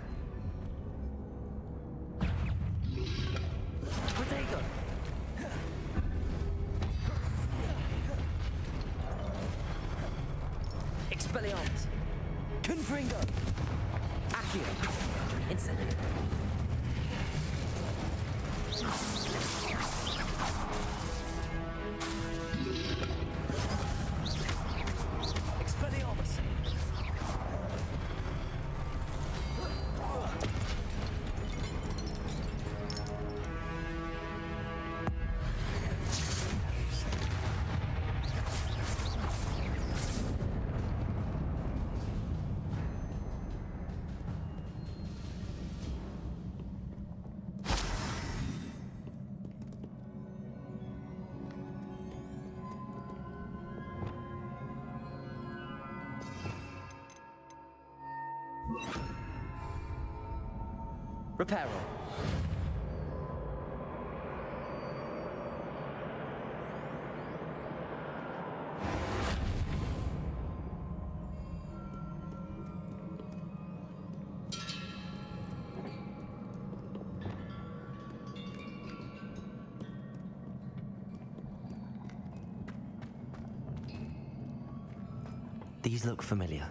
Potato! Expelliarmus! Confringo! Accio! Incendio! Expelliarmus! Reparo. These look familiar.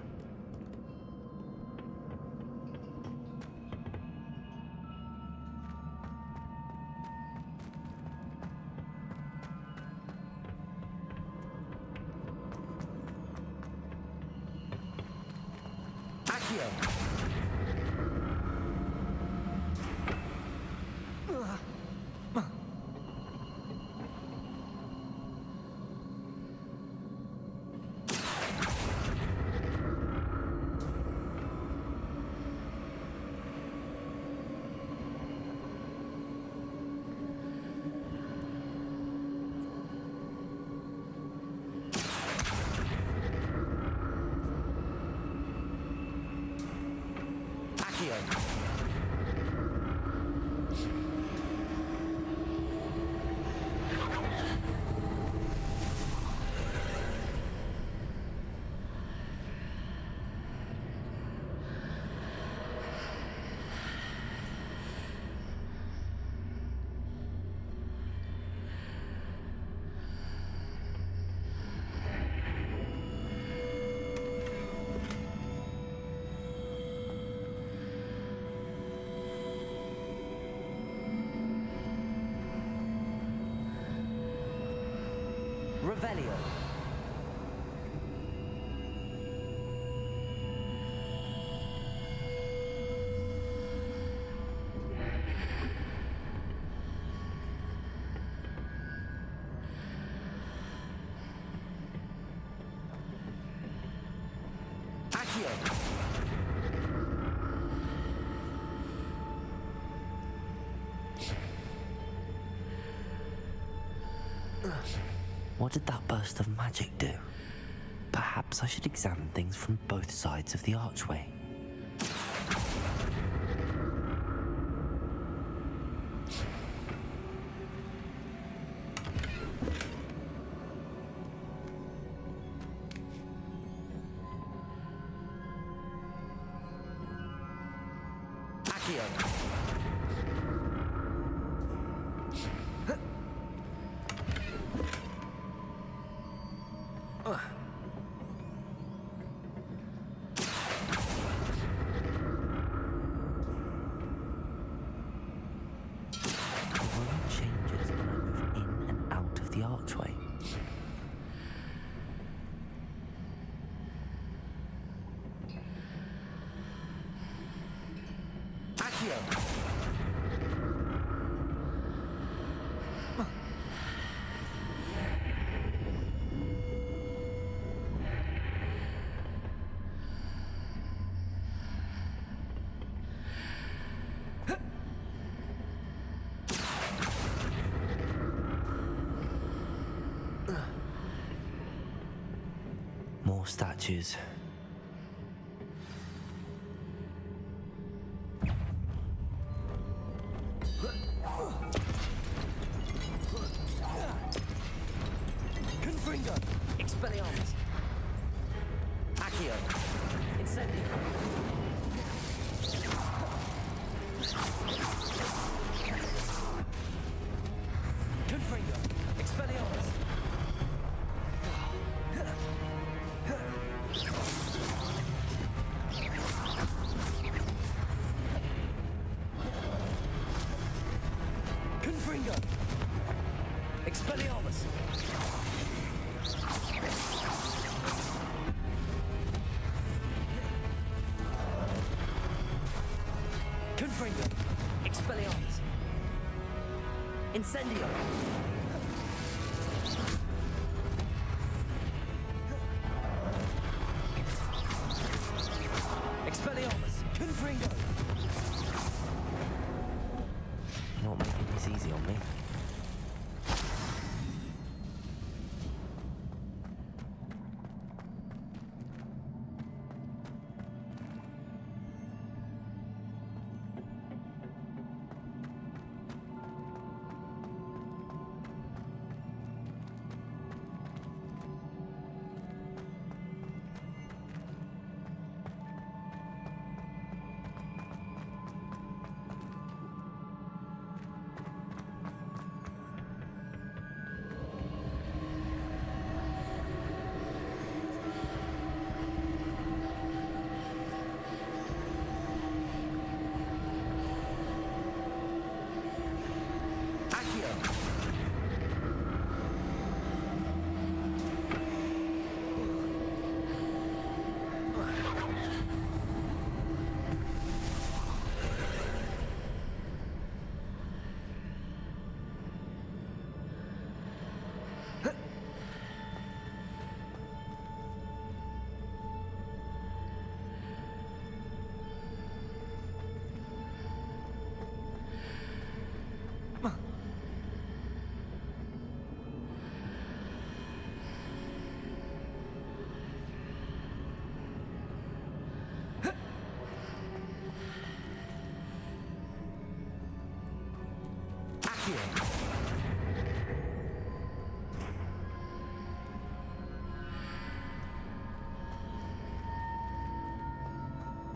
Revelio. What did that burst of magic do? Perhaps I should examine things from both sides of the archway. More statues. Confringo! Expelliarmus! Accio! Incendio! Confringo! Expelliarmus! Confringo! Expelliarmus! Confringo! Expelliarmus! Incendio! Expelliarmus! Confringo! You're not making this easy on me.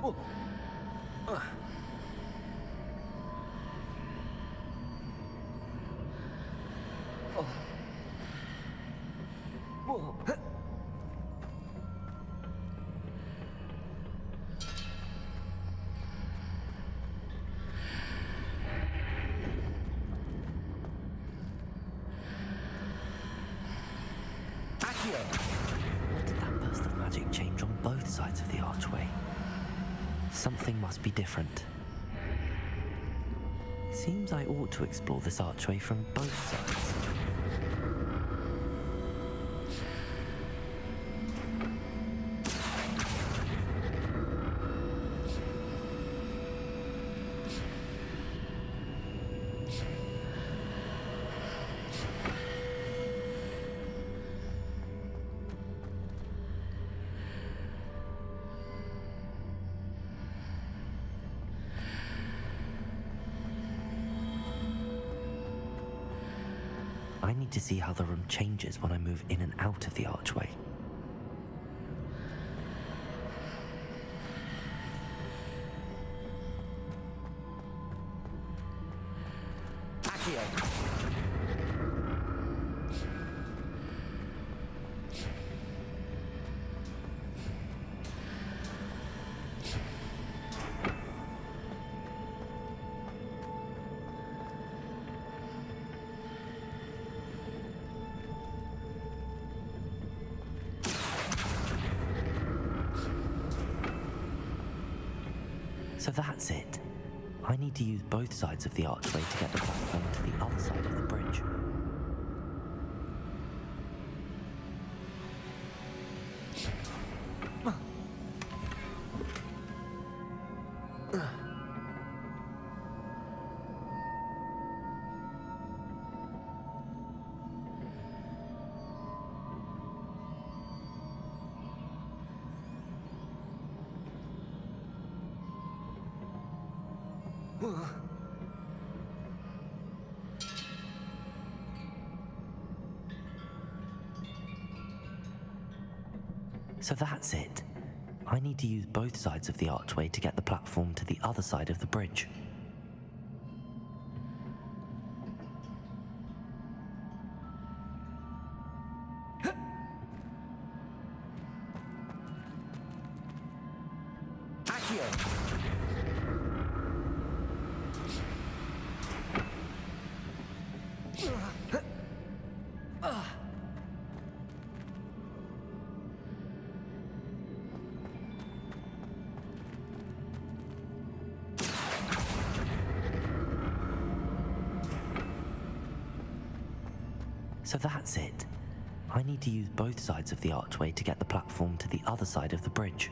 Oh. Oh. Whoa. What did that burst of magic change on both sides of the archway? Something must be different. Seems I ought to explore this archway from both sides. I need to see how the room changes when I move in and out of the archway. So that's it. I need to use both sides of the archway to get the platform to the other side of the bridge. So that's it. I need to use both sides of the archway to get the platform to the other side of the bridge. So that's it. I need to use both sides of the archway to get the platform to the other side of the bridge.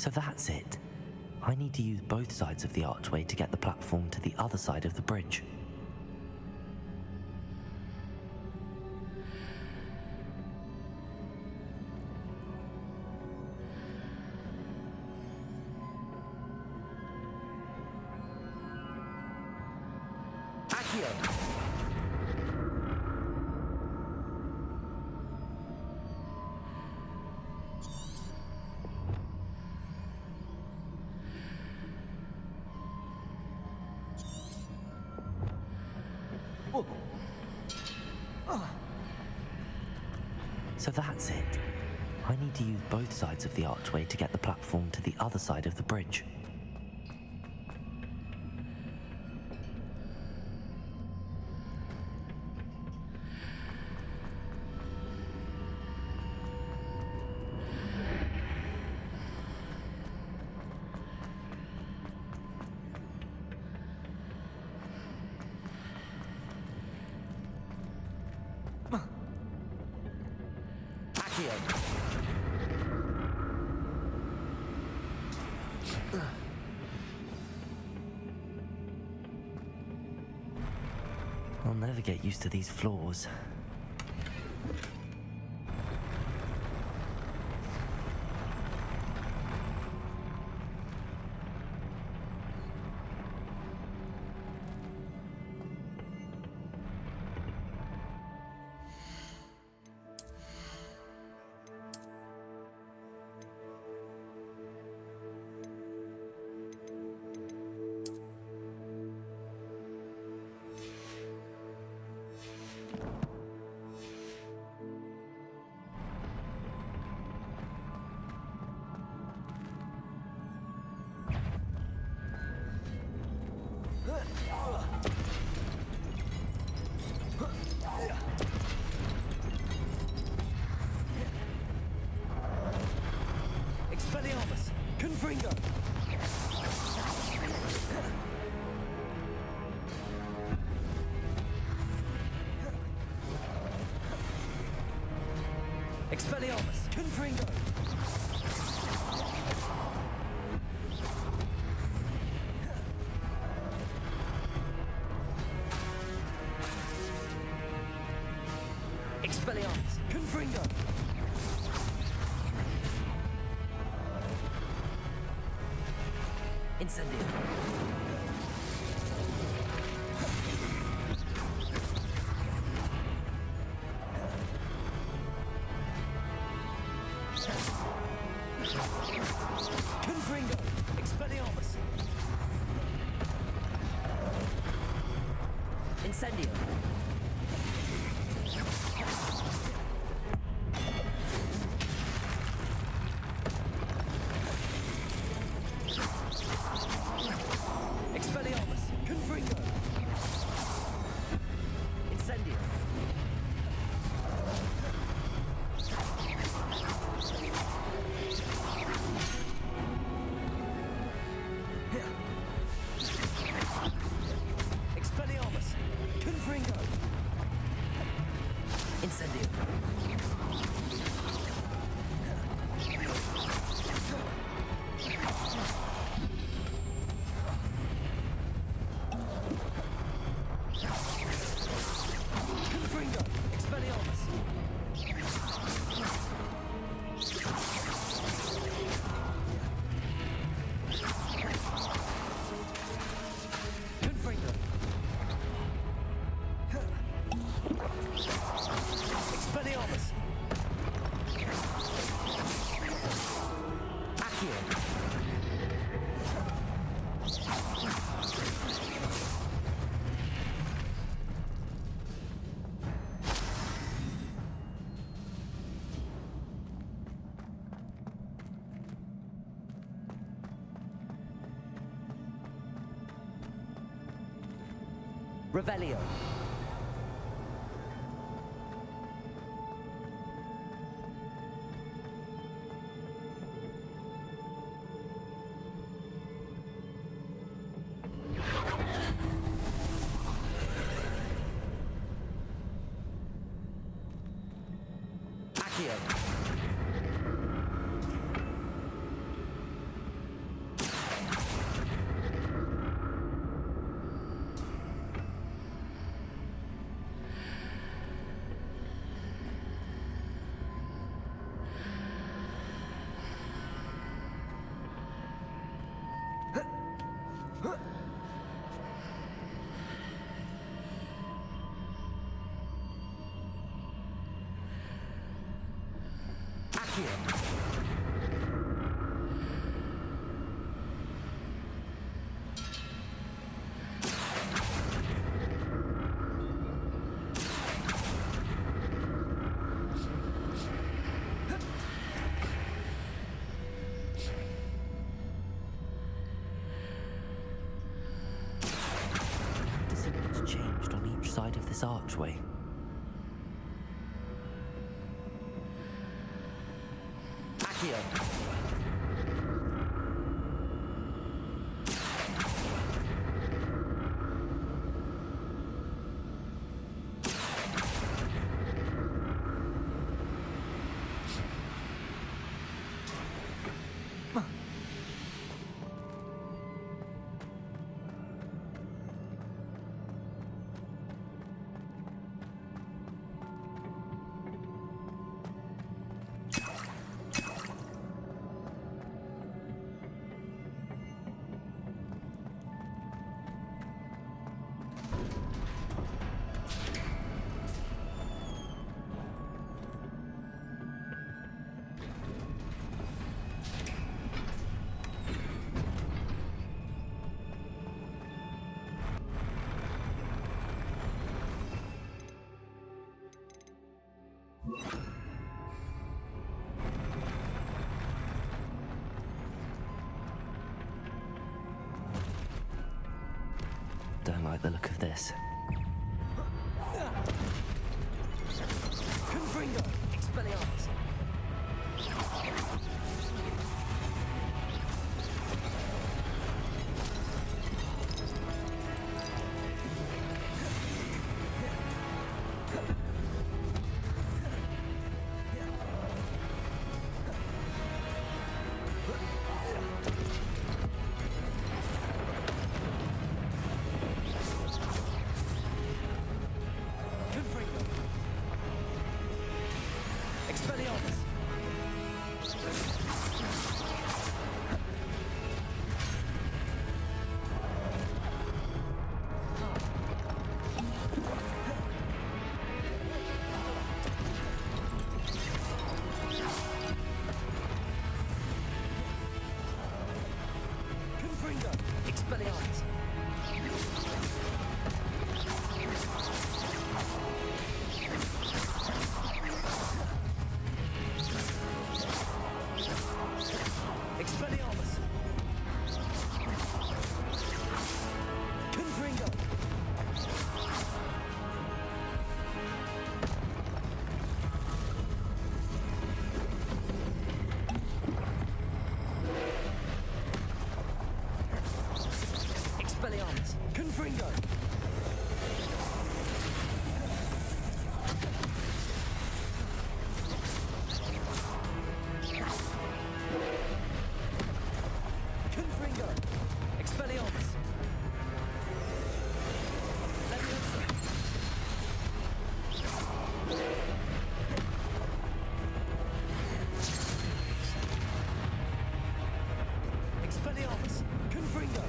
So that's it. I need to use both sides of the archway to get the platform to the other side of the bridge. So that's it. I need to use both sides of the archway to get the platform to the other side of the bridge. I'll never get used to these floors. Expelliarmus! Confringo! Expelliarmus! Confringo! Incendio! Confringo! Expelliarmus! Incendio! Expelliarmus! Confringo! Incendio! Expelliarmus! Confringo! Incendio! Confringo! Expelliarmus! Confringo! Expelliarmus! Accio! Revelio. Accio. Accio. To see what's changed on each side of this archway. Accio. Don't like the look of this. Confringo! Expelliarmus! Confringo! Confringo! Expelliarmus! Leviosa! Expelliarmus! Confringo!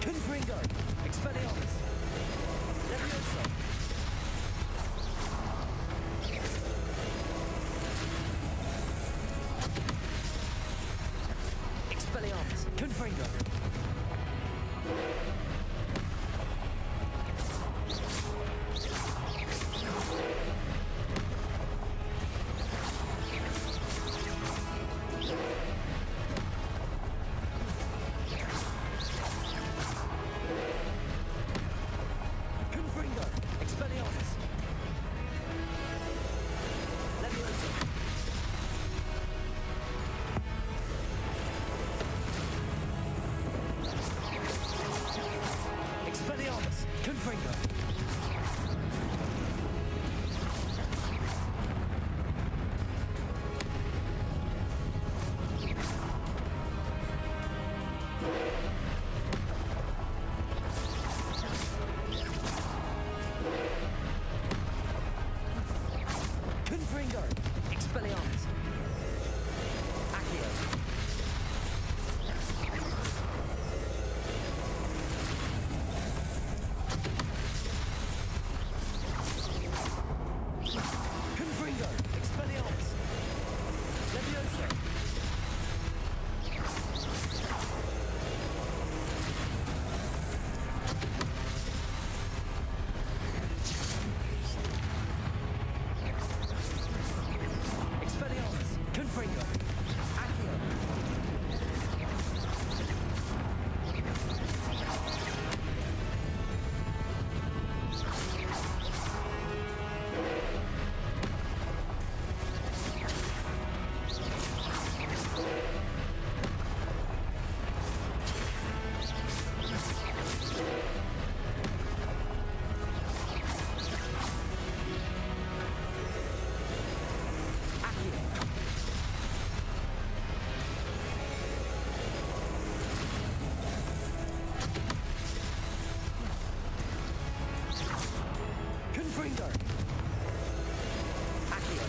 Confringo! Expelliarmus! Leviosa! Expelliarmus! Confringo! Confringo! Expelliarmus! Leviosa! Expelliarmus! Confringo! Confringo! Expelliarmus! Accio! Confringo! Expelliarmus! Leviosa! Expelliarmus! Confringo! Accio! Confringo! Accio!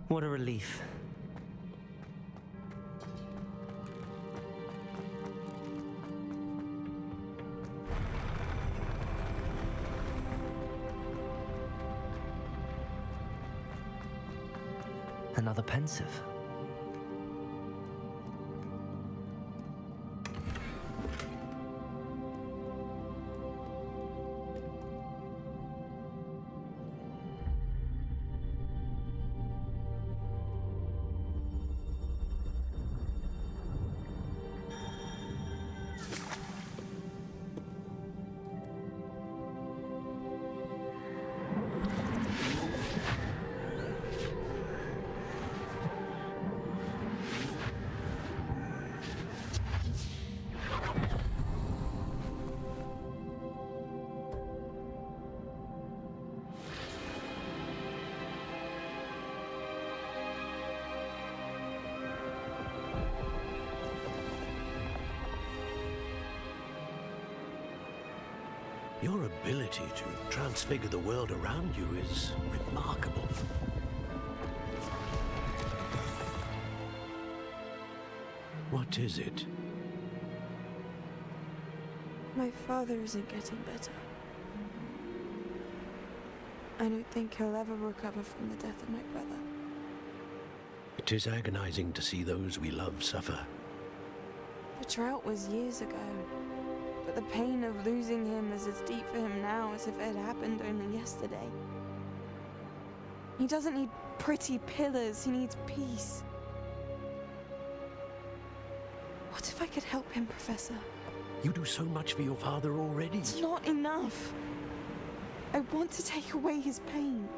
What a relief. Another pensive. Your ability to transfigure the world around you is remarkable. What is it? My father isn't getting better. I don't think he'll ever recover from the death of my brother. It is agonizing to see those we love suffer. The drought was years ago, but the pain of losing him is as deep for him now as if it had happened only yesterday. He doesn't need pretty pillars, he needs peace. What if I could help him, Professor? You do so much for your father already. It's not enough. I want to take away his pain.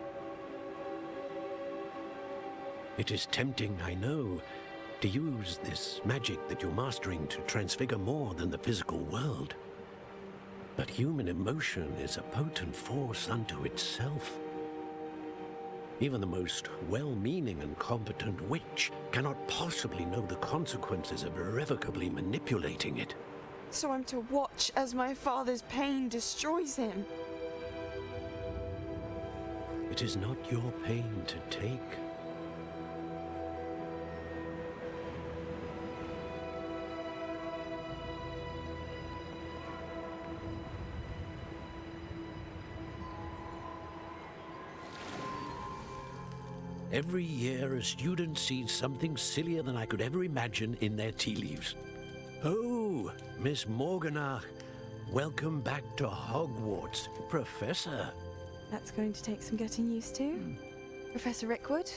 It is tempting, I know, to use this magic that you're mastering to transfigure more than the physical world. But human emotion is a potent force unto itself. Even the most well-meaning and competent witch cannot possibly know the consequences of irrevocably manipulating it. So I'm to watch as my father's pain destroys him. It is not your pain to take. Every year, a student sees something sillier than I could ever imagine in their tea leaves. Oh, Miss Morganach, welcome back to Hogwarts, Professor. That's going to take some getting used to. Professor Rickwood?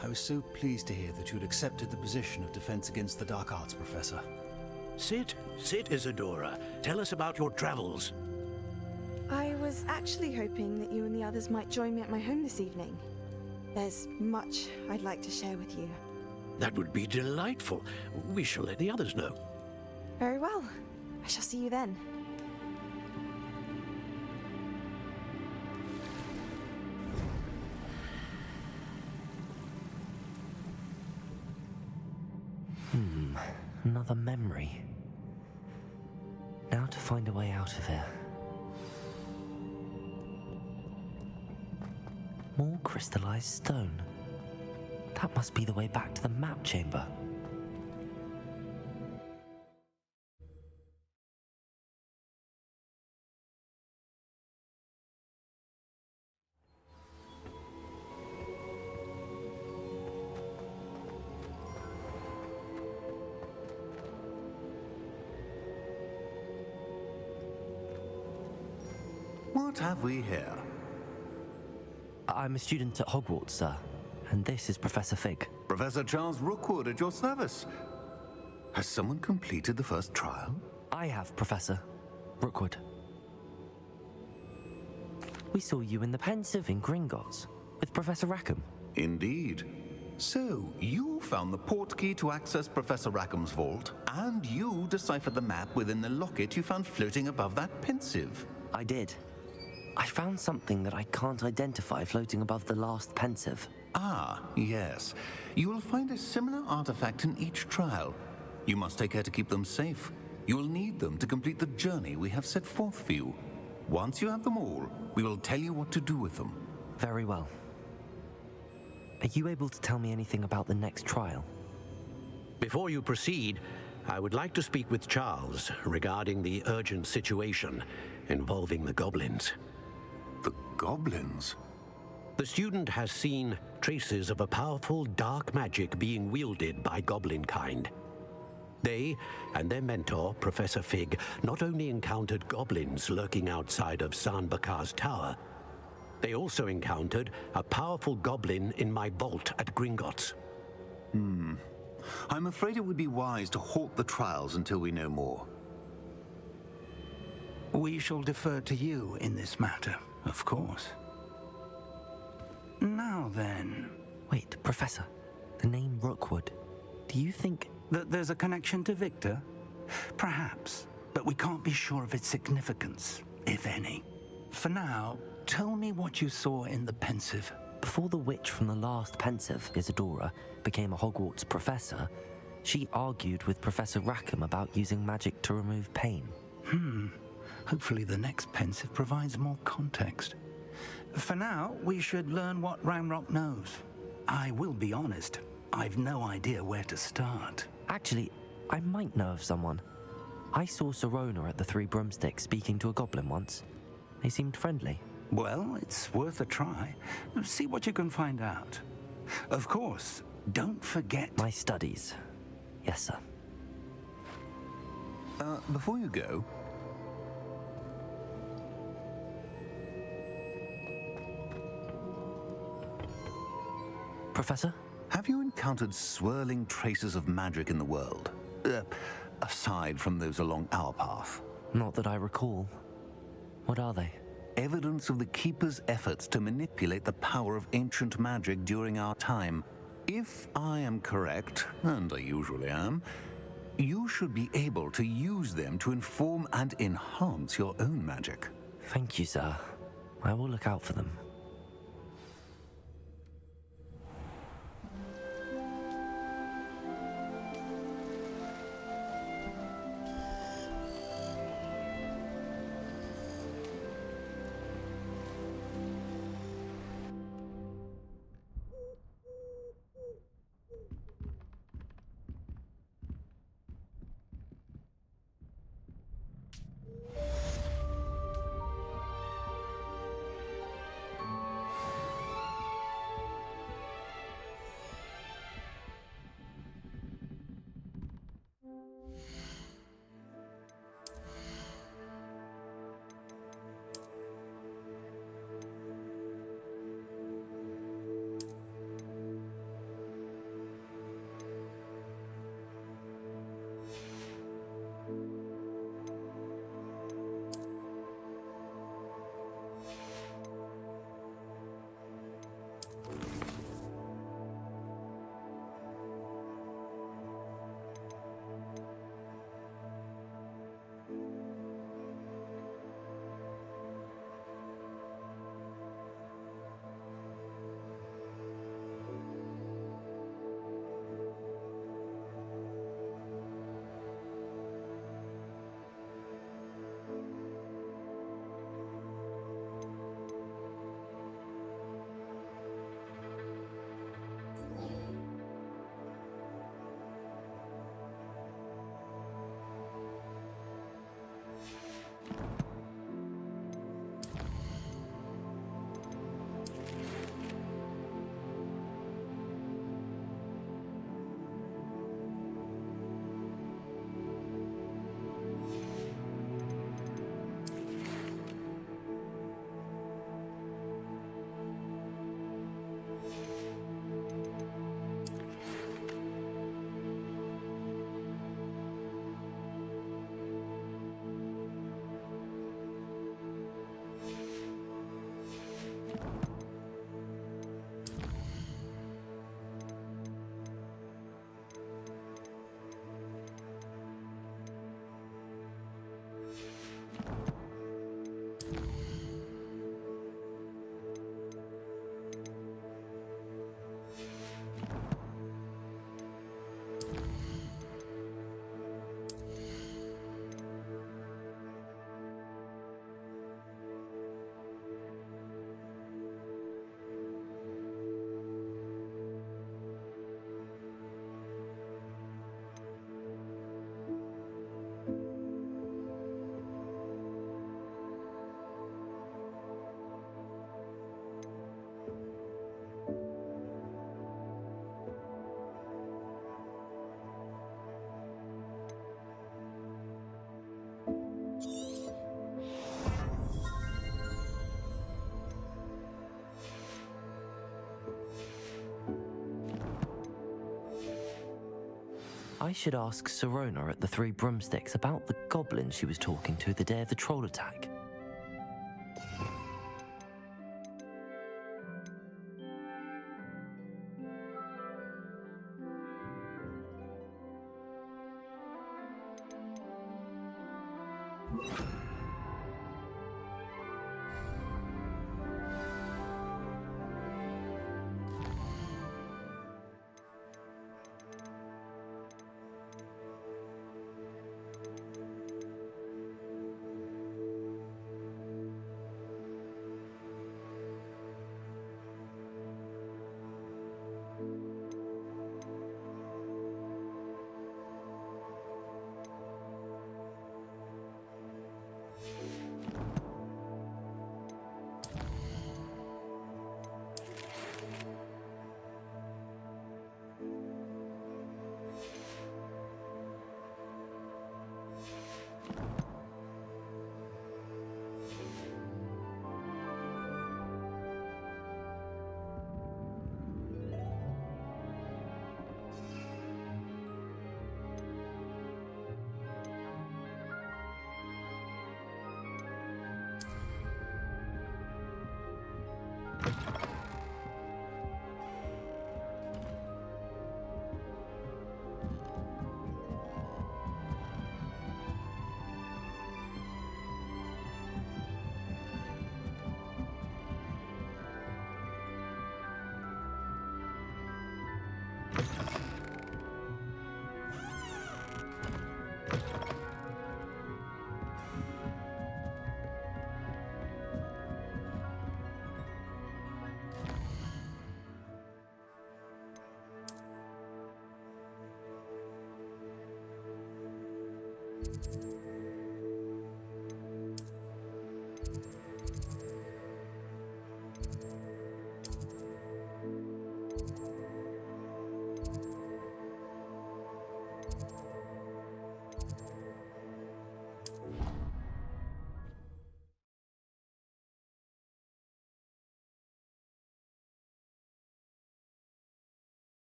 I was so pleased to hear that you'd accepted the position of Defense Against the Dark Arts, Professor. Sit, Isadora. Tell us about your travels. I was actually hoping that you and the others might join me at my home this evening. There's much I'd like to share with you. That would be delightful. We shall let the others know. Very well. I shall see you then. Another memory. Now to find a way out of here. More crystallized stone. That must be the way back to the map chamber. What have we here? I'm a student at Hogwarts, sir, and this is Professor Fig. Professor Charles Rookwood at your service. Has someone completed the first trial? I have, Professor Rookwood. We saw you in the Pensive in Gringotts with Professor Rackham. Indeed. So, you found the portkey to access Professor Rackham's vault, and you deciphered the map within the locket you found floating above that Pensive. I did. I found something that I can't identify floating above the last Pensive. Ah, yes. You will find a similar artifact in each trial. You must take care to keep them safe. You will need them to complete the journey we have set forth for you. Once you have them all, we will tell you what to do with them. Very well. Are you able to tell me anything about the next trial? Before you proceed, I would like to speak with Charles regarding the urgent situation involving the goblins. The goblins? The student has seen traces of a powerful dark magic being wielded by goblin kind. They and their mentor, Professor Fig, not only encountered goblins lurking outside of San Bakar's tower, they also encountered a powerful goblin in my vault at Gringotts. I'm afraid it would be wise to halt the trials until we know more. We shall defer to you in this matter, of course. Now then... Wait, Professor. The name Rookwood. Do you think... that there's a connection to Victor? Perhaps, but we can't be sure of its significance, if any. For now, tell me what you saw in the Pensive. Before the witch from the last Pensive, Isadora, became a Hogwarts professor, she argued with Professor Rackham about using magic to remove pain. Hopefully the next Pensive provides more context. For now, we should learn what Ranrock knows. I will be honest, I've no idea where to start. Actually, I might know of someone. I saw Serona at the Three Broomsticks speaking to a goblin once. They seemed friendly. Well, it's worth a try. See what you can find out. Of course, don't forget... My studies. Yes, sir. Before you go... Professor? Have you encountered swirling traces of magic in the world? Aside from those along our path? Not that I recall. What are they? Evidence of the Keeper's efforts to manipulate the power of ancient magic during our time. If I am correct, and I usually am, you should be able to use them to inform and enhance your own magic. Thank you, sir. I will look out for them. I should ask Sirona at the Three Broomsticks about the goblin she was talking to the day of the troll attack.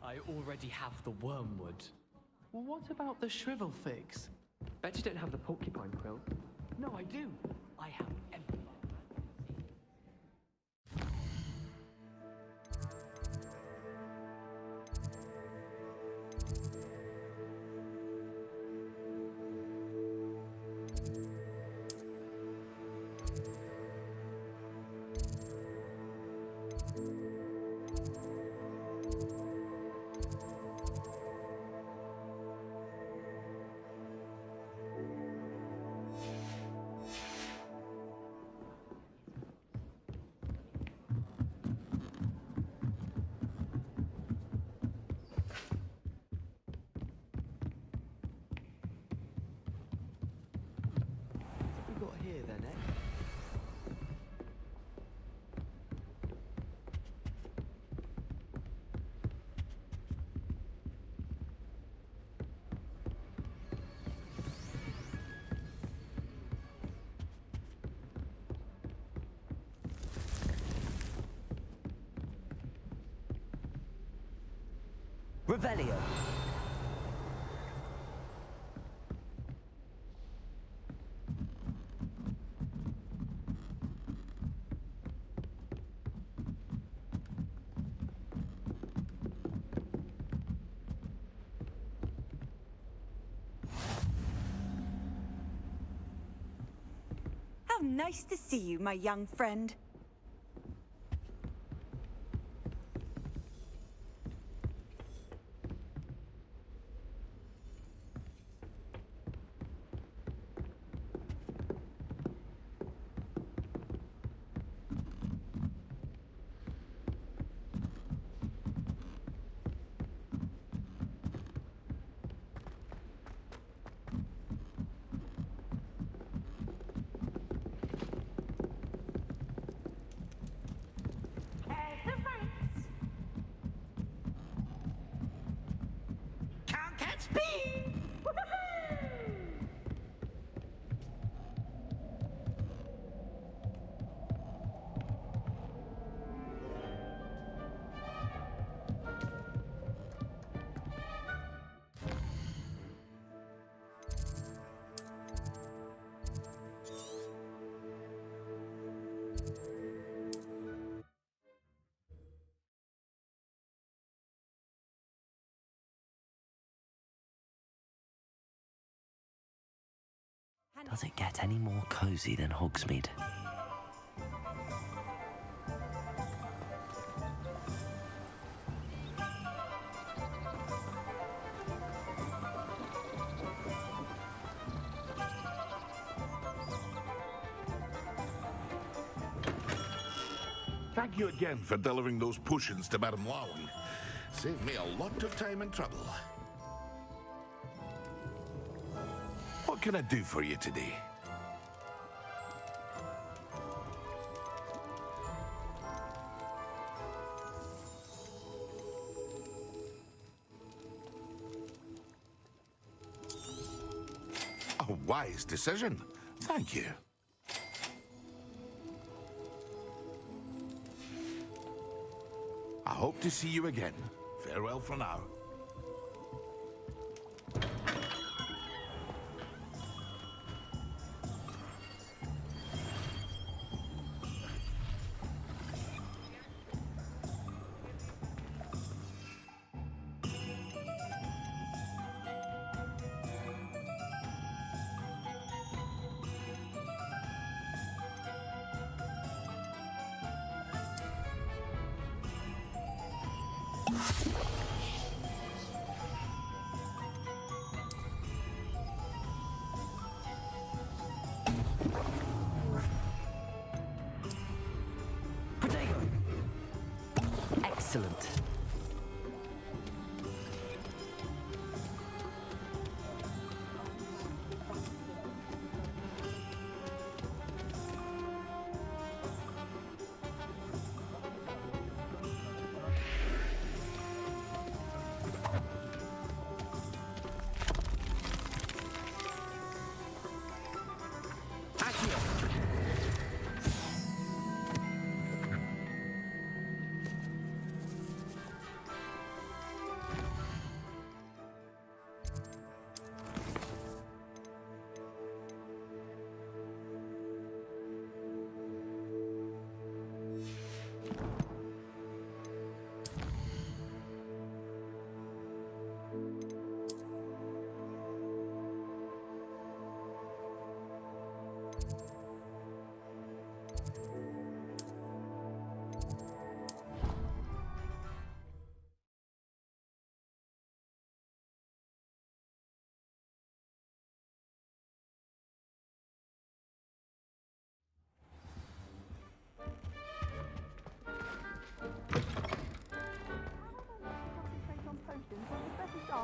I already have the wormwood. Well, what about the shrivel figs? Bet you don't have the porcupine quill. No, I do. I have everything. Here then, eh? Revelio. How nice to see you, my young friend. Can't catch me! Does it get any more cozy than Hogsmeade? Thank you again for delivering those potions to Madame Lawing. Saved me a lot of time and trouble. What can I do for you today? A wise decision. Thank you. I hope to see you again. Farewell for now. Excellent.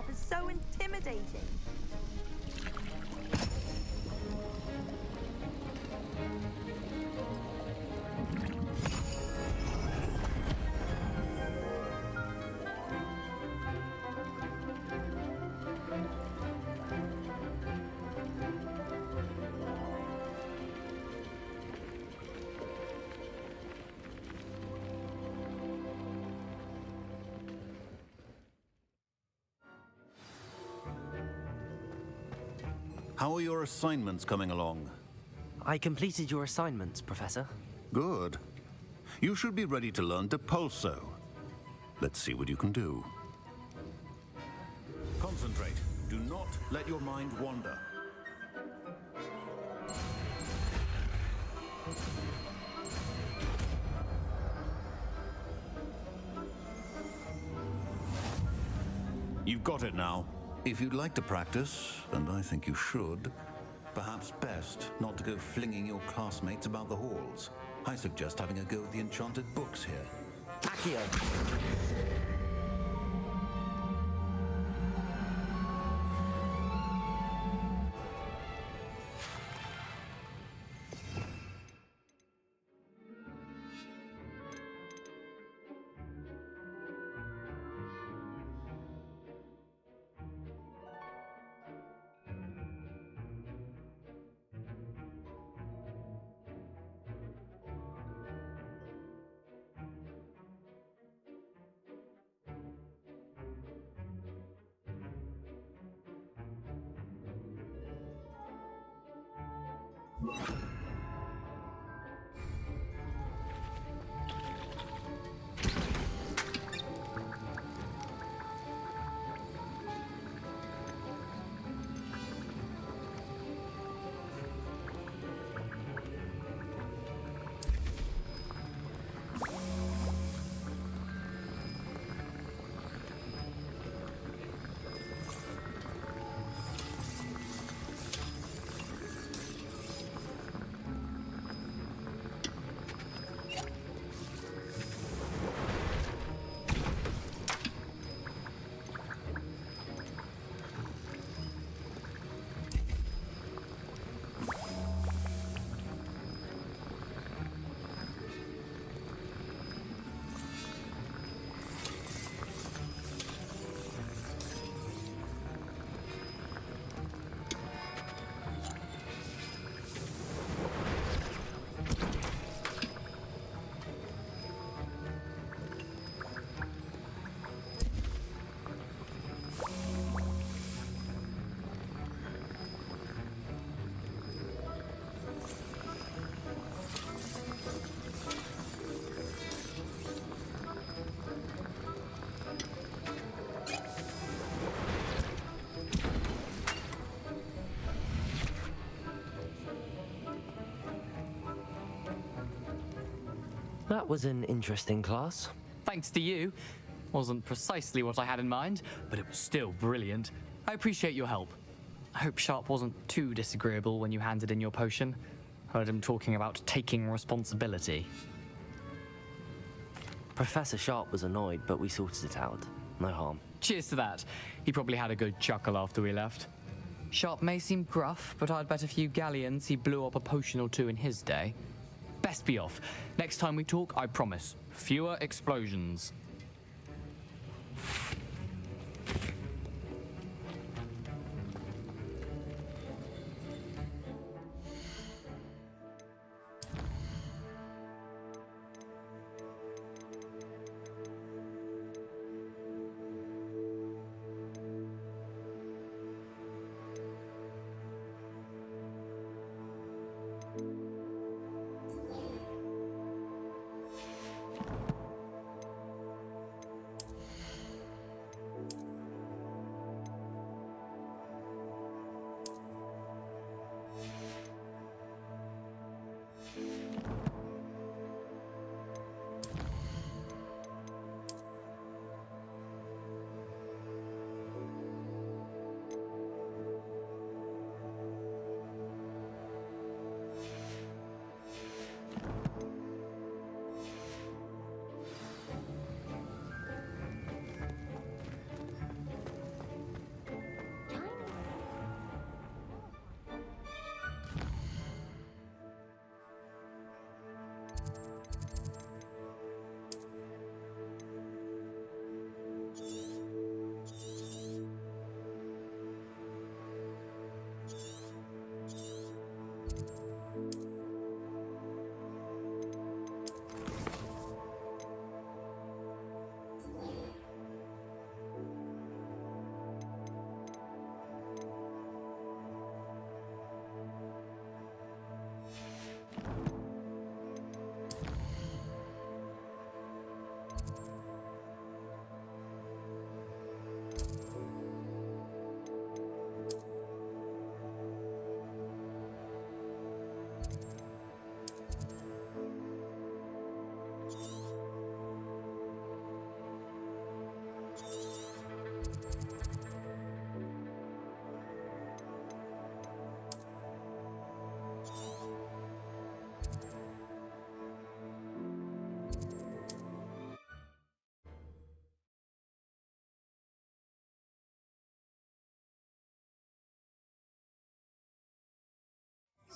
Is so intimidating. How are your assignments coming along? I completed your assignments, Professor. Good. You should be ready to learn Depulso. Let's see what you can do. Concentrate. Do not let your mind wander. You've got it now. If you'd like to practice, and I think you should, perhaps best not to go flinging your classmates about the halls. I suggest having a go at the enchanted books here. Accio! That was an interesting class. Thanks to you. Wasn't precisely what I had in mind, but it was still brilliant. I appreciate your help. I hope Sharp wasn't too disagreeable when you handed in your potion. Heard him talking about taking responsibility. Professor Sharp was annoyed, but we sorted it out. No harm. Cheers to that. He probably had a good chuckle after we left. Sharp may seem gruff, but I'd bet a few galleons he blew up a potion or two in his day. Best be off. Next time we talk, I promise, fewer explosions.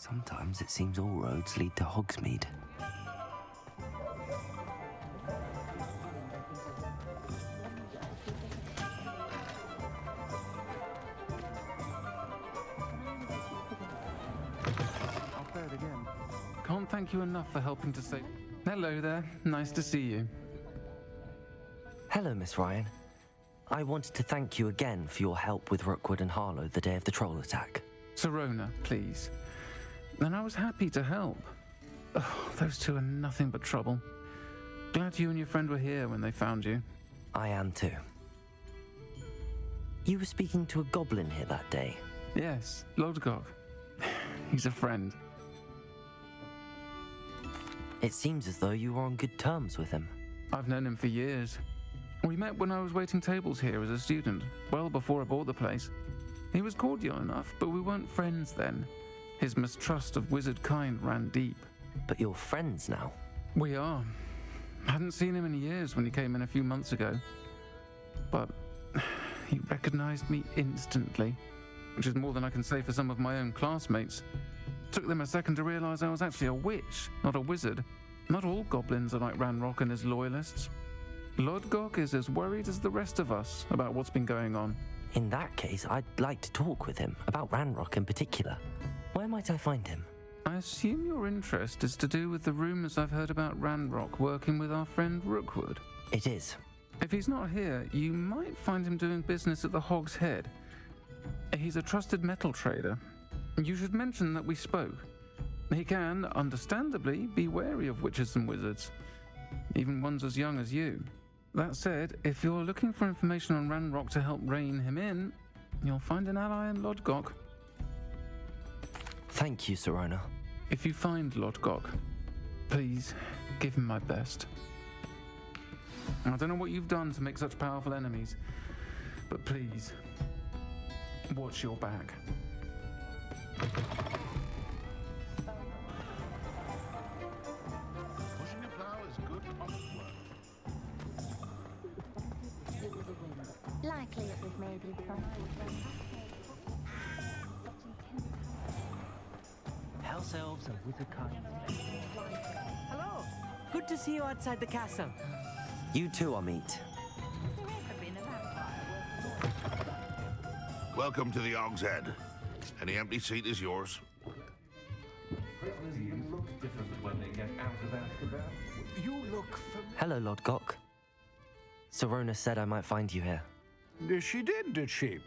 Sometimes it seems all roads lead to Hogsmeade. I'll say it again. Can't thank you enough for helping to save... Hello there. Nice to see you. Hello, Miss Ryan. I wanted to thank you again for your help with Rookwood and Harlow the day of the troll attack. Sirona, please. And I was happy to help. Oh, those two are nothing but trouble. Glad you and your friend were here when they found you. I am too. You were speaking to a goblin here that day. Yes, Lodgok. He's a friend. It seems as though you were on good terms with him. I've known him for years. We met when I was waiting tables here as a student, well before I bought the place. He was cordial enough, but we weren't friends then. His mistrust of wizard kind ran deep. But you're friends now? We are. Hadn't seen him in years when he came in a few months ago. But he recognized me instantly, which is more than I can say for some of my own classmates. Took them a second to realize I was actually a witch, not a wizard. Not all goblins are like Ranrock and his loyalists. Lodgok is as worried as the rest of us about what's been going on. In that case, I'd like to talk with him, about Ranrock in particular. Where might I find him? I assume your interest is to do with the rumors I've heard about Ranrock working with our friend Rookwood. It is. If he's not here, you might find him doing business at the Hog's Head. He's a trusted metal trader. You should mention that we spoke. He can, understandably, be wary of witches and wizards, even ones as young as you. That said, if you're looking for information on Ranrock to help rein him in, you'll find an ally in Lodgok. Thank you, Sirona. If you find Lodgok, please give him my best. I don't know what you've done to make such powerful enemies, but please, watch your back. Pushing a plow is good honest work. It was a whim. Likely it was made in front House elves and wizard kind. Hello. Good to see you outside the castle. You too, Amit. Welcome to the Og's Head. Any empty seat is yours. Prisoners even look different when they get out of Azkaban. You look Hello, Lodgok. Sirona said I might find you here. She did she?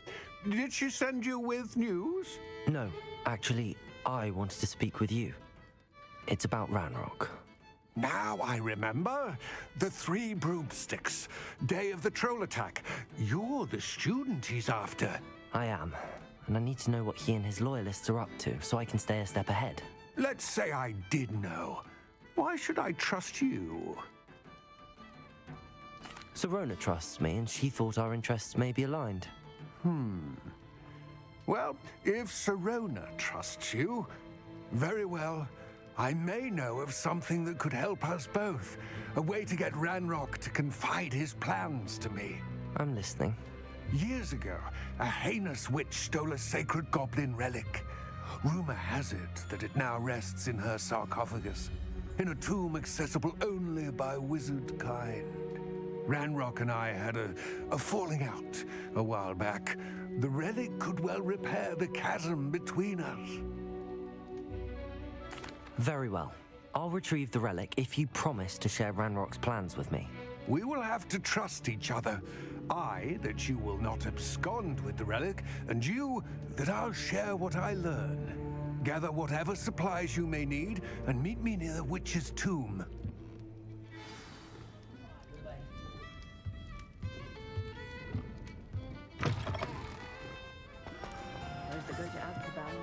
Did she send you with news? No, actually, I wanted to speak with you. It's about Ranrock. Now I remember. The 3 broomsticks. Day of the troll attack. You're the student he's after. I am, and I need to know what he and his loyalists are up to so I can stay a step ahead. Let's say I did know. Why should I trust you? Sirona trusts me, and she thought our interests may be aligned. Well, if Sirona trusts you, very well. I may know of something that could help us both. A way to get Ranrock to confide his plans to me. I'm listening. Years ago, a heinous witch stole a sacred goblin relic. Rumor has it that it now rests in her sarcophagus, in a tomb accessible only by wizard kind. Ranrock and I had a falling out a while back. The relic could well repair the chasm between us. Very well. I'll retrieve the relic if you promise to share Ranrock's plans with me. We will have to trust each other. I, that you will not abscond with the relic, and you, that I'll share what I learn. Gather whatever supplies you may need, and meet me near the witch's tomb. Those that go to Azkaban.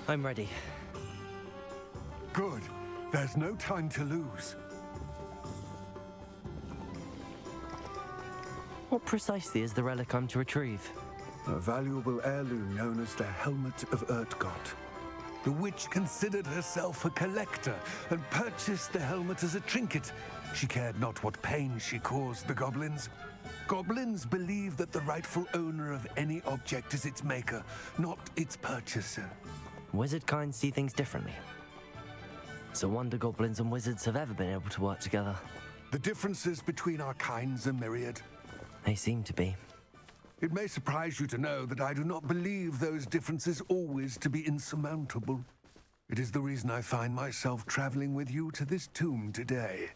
I'm ready. Good. There's no time to lose. What precisely is the relic I'm to retrieve? A valuable heirloom known as the Helmet of Urtgot. The witch considered herself a collector and purchased the helmet as a trinket. She cared not what pain she caused the goblins. Goblins believe that the rightful owner of any object is its maker, not its purchaser. Wizard kind see things differently. It's a wonder goblins and wizards have ever been able to work together. The differences between our kinds are myriad. They seem to be. It may surprise you to know that I do not believe those differences always to be insurmountable. It is the reason I find myself traveling with you to this tomb today.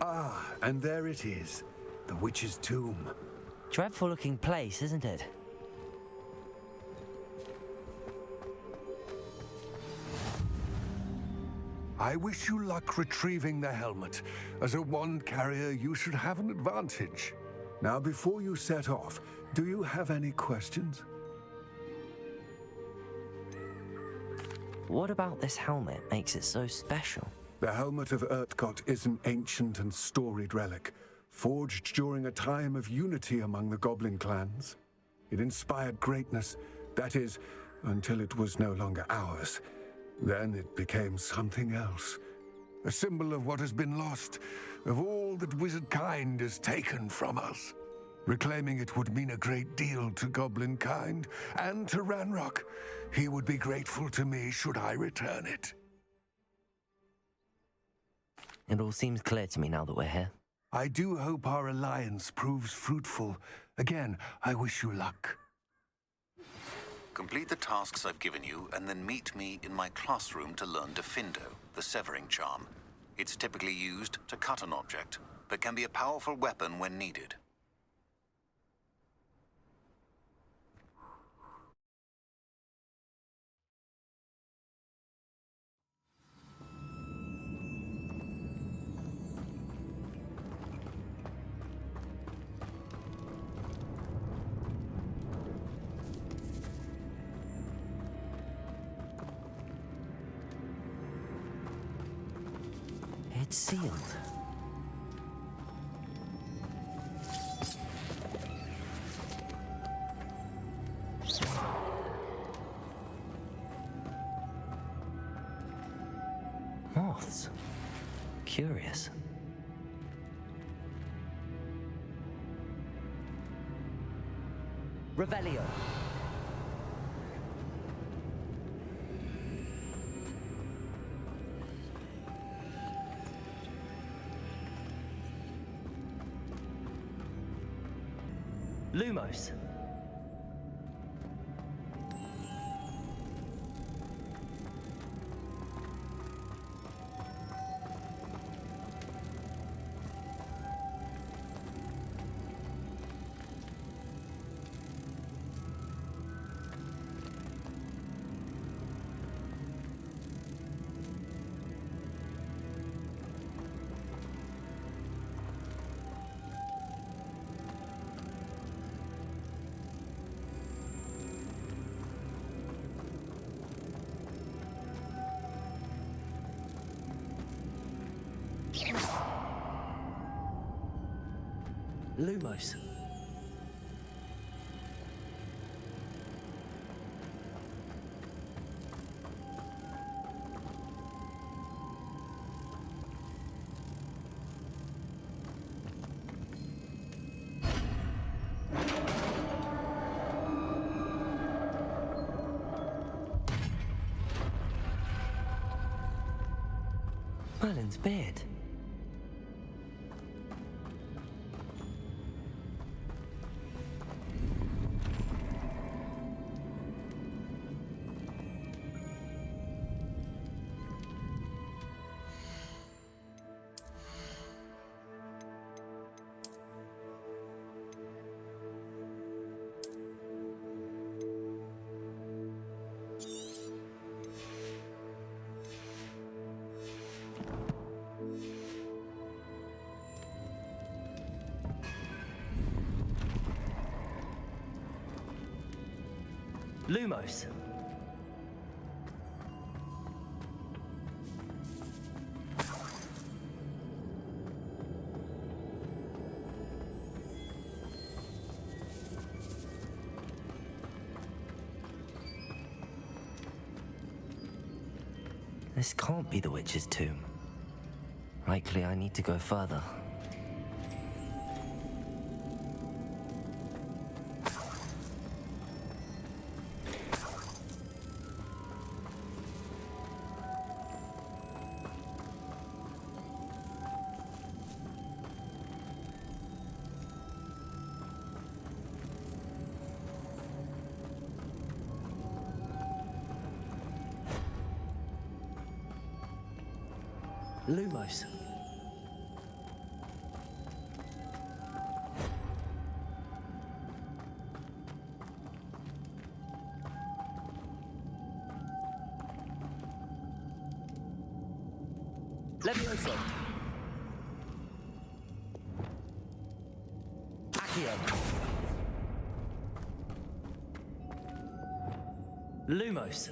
Ah, and there it is, the witch's tomb. Dreadful looking place, isn't it? I wish you luck retrieving the helmet. As a wand carrier, you should have an advantage. Now, before you set off, do you have any questions? What about this helmet makes it so special? The Helmet of Urtgot is an ancient and storied relic, forged during a time of unity among the goblin clans. It inspired greatness, that is, until it was no longer ours. Then it became something else. A symbol of what has been lost, of all that wizard kind is taken from us. Reclaiming it would mean a great deal to goblin kind, and to Ranrock. He would be grateful to me should I return it. It all seems clear to me now that we're here. I do hope our alliance proves fruitful. Again, I wish you luck. Complete the tasks I've given you, and then meet me in my classroom to learn Defindo, the severing charm. It's typically used to cut an object, but can be a powerful weapon when needed. It's sealed. Moths. Curious. Revelio. Lumos. Lumos. Merlin's beard. Lumos. This can't be the witch's tomb. Likely I need to go further. Lumos. Levioso. Accio. Lumos.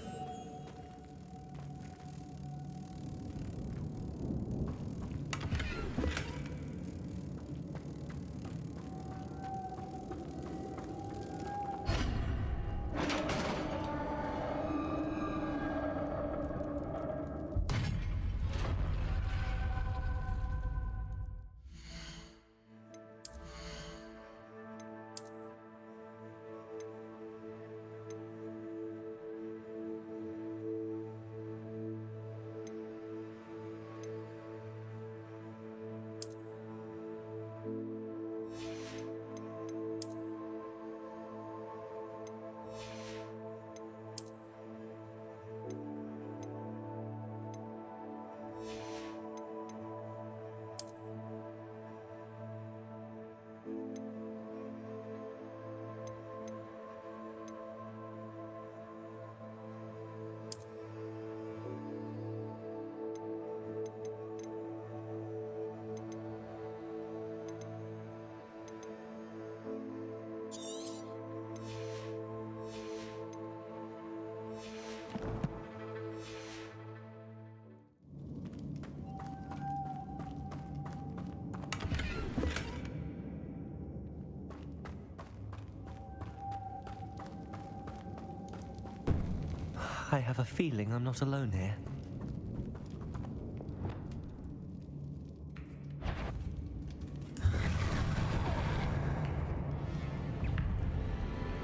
I have a feeling I'm not alone here.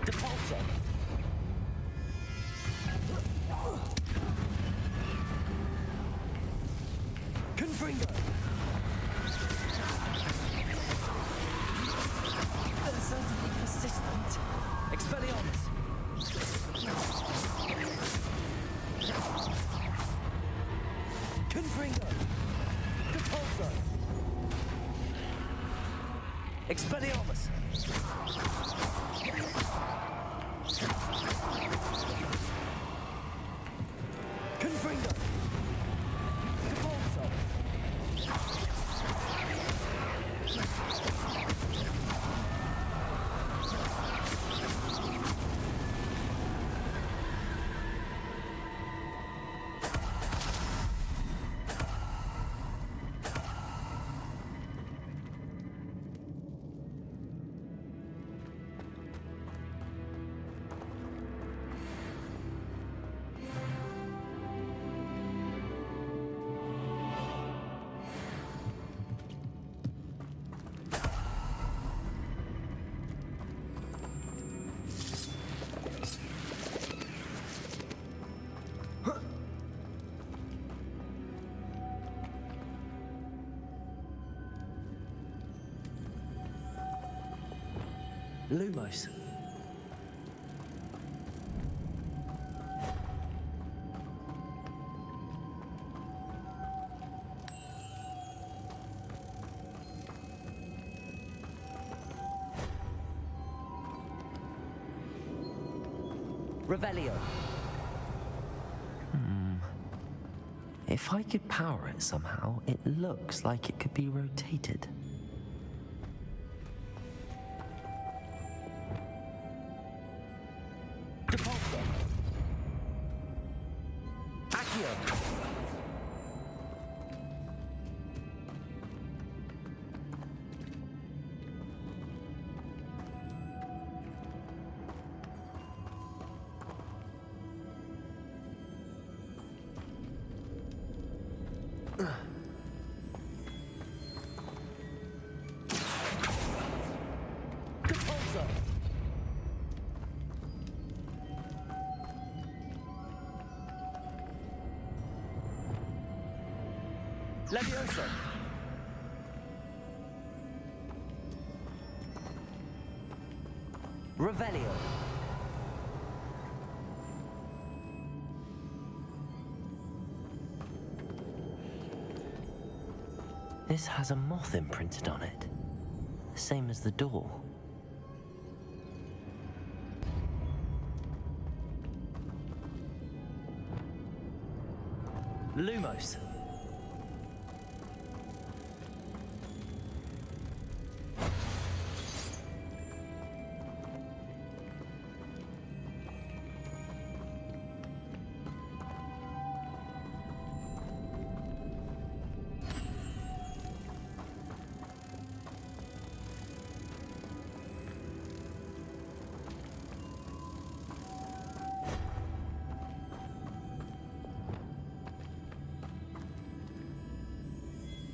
Depulso. Confringo. They're certainly persistent. Expelliarmus. Confringo. Depulso. Expelliarmus. Confringo. Depulso. Lumos. Revelio. If I could power it somehow, it looks like it could be rotated. Depulso. Accio. Levioso. Revelio. This has a moth imprinted on it, same as the door. Lumos.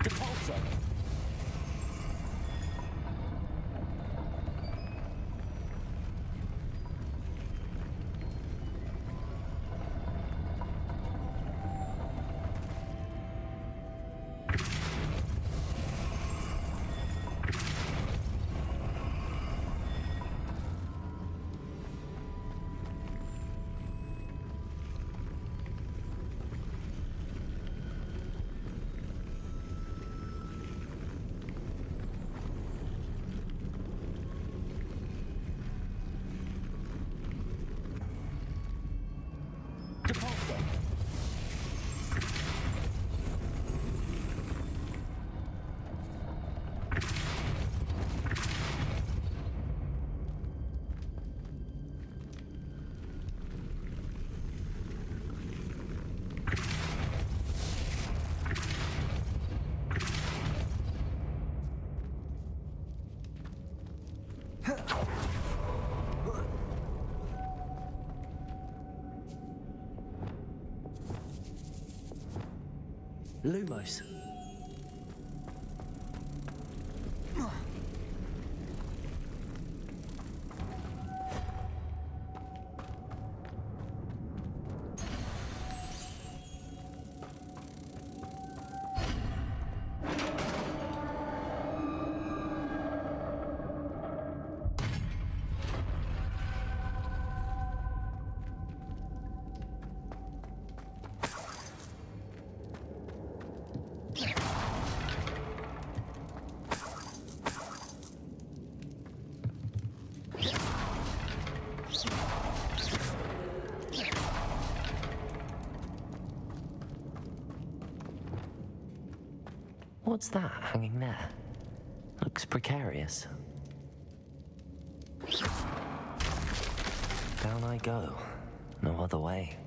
Depulso. Lumos. What's that hanging there? Looks precarious. Down I go. No other way.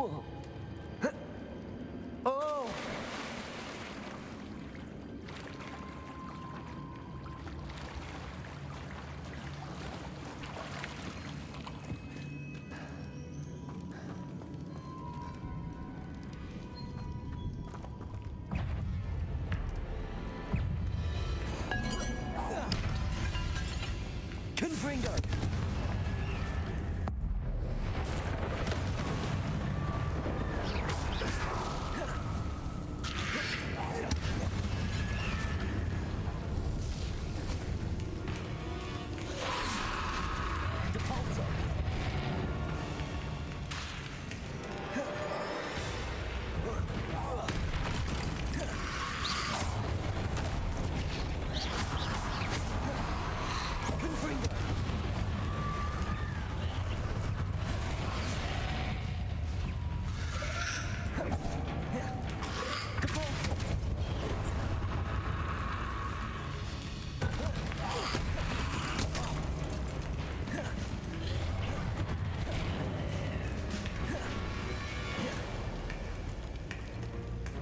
Oh! Oh! Confringo!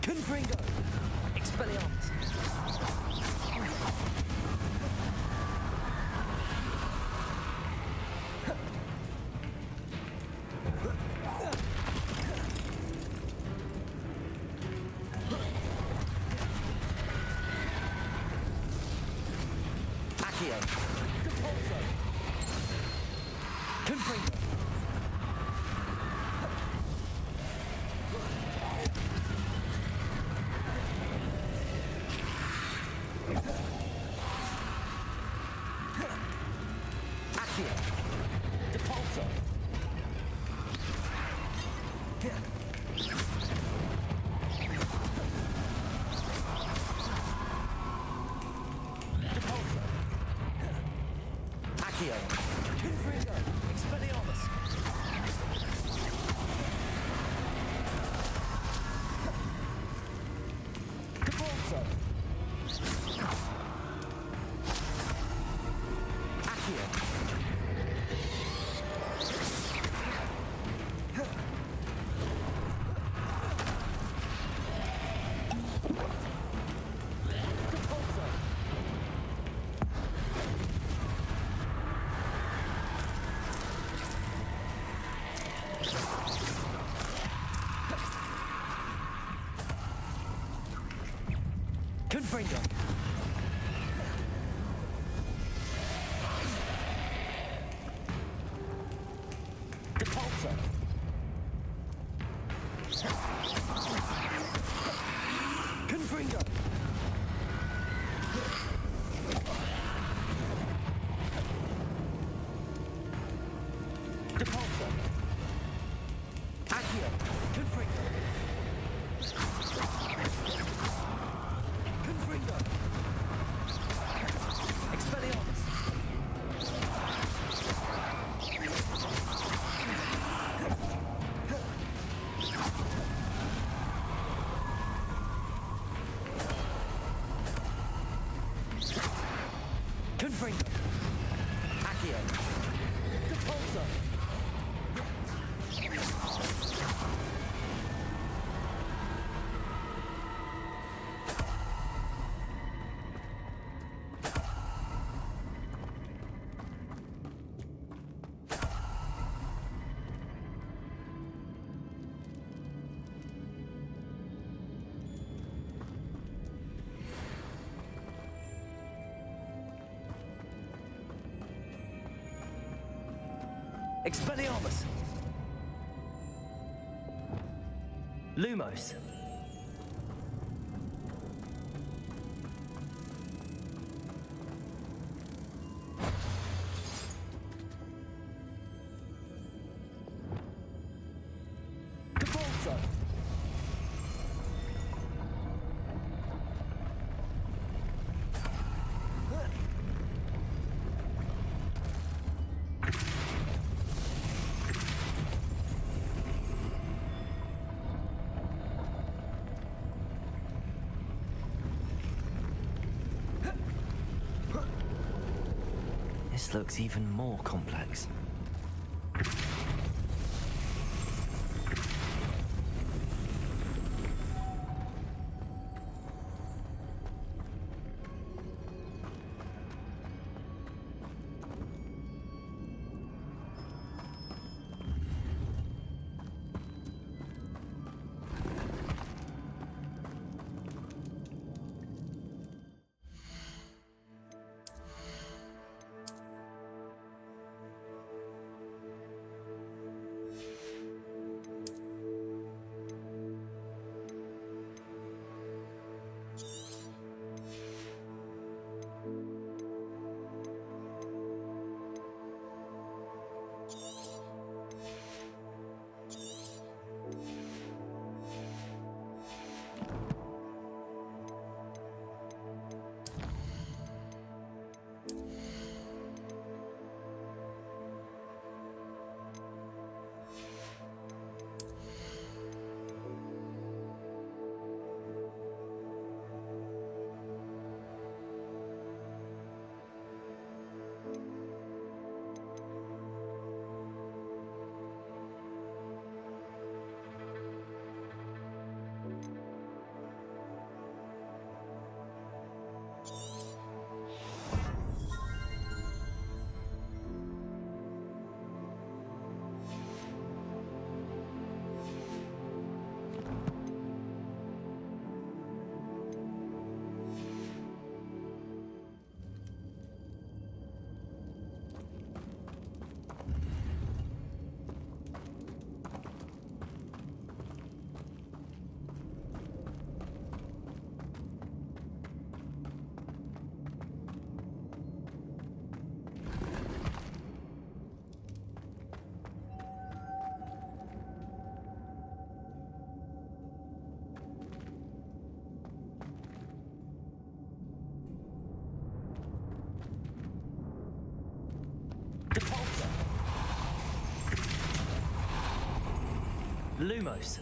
Confringo! Expelliarmus! Accio! Depulso! Confringo! Confringo! Depulso! Confringo! Depulso! Accio! Confringo! Confringo! Expelliarmus! Confringo! Accio! Depulso! Expelliarmus! Lumos! Depulso! This looks even more complex. Lumos.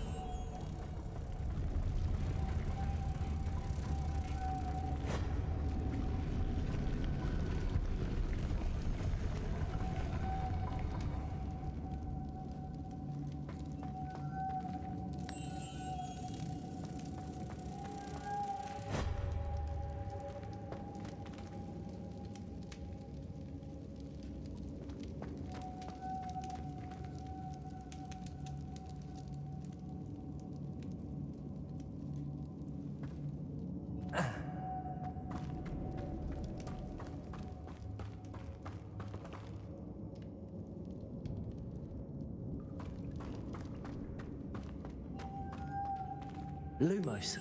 Lumos.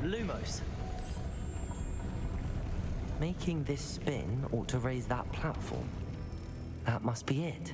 Lumos. Making this spin ought to raise that platform. That must be it.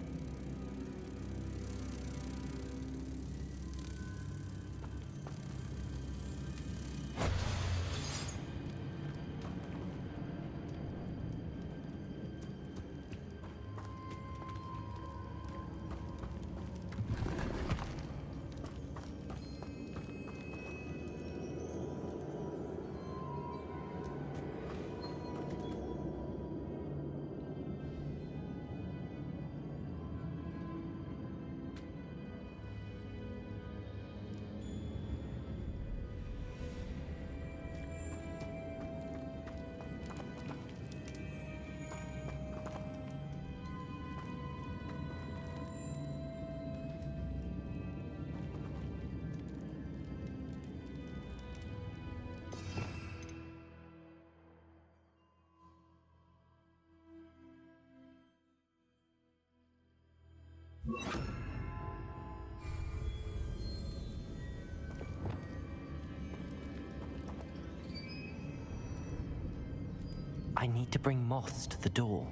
I need to bring moths to the door.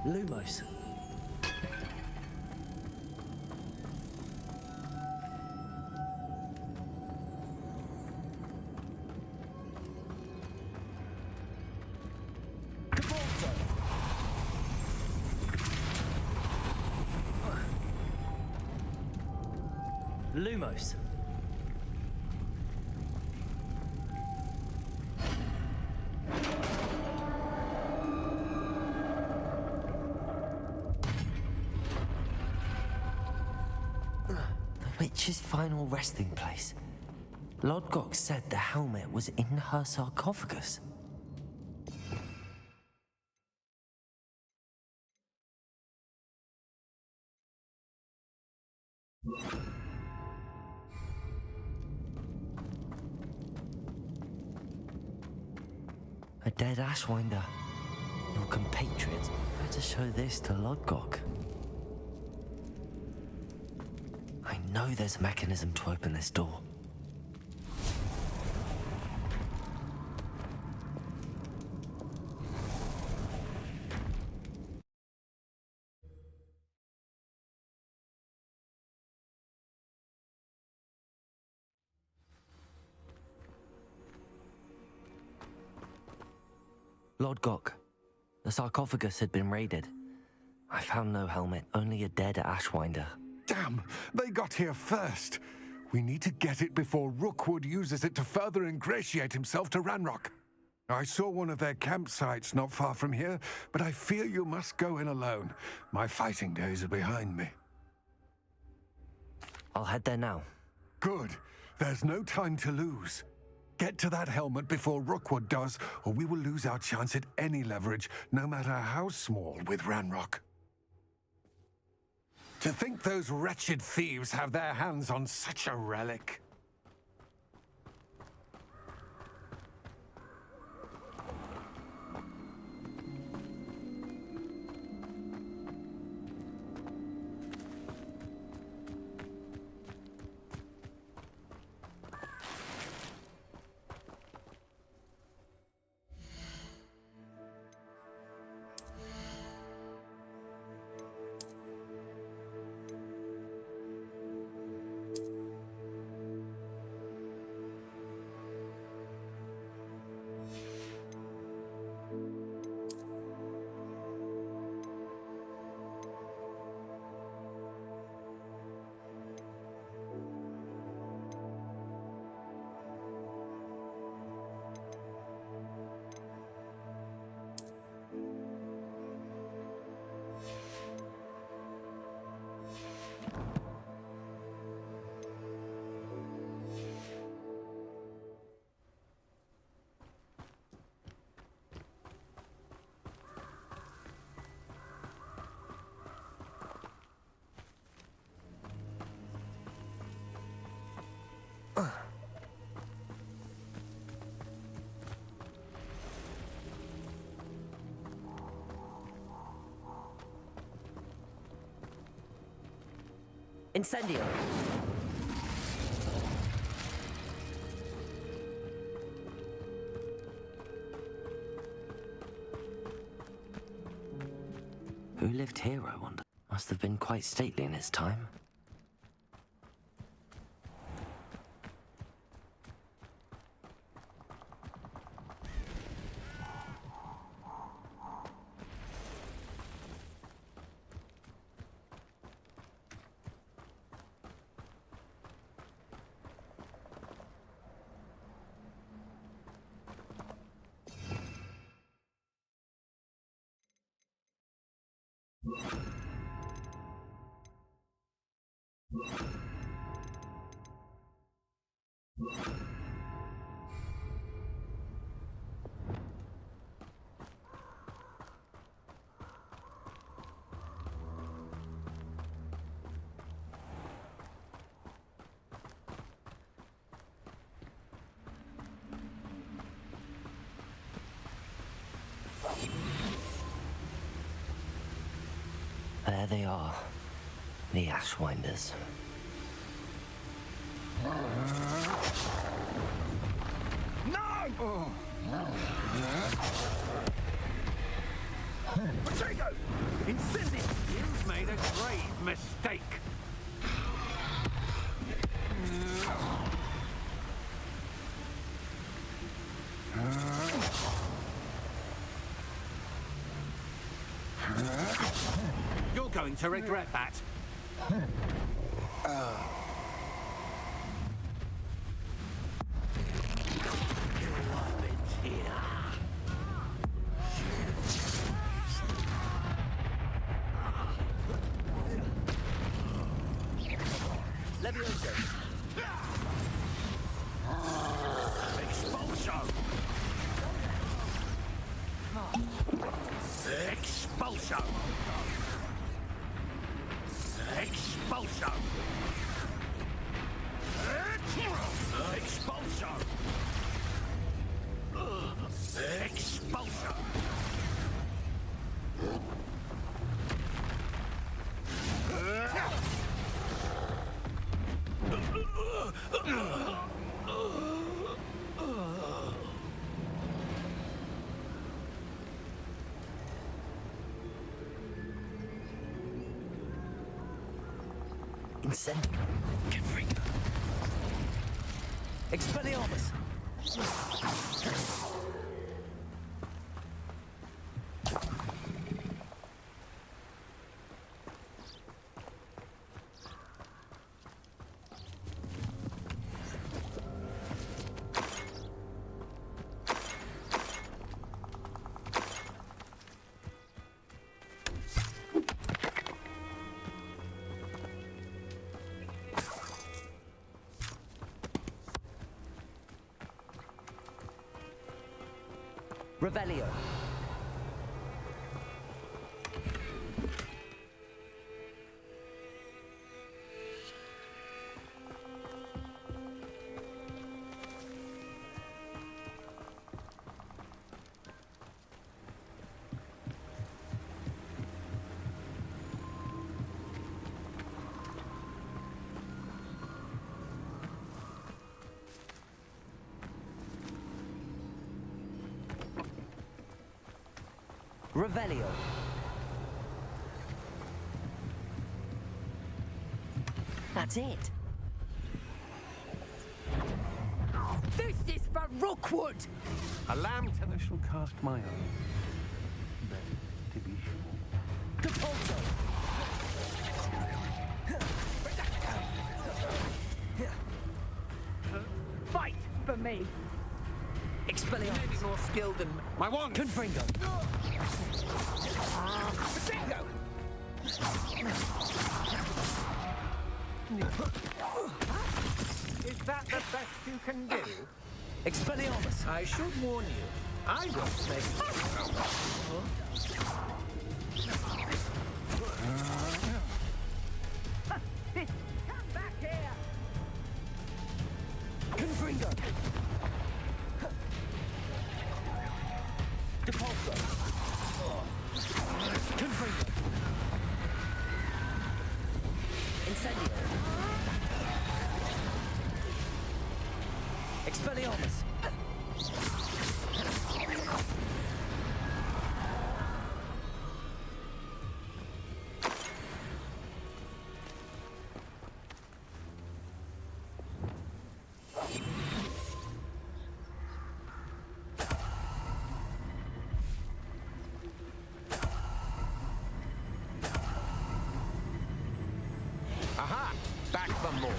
Lumos. Lumos. The witch's final resting place. Lodgok said the helmet was in her sarcophagus. A dead Ashwinder. Your compatriots better show this to Lodgok. I know there's a mechanism to open this door. Lodgok, the sarcophagus had been raided. I found no helmet, only a dead Ashwinder. Damn! They got here first. We need to get it before Rookwood uses it to further ingratiate himself to Ranrock. I saw one of their campsites not far from here, but I fear you must go in alone. My fighting days are behind me. I'll head there now. Good. There's no time to lose. Get to that helmet before Rookwood does, or we will lose our chance at any leverage, no matter how small, with Ranrock. To think those wretched thieves have their hands on such a relic. Incendio. Who lived here, I wonder? Must have been quite stately in his time. There they are, the Ashwinders. No! Potato! Incendio! You've made a grave mistake. You're going to regret that. Levioso. Expulso. Expulso. Expulso. Expulso. Expulso. Incendio. Expelliarmus. Revelio. Revelio. That's it. This is for Rookwood! A lamb I shall cast my own. Then, to be sure. Compulso. Fight for me! Expelliarmus. Maybe more skilled than my wand. Confringo. Bingo! Is that the best you can do? Expelliarmus. I should warn you. I won't make Come back here! Confringo. Depulso. Confringo. Incendio. Expelliarmus. Aha! Back for more.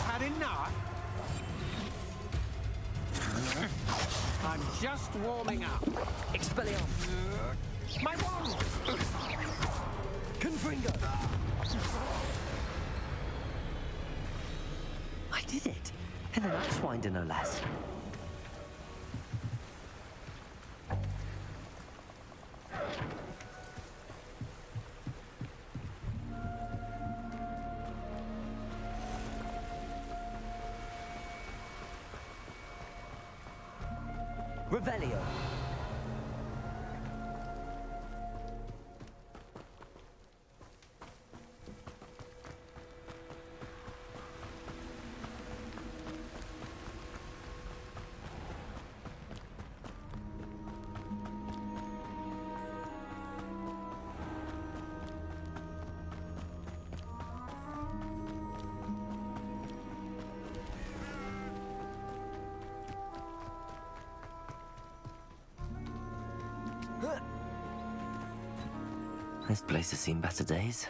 Had enough? I'm just warming up. Expelliarmus. My wand! Confringo. I did it. And an Ashwinder, no less. Revelio. This place has seen better days.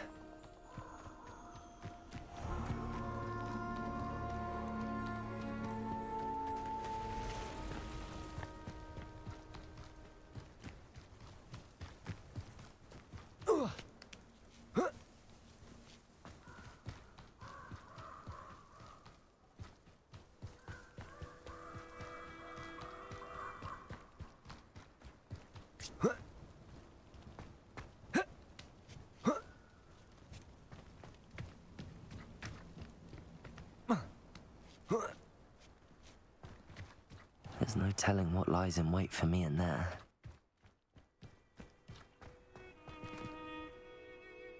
There's no telling what lies in wait for me in there.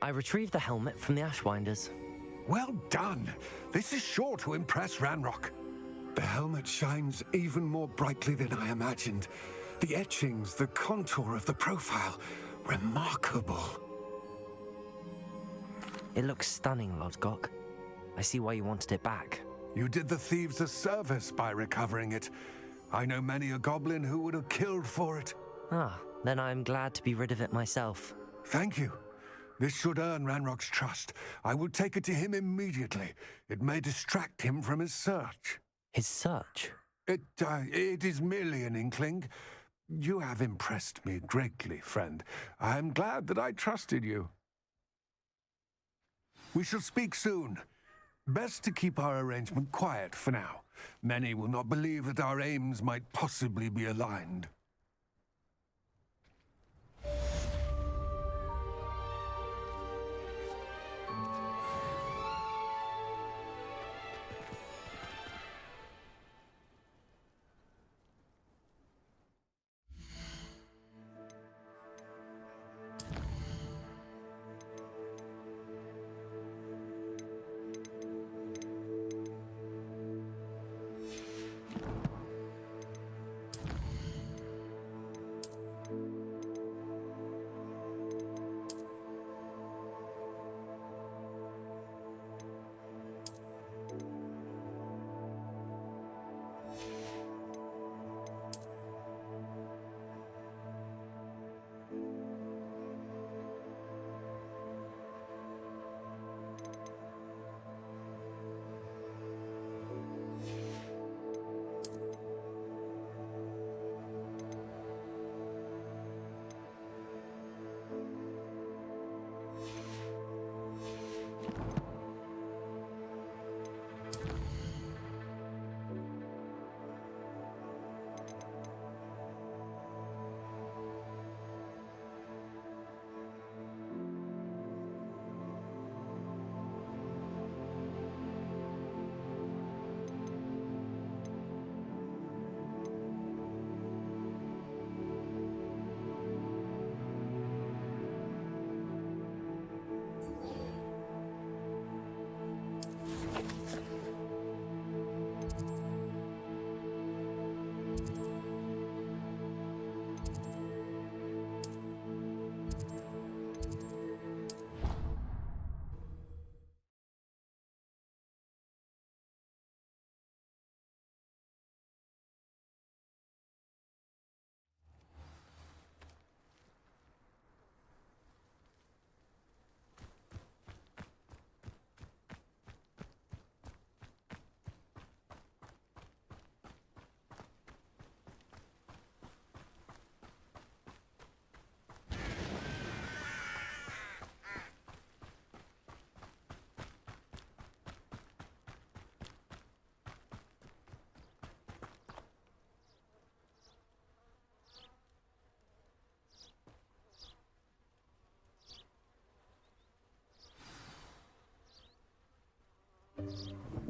I retrieved the helmet from the Ashwinders. Well done. This is sure to impress Ranrock. The helmet shines even more brightly than I imagined. The etchings, the contour of the profile, remarkable. It looks stunning, Lodgok. I see why you wanted it back. You did the thieves a service by recovering it. I know many a goblin who would have killed for it. Ah, then I'm glad to be rid of it myself. Thank you. This should earn Ranrock's trust. I will take it to him immediately. It may distract him from his search. His search? It is merely an inkling. You have impressed me greatly, friend. I am glad that I trusted you. We shall speak soon. Best to keep our arrangement quiet for now. Many will not believe that our aims might possibly be aligned.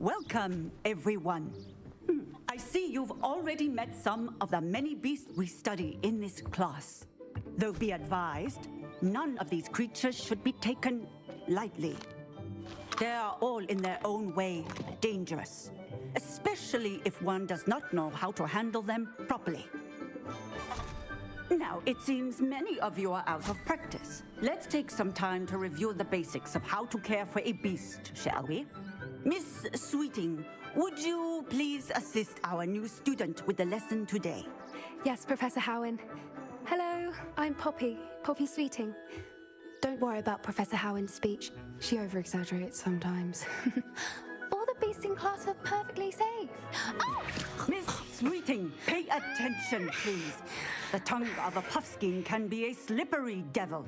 Welcome, everyone. I see you've already met some of the many beasts we study in this class. Though be advised, none of these creatures should be taken lightly. They are all in their own way dangerous, especially if one does not know how to handle them properly. Now, it seems many of you are out of practice. Let's take some time to review the basics of how to care for a beast, shall we? Miss Sweeting, would you please assist our new student with the lesson today? Yes, Professor Howen. Hello, I'm Poppy Sweeting. Don't worry about Professor Howen's speech. She over-exaggerates sometimes. All the beasts in class are perfectly safe. Oh! Miss Sweeting, pay attention, please. The tongue of a puffskein can be a slippery devil.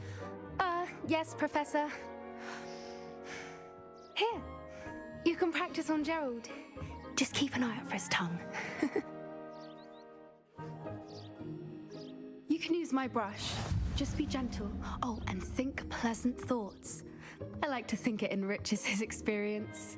Yes, Professor. Here, you can practice on Gerald. Just keep an eye out for his tongue. You can use my brush. Just be gentle. Oh, and think pleasant thoughts. I like to think it enriches his experience.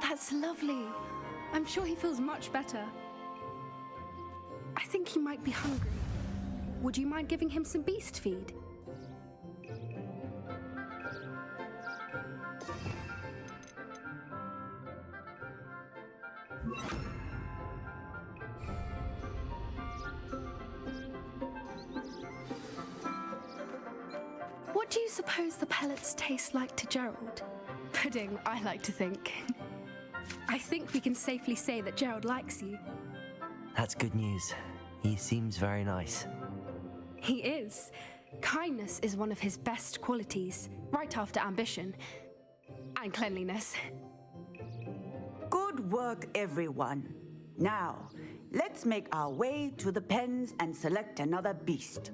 That's lovely. I'm sure he feels much better. I think he might be hungry. Would you mind giving him some beast feed? What do you suppose the pellets taste like to Gerald? Pudding, I like to think. I think we can safely say that Gerald likes you. That's good news. He seems very nice. He is. Kindness is one of his best qualities, right after ambition and cleanliness. Good work, everyone. Now, let's make our way to the pens and select another beast.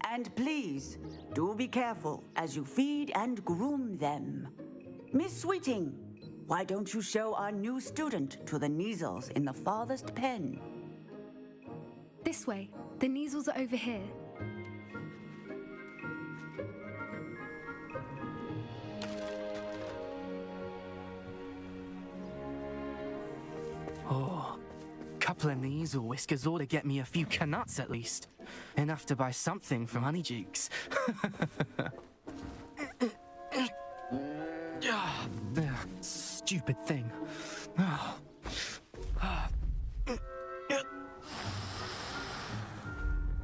And please, do be careful as you feed and groom them. Miss Sweeting, why don't you show our new student to the Neasels in the farthest pen? This way. The Neasels are over here. Oh, couple of Neasel whiskers ought to get me a few canuts at least. Enough to buy something from Honeydukes. Stupid thing.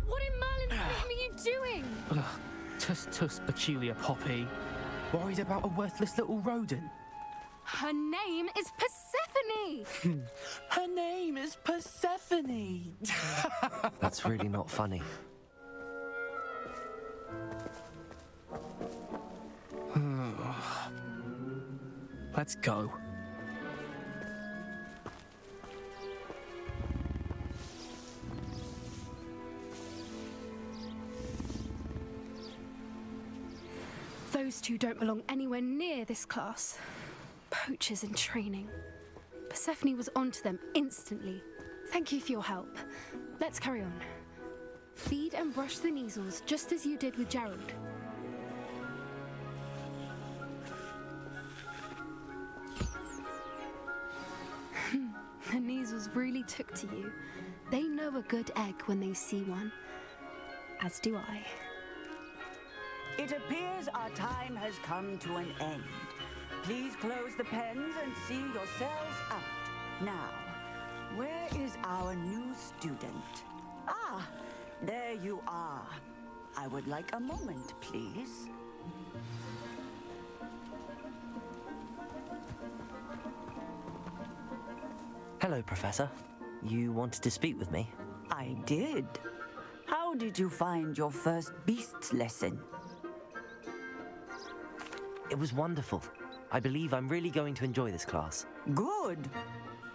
What in Merlin's name are you doing? Tuss, peculiar Poppy. Worried about a worthless little rodent? Her name is Persephone! Her name is Persephone! That's really not funny. Let's go. Those two don't belong anywhere near this class. Poachers in training. Persephone was onto them instantly. Thank you for your help. Let's carry on. Feed and brush the Neasels just as you did with Gerald. The Neasels really took to you. They know a good egg when they see one. As do I. It appears our time has come to an end. Please close the pens and see yourselves out. Now, where is our new student? Ah, there you are. I would like a moment, please. Hello, Professor. You wanted to speak with me? I did. How did you find your first beasts lesson? It was wonderful. I believe I'm really going to enjoy this class. Good.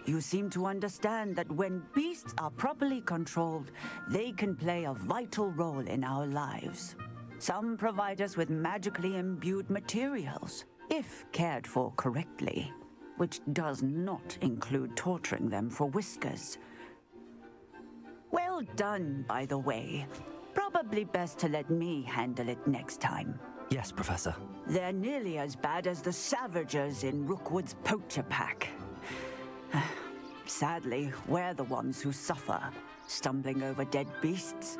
You seem to understand that when beasts are properly controlled, they can play a vital role in our lives. Some provide us with magically imbued materials, if cared for correctly, which does not include torturing them for whiskers. Well done, by the way. Probably best to let me handle it next time. Yes, Professor. They're nearly as bad as the Savagers in Rookwood's poacher pack. Sadly, we're the ones who suffer, stumbling over dead beasts.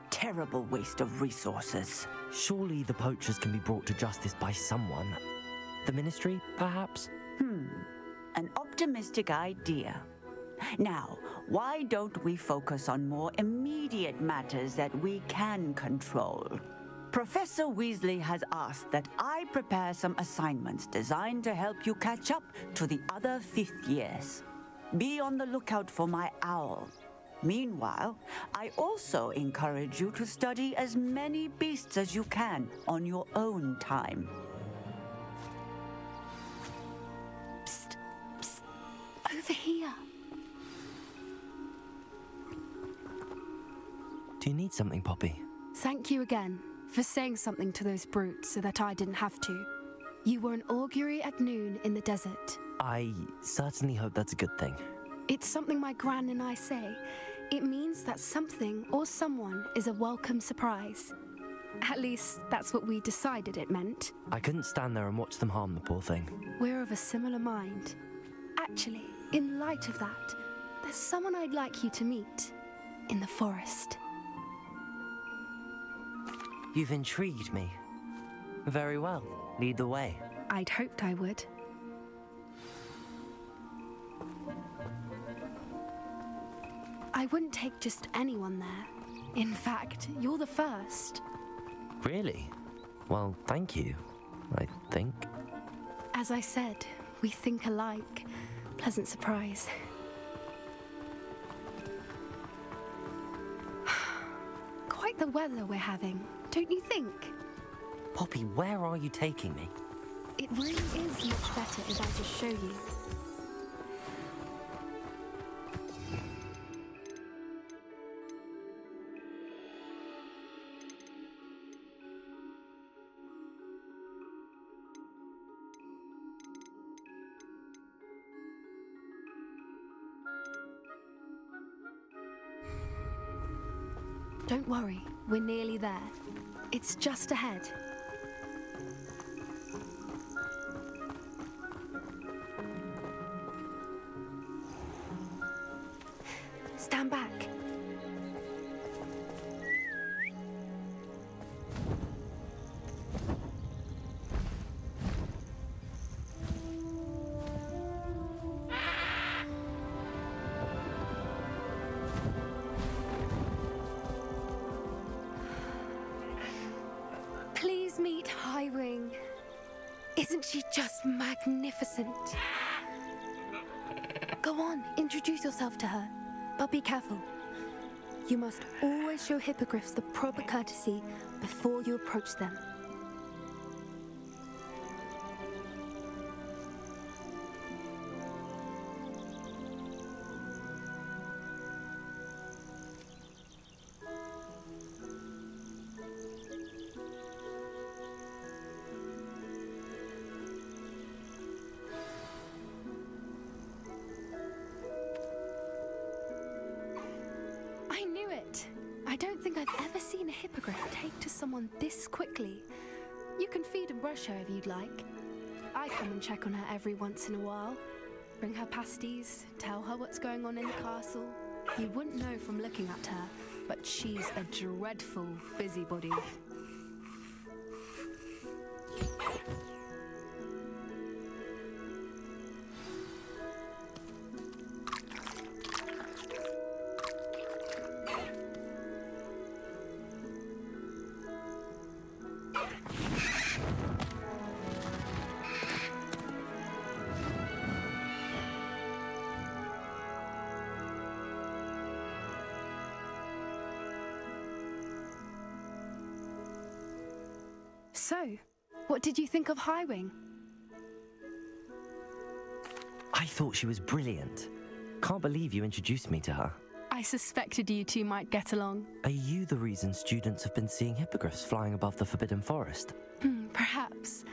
Terrible waste of resources. Surely the poachers can be brought to justice by someone. The Ministry, perhaps? An optimistic idea. Now, why don't we focus on more immediate matters that we can control? Professor Weasley has asked that I prepare some assignments designed to help you catch up to the other fifth years. Be on the lookout for my owl. Meanwhile, I also encourage you to study as many beasts as you can on your own time. Psst, psst, over here. Do you need something, Poppy? Thank you again for saying something to those brutes so that I didn't have to. You were an augury at noon in the desert. I certainly hope that's a good thing. It's something my gran and I say. It means that something or someone is a welcome surprise. At least, that's what we decided it meant. I couldn't stand there and watch them harm the poor thing. We're of a similar mind. Actually, in light of that, there's someone I'd like you to meet in the forest. You've intrigued me. Very well. Lead the way. I'd hoped I would. I wouldn't take just anyone there. In fact, you're the first. Really? Well, thank you, I think. As I said, we think alike. Pleasant surprise. Quite the weather we're having, don't you think? Poppy, where are you taking me? It really is much better if I just show you. Don't worry, we're nearly there. It's just ahead. Stand back. Please meet Highwing. Isn't she just magnificent? Go on, introduce yourself to her. But be careful. You must always show hippogriffs the proper courtesy before you approach them. I knew it. I don't think I've ever seen a hippogriff take to someone this quickly. You can feed and brush her if you'd like. I come and check on her every once in a while. Bring her pasties, tell her what's going on in the castle. You wouldn't know from looking at her, but she's a dreadful busybody. So, what did you think of Highwing? I thought she was brilliant. Can't believe you introduced me to her. I suspected you two might get along. Are you the reason students have been seeing hippogriffs flying above the Forbidden Forest? Perhaps.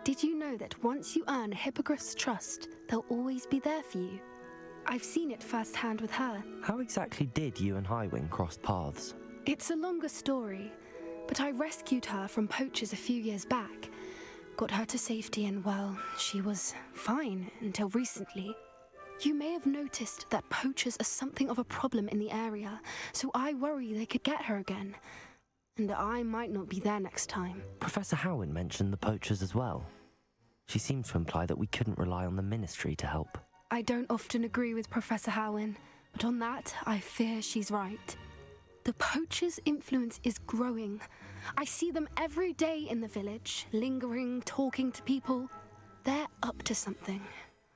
Did you know that once you earn a hippogriff's trust, they'll always be there for you? I've seen it firsthand with her. How exactly did you and Highwing cross paths? It's a longer story, but I rescued her from poachers a few years back. Got her to safety and, well, she was fine until recently. You may have noticed that poachers are something of a problem in the area, so I worry they could get her again. And I might not be there next time. Professor Howin mentioned the poachers as well. She seemed to imply that we couldn't rely on the Ministry to help. I don't often agree with Professor Howin, but on that, I fear she's right. The poachers' influence is growing. I see them every day in the village, lingering, talking to people. They're up to something.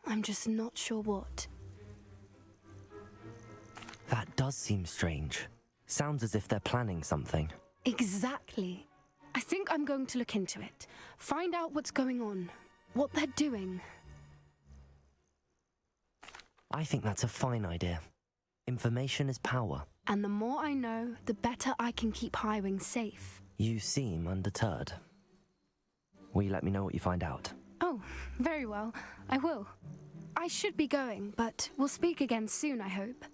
I'm just not sure what. That does seem strange. Sounds as if they're planning something. Exactly. I think I'm going to look into it. Find out what's going on. What they're doing. I think that's a fine idea. Information is power. And the more I know, the better I can keep Highwing safe. You seem undeterred. Will you let me know what you find out? Oh, very well. I will. I should be going, but we'll speak again soon, I hope.